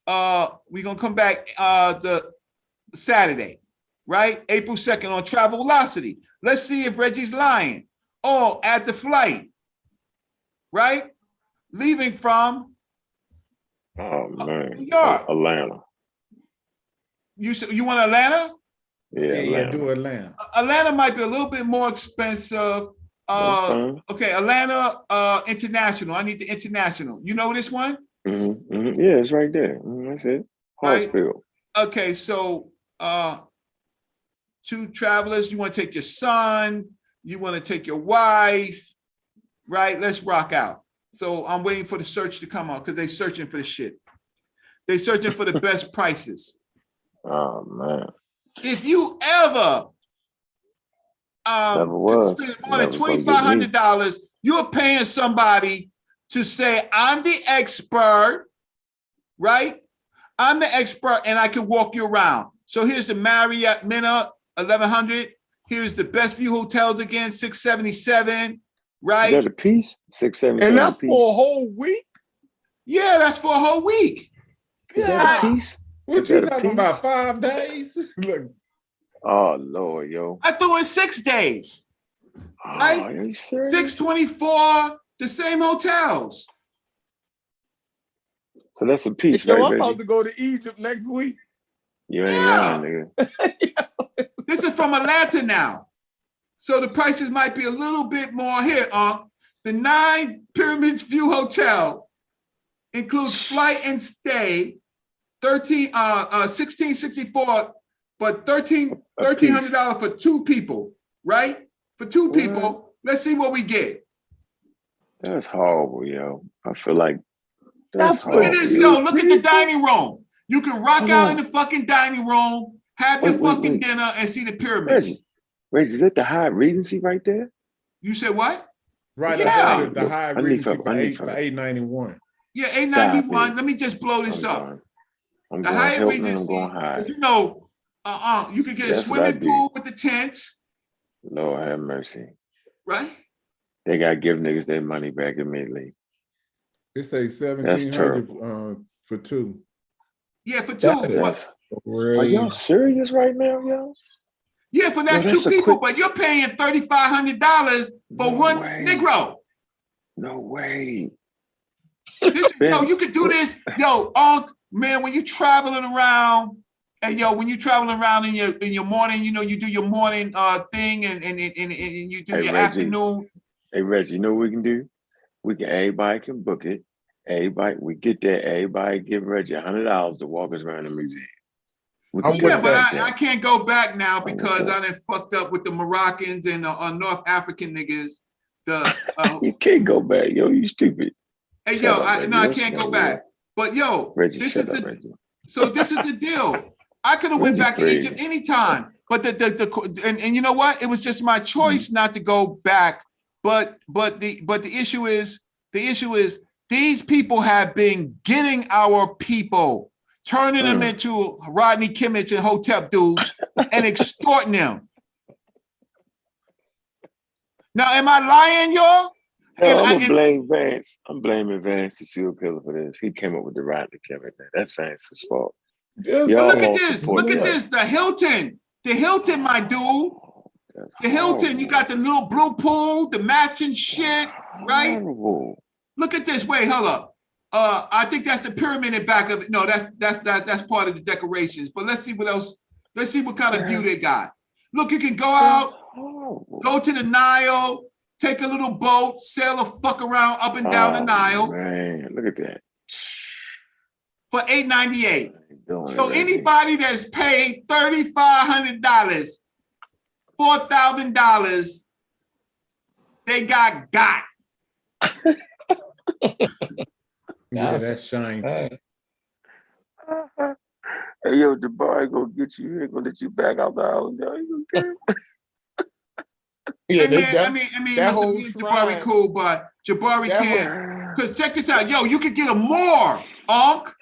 The Saturday, right? April 2nd on Travelocity. Let's see if Reggie's lying. Oh, at the flight, right? Leaving from New York. Atlanta. You want Atlanta? Yeah, do Atlanta. Atlanta might be a little bit more expensive. Okay, Atlanta International. I need the international. You know this one? Yeah, it's right there. That's it. Hartsfield. Right. Okay, so 2 travelers. You want to take your son. You want to take your wife. Right? Let's rock out. So I'm waiting for the search to come out because they're searching for the shit. They're searching for the best prices. Oh man! If you ever spend more than $2,500, you're paying somebody to say, I'm the expert, right? I'm the expert and I can walk you around. So here's the Marriott Minna 1100. Here's the Best View Hotels again, 677, right? Is that a piece? 677. And that's for a whole week? Yeah, that's for a whole week. Is that a piece? What you talking about, 5 days? Look. Oh, Lord, yo. I threw in 6 days. Right? Are you serious? 624, the same hotels. So that's a piece, Yo, right, I'm Reggie? about to go to Egypt next week. You ain't lying, nigga. This is from Atlanta now. So the prices might be a little bit more here. The 9 Pyramids View Hotel includes flight and stay, $1,664, but $1,300 for 2 people, right? For 2 people. Let's see what we get. That's horrible, yo. I feel like That's horrible. Look at this, yo. Look at the dining room. You can rock out in the fucking dining room, have your fucking dinner, and see the pyramids. Reggie, is that the Hyatt Regency right there? You said what? Right, Yeah. the high Regency for $891. Yeah, $891. Let me just blow this up. I'm The going Hyatt Hilton, Regency, I'm going Hyatt. you know, you could get a That's what I swimming do. pool with the tents, Lord have mercy. right? They gotta give niggas their money back immediately. It says That's $1,700 for 2. Yeah, for 2. Are y'all serious right now, yo? Yeah, for that's 2 people, but you're paying $3,500 for one Negro. No way. You could do this. Yo, man, when you traveling around, and when you traveling around in your morning, you do your morning thing and you do your Reggie. afternoon. Hey Reggie, you know what we can do? Everybody can book it. We get there, everybody give Reggie $100 to walk us around the museum. Yeah, but I can't go back now because I done fucked up with the Moroccans and North African niggas. You can't go back, yo. You stupid. Hey, yo, I can't go back. But yo, Reggie, this shut is up, Reggie. So this is the deal. I could have went back to Egypt anytime, but and you know what? It was just my choice not to go back. But the issue is these people have been getting our people, turning them into Rodney Kimmich and Hotep dudes and extorting them. Now, am I lying, y'all? I'm gonna blame Vance. I'm blaming Vance, the serial killer, for this. He came up with the Rodney Kimmich thing. That's Vance's fault. Look at this. Look at this. The Hilton, my dude. The Hilton, you got the little blue pool, the matching shit, right? Horrible. Look at this. Wait, hold up. I think that's the pyramid in back of it. No, that's part of the decorations. But let's see what else. Let's see what kind of view they got. Look, you can go out, go to the Nile, take a little boat, sail a fuck around up and down the Nile. Man, look at that. For $898. So anybody that's paid $3,500 $4,000, they got. Yeah, that's shame. Hey, yo, Jabari gonna get you here, gonna let you back out the house, yo. You gonna Yeah, And they then, got I mean, that listen, whole me and Jabari shrine. cool, but Jabari That can't. Because check this out. Yo, you could get a more, Unc.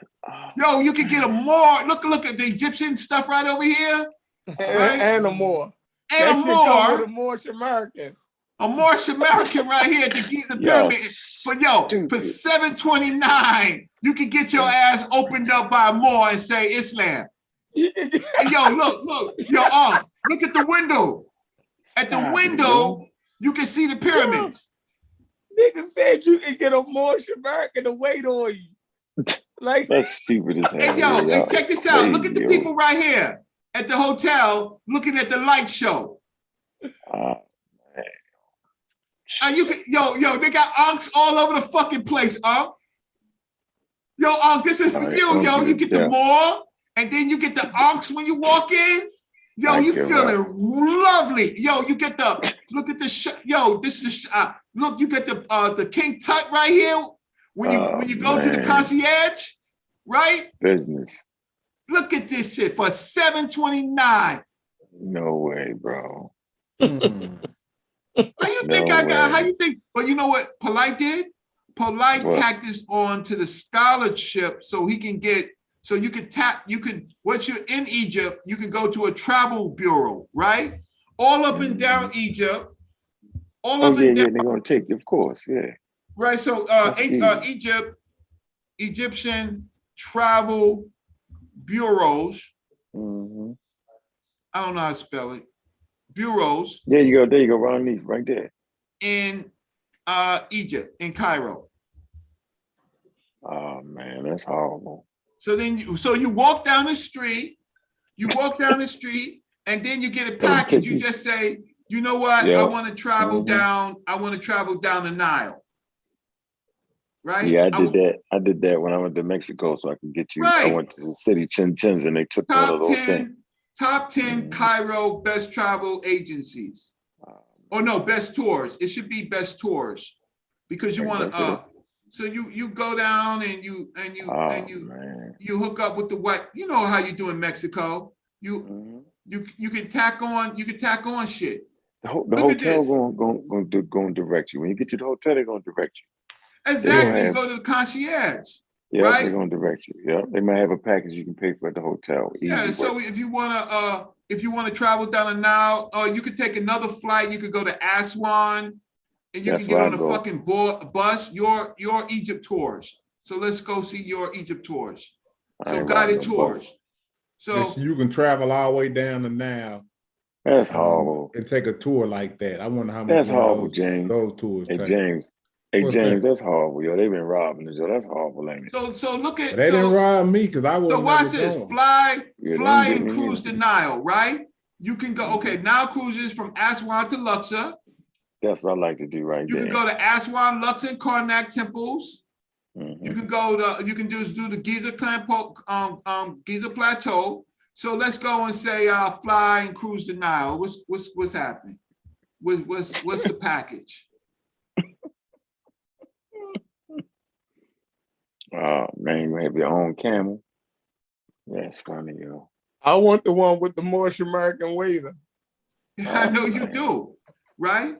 Yo, you could get a more. Look at the Egyptian stuff right over here. Right? And a more. And That a shit come with more. a Moorish American. A Moorish American right here at the Giza Yo, Pyramid. But yo, for stupid. $729, you can get your ass opened up by a Moor and say Islam. And yo, look, yo, look at the window. At the Stop it, window, yo. you can see the pyramids. Nigga said you can get a Moorish American to wait on you. Like That's stupid as hell. And yo, y'all. and check It's this out. Look crazy, at the yo. people right here at the hotel looking at the light show. You can, yo, they got Unks all over the fucking place, Unk. Yo, Unk, this is for Alright, you, yo. Unc, You get the yeah. more, and then you get the Unks when you walk in. Yo, I you give feeling lovely. Yo, you get the look at the yo. This is look. You get the King Tut right here when you go to the man. concierge, right? Business. Look at this shit for $729. No way, bro. How you think No I got? How way. you think? But you know what Polite did? Polite What? tacked this on to the scholarship so he can get. So you could once you're in Egypt, you can go to a travel bureau, right? All up and down Egypt. All Oh up yeah, and yeah. down, They're gonna take you, of course. Yeah. right? So That's easy. Egyptian travel bureaus. Mhm. I don't know how to spell it. Bureaus There you go. There you go. Right there. in Egypt, in Cairo. Oh man, that's horrible. So then you walk down the street, and then you get a package. You just say, you know what? Yeah. I want to travel Mhm. down. I want to travel down the Nile. Right? Yeah, I did that. I did that when I went to Mexico, so I could get you. I Right. went to the city Chin Chins, and they took one of those things. Top 10 Cairo best travel agencies. Or no, best tours. It should be best tours because you Okay, want that's to. So you go down and you man. you hook up with the white. You know how you do in Mexico. You can tack on shit. The Look at hotel this. going to direct you. When you get to the hotel, they're going to direct you. Exactly. You have- go to the concierge. Yeah, Right? they're going to direct you. Yeah, they might have a package you can pay for at the hotel. Yeah. Easy So way. if you wanna travel down the Nile, you could take another flight. You could go to Aswan, and you That's can get where on I a go. fucking bus. Your Egypt tours. So let's go see your Egypt tours. I So ain't guided riding no bus. tours. So You can travel all the way down to now That's horrible. and take a tour like that. I wonder how much That's one of horrible, James. those tours Hey take. James. Hey What's James, that? that's horrible, yo. They've been robbing us, yo. That's horrible, ain't it? so look at They didn't so, rob me because I so wasn't watch never this. going. Fly Yeah, they and didn't get me cruise the either. Nile, right? You can go, okay, Nile cruises from Aswan to Luxor. That's what I like to do right You there. can go to Aswan, Luxor, and Karnak temples. Mhm. You can go to, you can just do the Giza Giza Plateau. So let's go and say fly and cruise the Nile. What's happening? What's the package? Oh man, you have your own camel. That's funny, yo. I want the one with the Moorish American waiter. I know you man. do, right?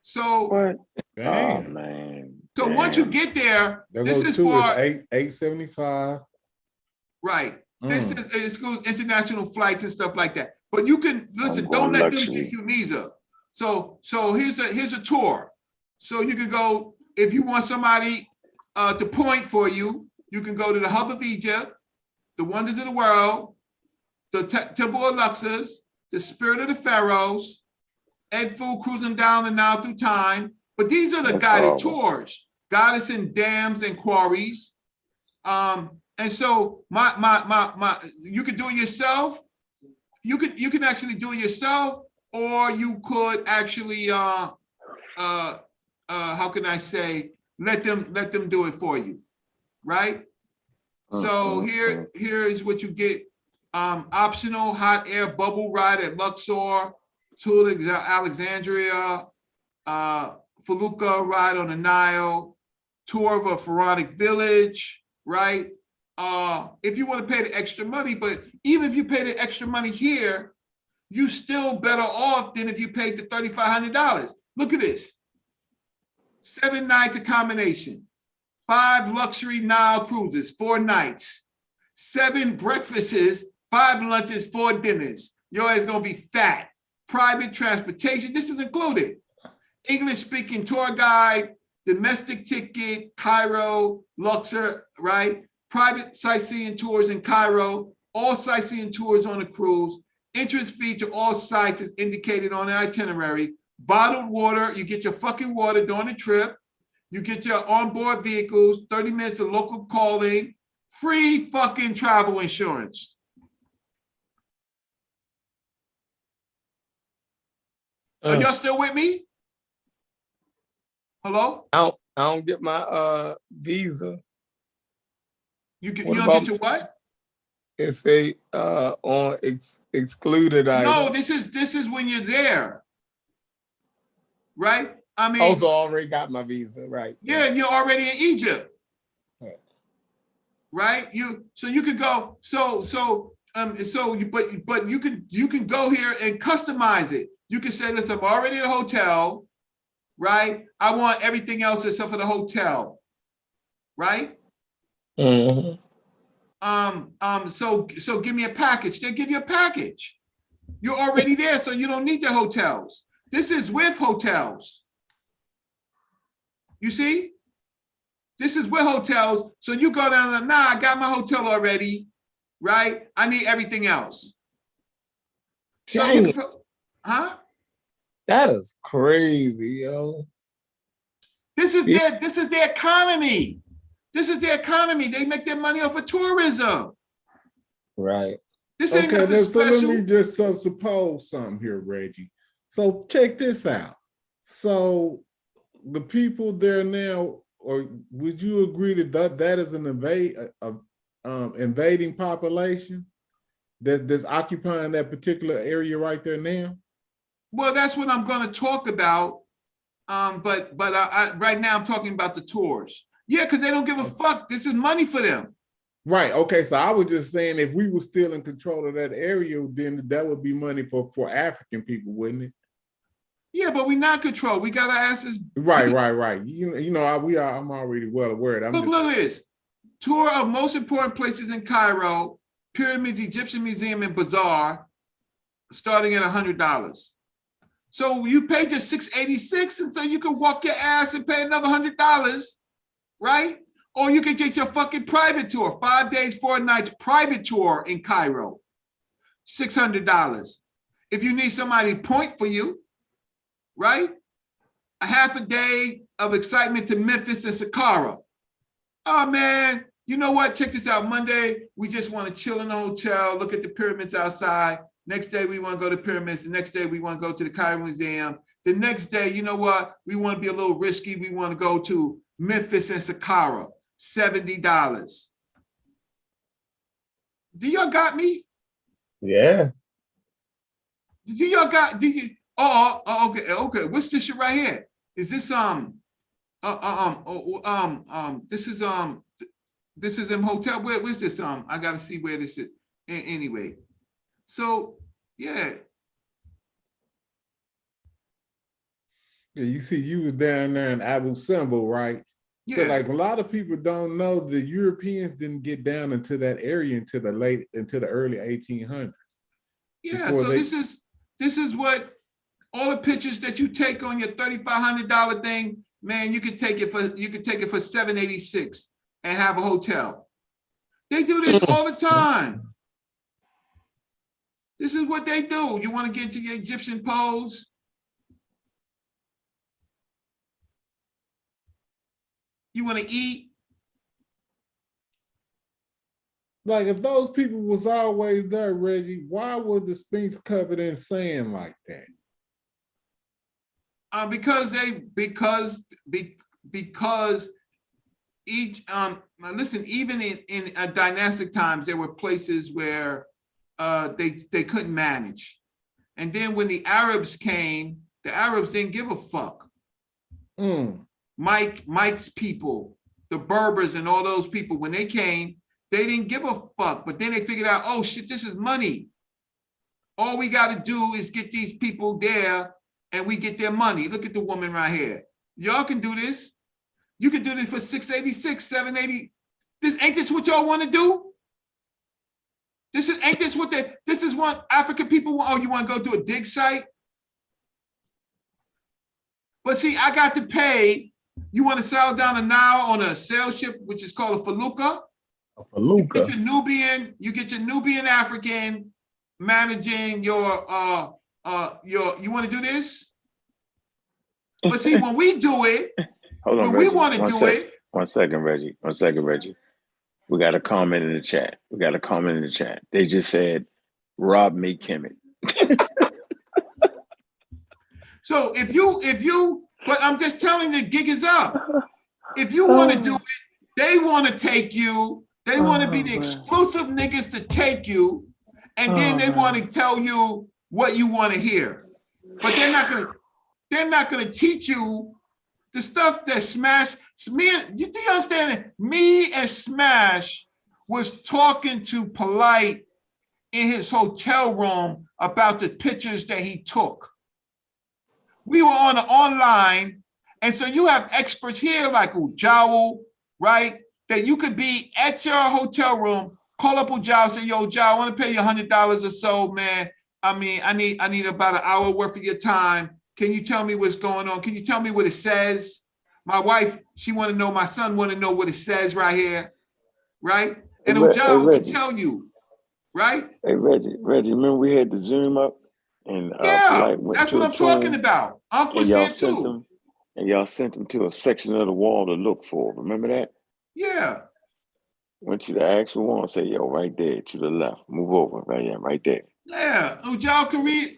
So What? Oh Damn. man. so once you Damn. get there, There this goes is two. for It's $875. right. This Mm. is international flights and stuff like that. But you can listen. I'm Don't going let them luxury. get you neither. So here's a tour. So you can go if you want somebody to point for you. You can go to the Hub of Egypt, the Wonders of the World, the Temple of Luxors, the Spirit of the Pharaohs, Edfu cruising down the Nile through time. But these are the That's guided horrible. tours. Goddess in dams and quarries. And so my you could do it yourself. You can actually do it yourself, or you could actually how can I say, let them do it for you, right? So here is what you get. Optional hot air bubble ride at Luxor, Alexandria, Felucca ride on the Nile, tour of a pharaonic village, right? If you want to pay the extra money, but even if you pay the extra money here, you still better off than if you paid the $3,500. Look at this. 7 nights accommodation, 5 luxury Nile cruises, 4 nights, 7 breakfasts, 5 lunches, 4 dinners. Your ass gonna be fat. Private transportation, this is included. English-speaking tour guide, domestic ticket, Cairo, Luxor, right? Private sightseeing tours in Cairo, all sightseeing tours on the cruise, entrance fee to all sites is indicated on the itinerary, bottled water, you get your fucking water during the trip, you get your onboard vehicles, 30 minutes of local calling, free fucking travel insurance. Are y'all still with me? Hello? I don't get my visa. You What don't about- get your what? It say on excluded items. No, this is when you're there. Right? I mean, Also already got my visa, right? yeah, you're already in Egypt. Right. Right? So you could go, but you can go here and customize it. You can say, listen, I'm already in a hotel, right? I want everything else except for the hotel. Right? Mm-hmm. So give me a package. They give you a package. You're already there, so you don't need the hotels. This is with hotels. You see? This is with hotels. So you go down and I got my hotel already, right? I need everything else. Dang. Huh? That is crazy, yo. This is their economy. This is their economy. They make their money off of tourism. Right. This ain't Okay, nothing so let special. me just suppose something here, Reggie. So check this out. So the people there now, or would you agree that is an invading population that's occupying that particular area right there now? Well, that's what I'm going to talk about. But right now I'm talking about the tours. Yeah, because they don't give a fuck. This is money for them. Right. Okay. So I was just saying, if we were still in control of that area, then that would be money for African people, wouldn't it? Yeah, but we're not controlled. We gotta ask this. Right. I'm already well aware. Look at this. Tour of most important places in Cairo, pyramids, Egyptian museum, and bazaar, starting at $100. So you pay just $686, and so you can walk your ass and pay another $100, right? Or you can get your fucking private tour, 5 days, 4 nights, private tour in Cairo, $600. If you need somebody to point for you, right? A half a day of excitement to Memphis and Saqqara. Oh man, you know what? Check this out. Monday, we just want to chill in the hotel, look at the pyramids outside. Next day, we want to go to pyramids. The next day, we want to go to the Cairo Museum. The next day, you know what? We want to be a little risky. We want to go to Memphis and Saqqara, $70. Do y'all got me? Yeah. Okay. What's this shit right here? Is this this is in hotel. Where's this? I gotta see where this is. Anyway, so yeah. Yeah, you see, you was down there in Abu Simbel, right? Yeah. So like a lot of people don't know, the Europeans didn't get down into that area until the early 1800s. Yeah, so this is what all the pictures that you take on your $3,500 thing, man, you could take it for $786 and have a hotel. They do this all the time. This is what they do. You want to get into your Egyptian pose? You want to eat? Like if those people was always there, Reggie, why was the Sphinx covered in sand like that? Because each listen, even in dynastic times, there were places where they couldn't manage, And then when the Arabs came, the Arabs didn't give a fuck. Mike's people, the Berbers and all those people, when they came, they didn't give a fuck. But then they figured out, oh shit, this is money. All we got to do is get these people there and we get their money. Look at the woman right here. Y'all can do this. You can do this for 686, 780. Ain't this what y'all want to do? This is what African people want. Oh, you want to go to a dig site? But see, I got to pay. You want to sail down the Nile on a sail ship, which is called a felucca? A felucca. You get your Nubian African managing your you want to do this? But see, when we do it, hold on, when we want to do it. 1 second, Reggie. 1 second, Reggie. We got a comment in the chat. They just said, Rob me Kemet. So if you, but I'm just telling you, the gig is up. If you want to do it, they want to take you. They want to be the exclusive niggas to take you, and then they want to tell you what you want to hear. But they're not gonna teach you the stuff that Smash. Do you understand that? Me and Smash was talking to Polite in his hotel room about the pictures that he took. We were on the online, and so you have experts here like Ujawu, right? That you could be at your hotel room, call up Ujawu, say, yo, Ujawu, I want to pay you $100 or so, man. I mean, I need about an hour worth of your time. Can you tell me what's going on? Can you tell me what it says? My wife, she want to know, my son want to know what it says right here, right? And Ujawu can tell you, right? Hey, Reggie, remember we had the Zoom up? And yeah, that's what I'm talking about. Uncle was there too. And y'all sent them to a section of the wall to look for. Remember that? Yeah. Went to the actual wall and say, yo, right there to the left. Move over, right there. Yeah, Ujawu can read.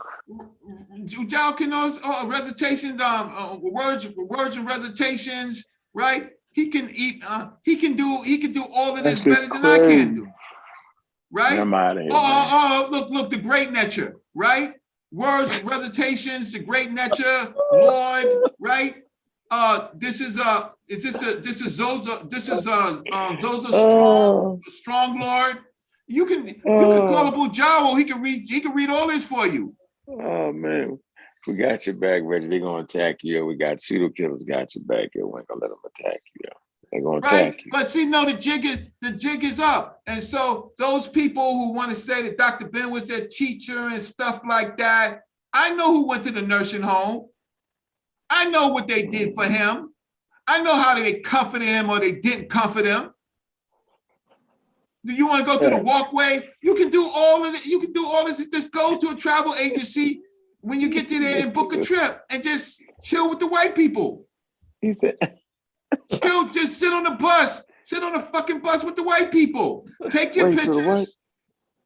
Ujawu can know recitations, words and recitations, right? He can eat. He can do all of this better than I can do, right? I'm out of here. Look, the Great Netcher, right? Words, recitations, the Great Netcher, Lord, right? This is Zoza. This is Zoza Strong Lord. You can call up Ujawu. He can read all this for you. Oh man, we got your back, Reggie. They're gonna attack you. We got pseudo killers got your back. We ain't gonna let them attack you. They're gonna attack you. But see, no, the jig is up. And so those people who want to say that Dr. Ben was their teacher and stuff like that, I know who went to the nursing home. I know what they did for him. I know how they comforted him or they didn't comfort him. Do you want to go through the walkway? You can do all of it. You can do all this. Just go to a travel agency when you get to there and book a trip and just chill with the white people. He said, he'll just sit on the bus, sit on the fucking bus with the white people. Take your pictures.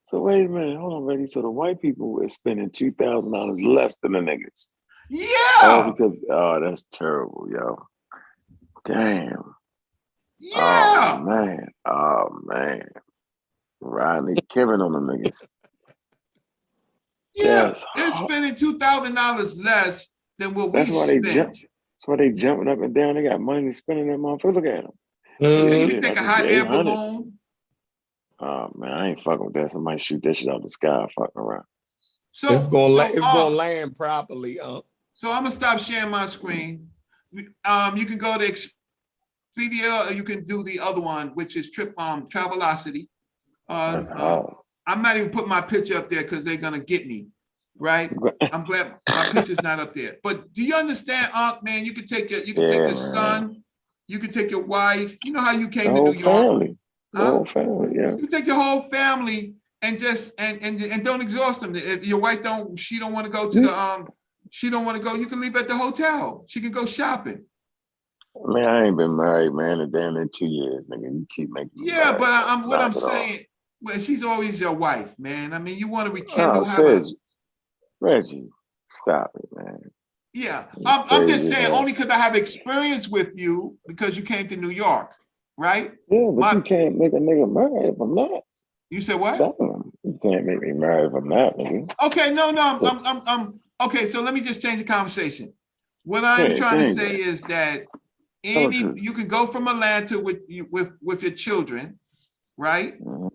So wait a minute, hold on, Reggie. So the white people were spending $2,000 less than the niggas. Yeah. That's terrible, yo. Damn. Yeah. Oh man. Rodney Kevin on them niggas. Yeah, they're spending $2,000 less than what we spend. That's why they jumping up and down. They got money spending that motherfucker. Look at them. You think a hot air balloon? Oh man, I ain't fucking with that. Somebody shoot that shit out the sky, fucking around. So it's gonna land properly. So I'm gonna stop sharing my screen. You can go to Expedia, or you can do the other one, which is Travelocity. I'm not even putting my picture up there because they're gonna get me, right? I'm glad my picture's not up there. But do you understand, man? You can take your son, you can take your wife. You know how you came to New York. Family. The whole family, yeah. You can take your whole family and just and don't exhaust them. If your wife she don't want to go to the she don't want to go, you can leave at the hotel. She can go shopping. Man, I ain't been married, man, in damn near 2 years, nigga. You keep making me but I'm saying, well, she's always your wife, man. I mean, you want to rekindle. Reggie, stop it, man. Yeah, I'm just saying, only because I have experience with you because you came to New York, right? Yeah, but you can't make a nigga married if I'm not. You said what? Damn. You can't make me mad if I'm not, nigga. Okay, no, I'm okay. So let me just change the conversation. What I'm trying to say is that you can go from Atlanta with your children, right? Mhm.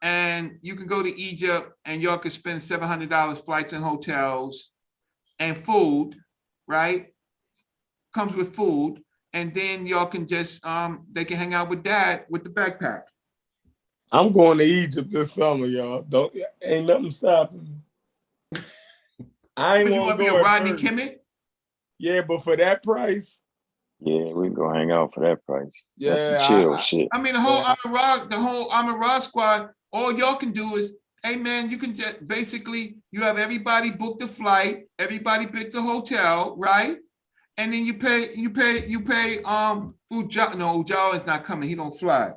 And you can go to Egypt and y'all can spend $700 flights and hotels and food, right? Comes with food. And then y'all can just they can hang out with dad with the backpack. I'm going to Egypt this summer, y'all. Ain't nothing stopping me. I ain't want to be a Rodney Kimmett? Yeah, but for that price. Yeah, we can go hang out for that price. Yeah, that's some chill shit. I mean, the whole Amir Rod squad, all y'all can do is, hey man, you can just basically you have everybody book the flight, everybody book the hotel, right? And then you pay Ujal is not coming, he don't fly.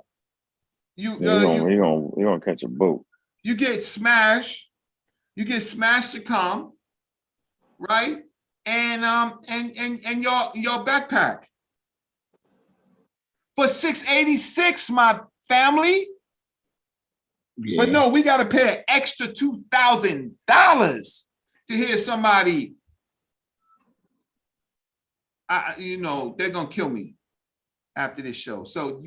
You gonna catch a boat. You get Smash to come, right? And your backpack for $686, my family. Yeah. But no, we gotta pay an extra $2,000 to hear somebody. They're gonna kill me after this show. So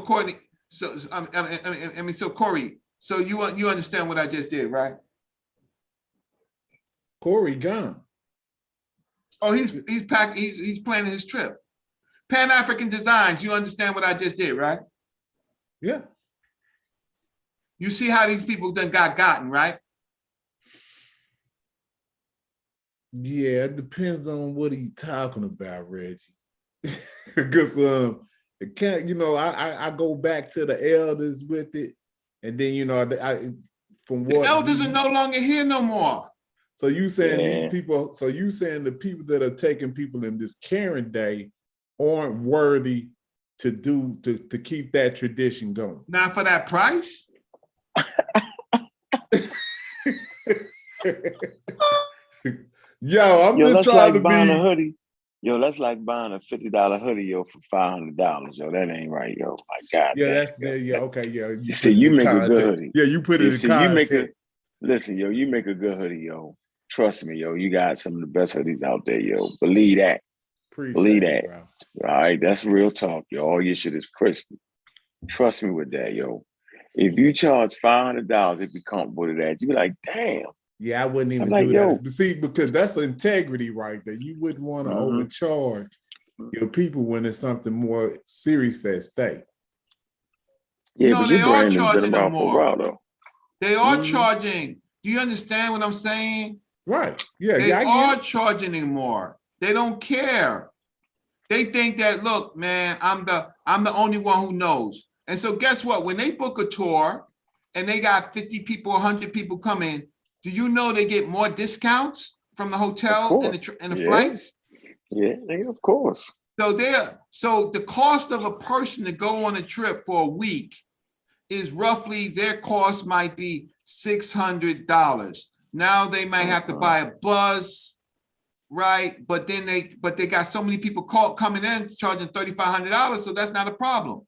Courtney, so Corey, so you understand what I just did, right? Corey gone. Oh, he's planning his trip. Pan-African Designs, you understand what I just did, right? Yeah. You see how these people done gotten, right? Yeah, it depends on what he's talking about, Reggie. Because it can't, I go back to the elders with it, and then the elders are no longer here no more. So you saying these people? So you saying the people that are taking people in this Karen Day aren't worthy to keep that tradition going? Not for that price. Yo, just trying to buying be a hoodie. Yo, that's like buying a $50 hoodie, yo, for $500. Yo, that ain't right, yo. My God. Yeah, okay, yeah. You see, you make a good hoodie. Yeah, you put it in context. Listen, yo, you make a good hoodie, yo. Trust me, yo. You got some of the best hoodies out there, yo. Believe that. Believe that. Bro. All right, that's real talk, yo. All your shit is crispy. Trust me with that, yo. If you charge $500, if you comfortable with that, you be like, damn. Yeah, I wouldn't even do that. But see, because that's integrity right there. You wouldn't want to overcharge your people when it's something more serious at stake. Yeah, but they are charging them more. They are charging. Do you understand what I'm saying? Right. Yeah. They are charging them more. They don't care. They think that, look, man, I'm the only one who knows. And so guess what? When they book a tour and they got 50 people, 100 people coming, do you know they get more discounts from the hotel and the flights? Yeah, of course. So the cost of a person to go on a trip for a week is roughly, their cost might be $600. Now they might have to buy a bus, right? But then they got so many people coming in charging $3,500, so that's not a problem,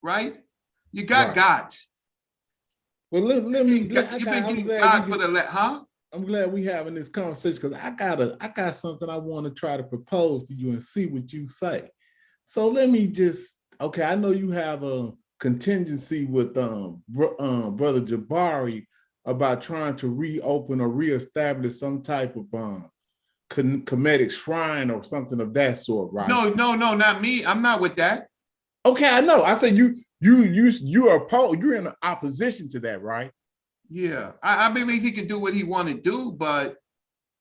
right? You got. Well, let me. I'm glad we having this conversation because I got something I want to try to propose to you and see what you say. So let me I know you have a contingency with Brother Jabari about trying to reopen or reestablish some type of Kemetic shrine or something of that sort, right? No, not me. I'm not with that. Okay, I know. I said you're in opposition to that, right? Yeah, I believe he can do what he want to do, but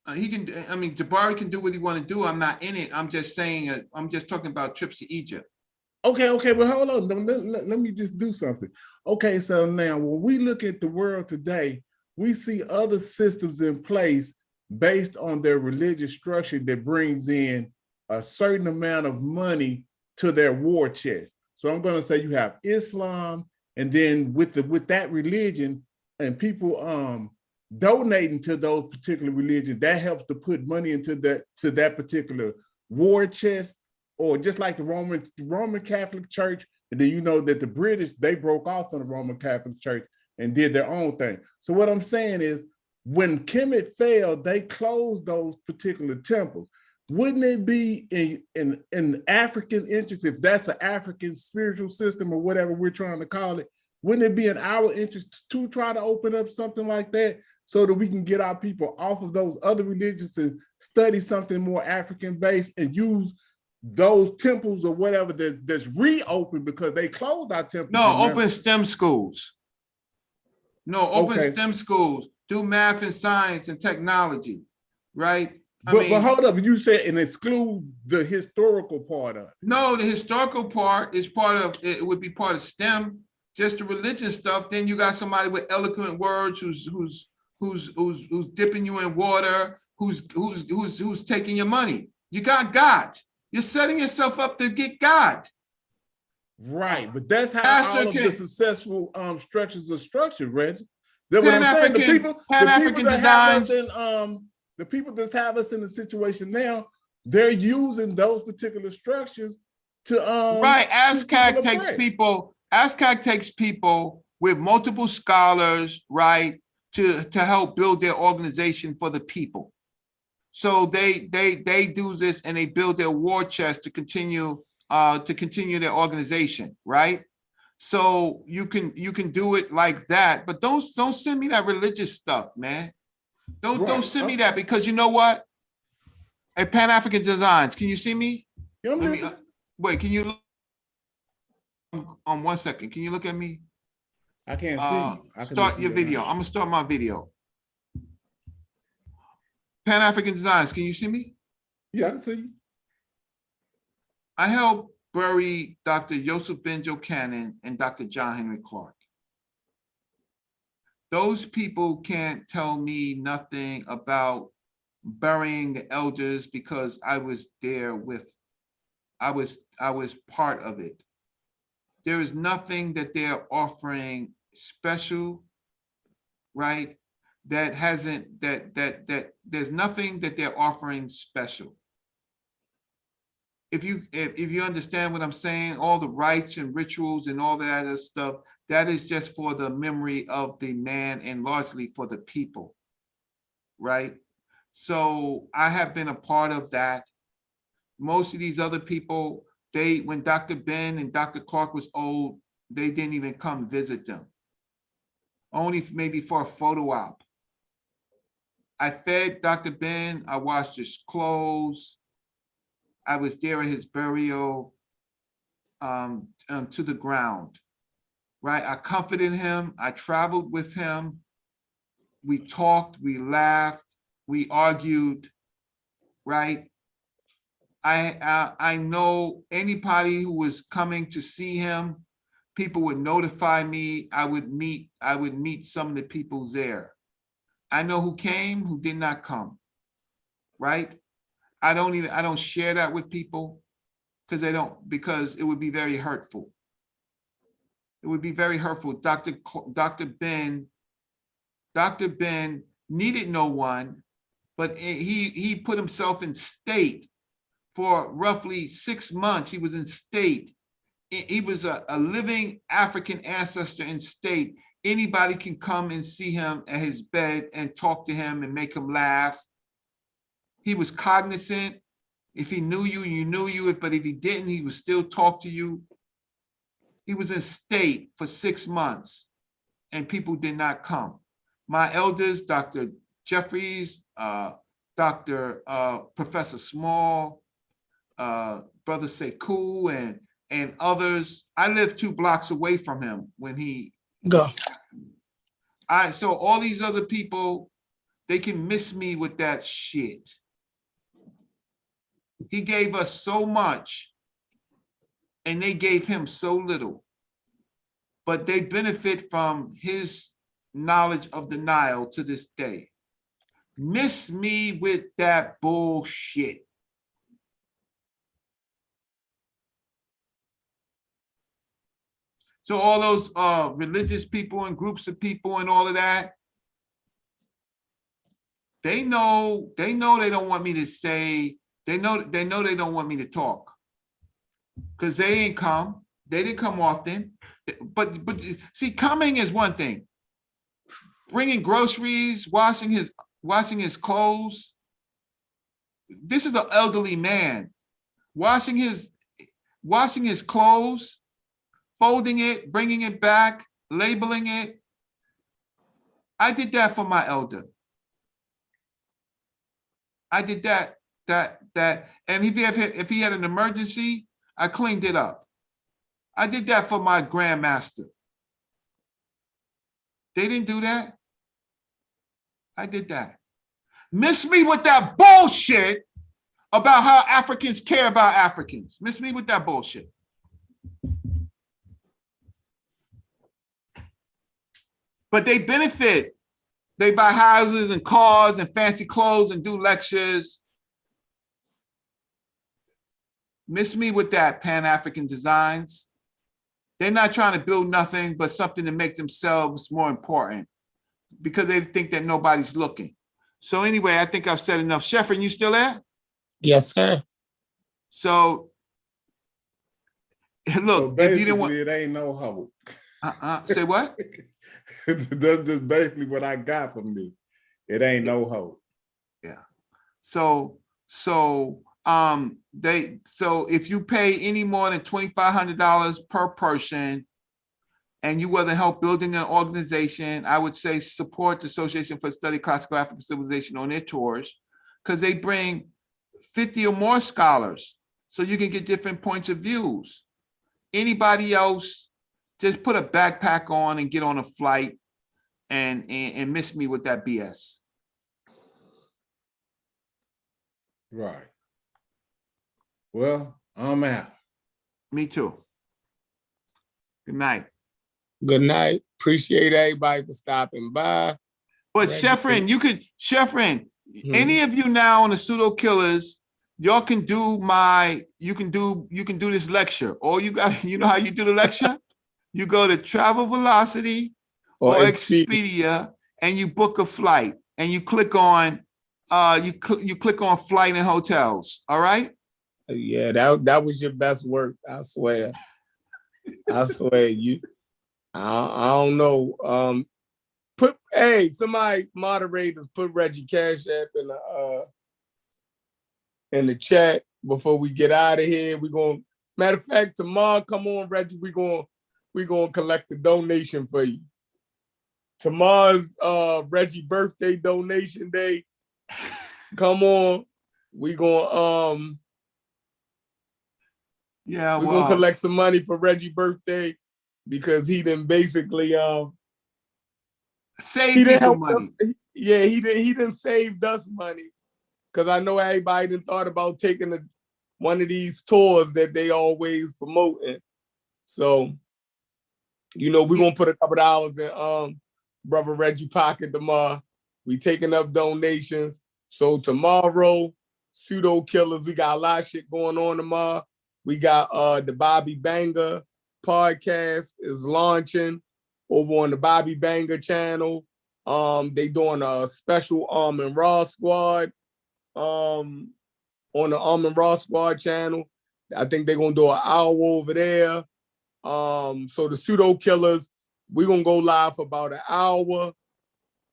Jabari can do what he want to do. I'm not in it. I'm just saying. I'm just talking about trips to Egypt. Okay, but hold on. Let me just do something. Okay, so now when we look at the world today, we see other systems in place based on their religious structure that brings in a certain amount of money to their war chest. So I'm going to say you have Islam, and then with that religion and people donating to those particular religions, that helps to put money into that particular war chest. Or just like the Roman Catholic Church And then you know that the British, they broke off from the Roman Catholic Church and did their own thing. So what I'm saying is, when Kemet fell, they closed those particular temples. Wouldn't it be in African interest, if that's an African spiritual system or whatever we're trying to call it, wouldn't it be in our interest to try to open up something like that so that we can get our people off of those other religions and study something more African-based and use those temples or whatever that's reopened, because they closed our temples? No, open STEM schools. No, open Okay. STEM schools. Do math and science and technology, right? But hold up, you said and exclude the historical part of it. No, the historical part is part of it. Would be part of STEM. Just the religious stuff. Then you got somebody with eloquent words who's dipping you in water, who's taking your money. You got God. You're setting yourself up to get God. Right, but that's how Pastor all of King. the successful structures are structured, Reggie. That's what I'm saying. Pan-African designs. The people that have us in the situation now, they're using those particular structures to right. ASCAC takes people with multiple scholars, right, to help build their organization for the people. So they do this and they build their war chest to continue their organization, right? So you can do it like that, but don't send me that religious stuff, man. Don't send me that, because you know what? At Pan-African Designs, can you see me? Wait, can you look on 1 second? Can you look at me? I can't see. Start your video. I'm gonna start my video. Pan-African Designs, can you see me? Yeah, I can see you. I helped bury Dr. Joseph Benjo Cannon and Dr. John Henry Clark. Those people can't tell me nothing about burying the elders, because I was there I was part of it. There is nothing that they're offering special, right? There's nothing that they're offering special. If you understand what I'm saying, all the rites and rituals and all that other stuff, that is just for the memory of the man and largely for the people, right? So I have been a part of that. Most of these other people, when Dr. Ben and Dr. Clark was old, they didn't even come visit them. Only maybe for a photo op. I fed Dr. Ben, I washed his clothes. I was there at his burial to the ground, right? I comforted him. I traveled with him. We talked, we laughed, we argued, right? I know anybody who was coming to see him, people would notify me. I would meet some of the people there. I know who came, who did not come, right? I don't share that with people because it would be very hurtful. It would be very hurtful. Dr. Ben needed no one, but he put himself in state for roughly 6 months. He was in state. He was a living African ancestor in state. Anybody can come and see him at his bed and talk to him and make him laugh. He was cognizant. If he knew you, you knew you. But if he didn't, he would still talk to you. He was in state for 6 months and people did not come. My elders, Dr. Jeffries, Professor Small, Brother Sekou, and others. I lived 2 blocks away from him when he go. So all these other people, they can miss me with that shit. He gave us so much and they gave him so little, but they benefit from his knowledge of the Nile to this day. Miss me with that bullshit. So all those religious people and groups of people and all of that, they know they don't want me to say, they know they don't want me to talk because they ain't come. They didn't come often. But see, coming is one thing. Bringing groceries, washing his clothes. This is an elderly man. Washing his clothes, folding it, bringing it back, labeling it. I did that for my elder. I did that. And if he had an emergency, I cleaned it up. I did that for my grandmaster. They didn't do that. I did that. Miss me with that bullshit about how Africans care about Africans. Miss me with that bullshit. But they benefit. They buy houses and cars and fancy clothes and do lectures. Miss me with that, Pan-African Designs. They're not trying to build nothing but something to make themselves more important because they think that nobody's looking. So anyway, I think I've said enough. Sheffrin, you still there? Yes, sir. So look, so if you didn't want, it ain't no hope. Say what? That's just basically what I got from this. It ain't no hope. Yeah. So if you pay any more than $2,500 per person and you want to help building an organization, I would say support the Association for the Study of Classical African Civilization on their tours, because they bring 50 or more scholars so you can get different points of views. Anybody else, just put a backpack on and get on a flight and miss me with that BS. Right. Well, I'm out. Me too. Good night. Good night. Appreciate everybody for stopping by. But Sheffrin, any of you now on the Pseudo Killers, y'all can do you can do this lecture. Or you got, you know how you do the lecture? You go to Travel Velocity or Expedia and you book a flight and you click on you click on flight and hotels. All right. Yeah, that was your best work. I swear. I swear I don't know. Somebody moderators put Reggie Cash App in the chat before we get out of here. Matter of fact, tomorrow, come on, Reggie, we're gonna collect a donation for you. Tomorrow's Reggie birthday donation day. Come on, we're gonna collect some money for Reggie's birthday because he didn't basically save people money. He didn't save us money because I know everybody done thought about taking one of these tours that they always promoting. So, we're gonna put a couple dollars in brother Reggie pocket tomorrow. We taking up donations. So tomorrow, Pseudo Killers, we got a lot of shit going on tomorrow. We got the Bobby Banger podcast is launching over on the Bobby Banger channel. They doing a special and Raw Squad on the and Raw Squad channel. I think they're gonna do an hour over there. So the Pseudo Killers, we're gonna go live for about an hour.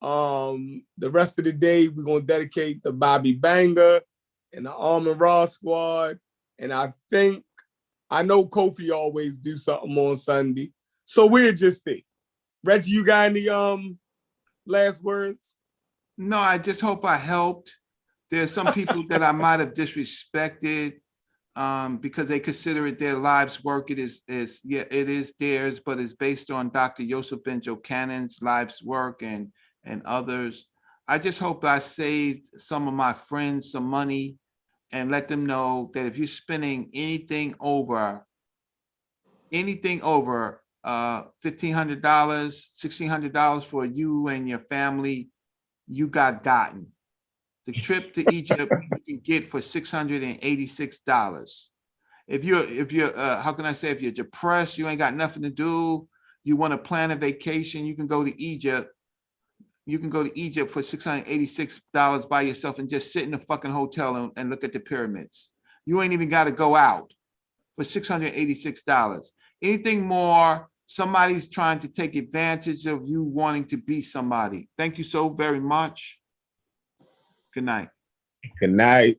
The rest of the day we're gonna dedicate to Bobby Banger and the and Raw Squad. And I know Kofi always do something on Sunday. So we'll just see. Reggie, you got any last words? No, I just hope I helped. There's some people that I might have disrespected because they consider it their life's work. It is theirs, but it's based on Dr. Yosef Ben-Jokanan's life's work and others. I just hope I saved some of my friends some money and let them know that if you're spending anything over $1,500, $1,600 for you and your family, you got gotten. The trip to Egypt you can get for $686. If you're how can I say, if you're depressed, you ain't got nothing to do, you want to plan a vacation, you can go to Egypt. You can go to Egypt for $686 by yourself and just sit in a fucking hotel and look at the pyramids. You ain't even got to go out for $686. Anything more? Somebody's trying to take advantage of you wanting to be somebody. Thank you so very much. Good night. Good night.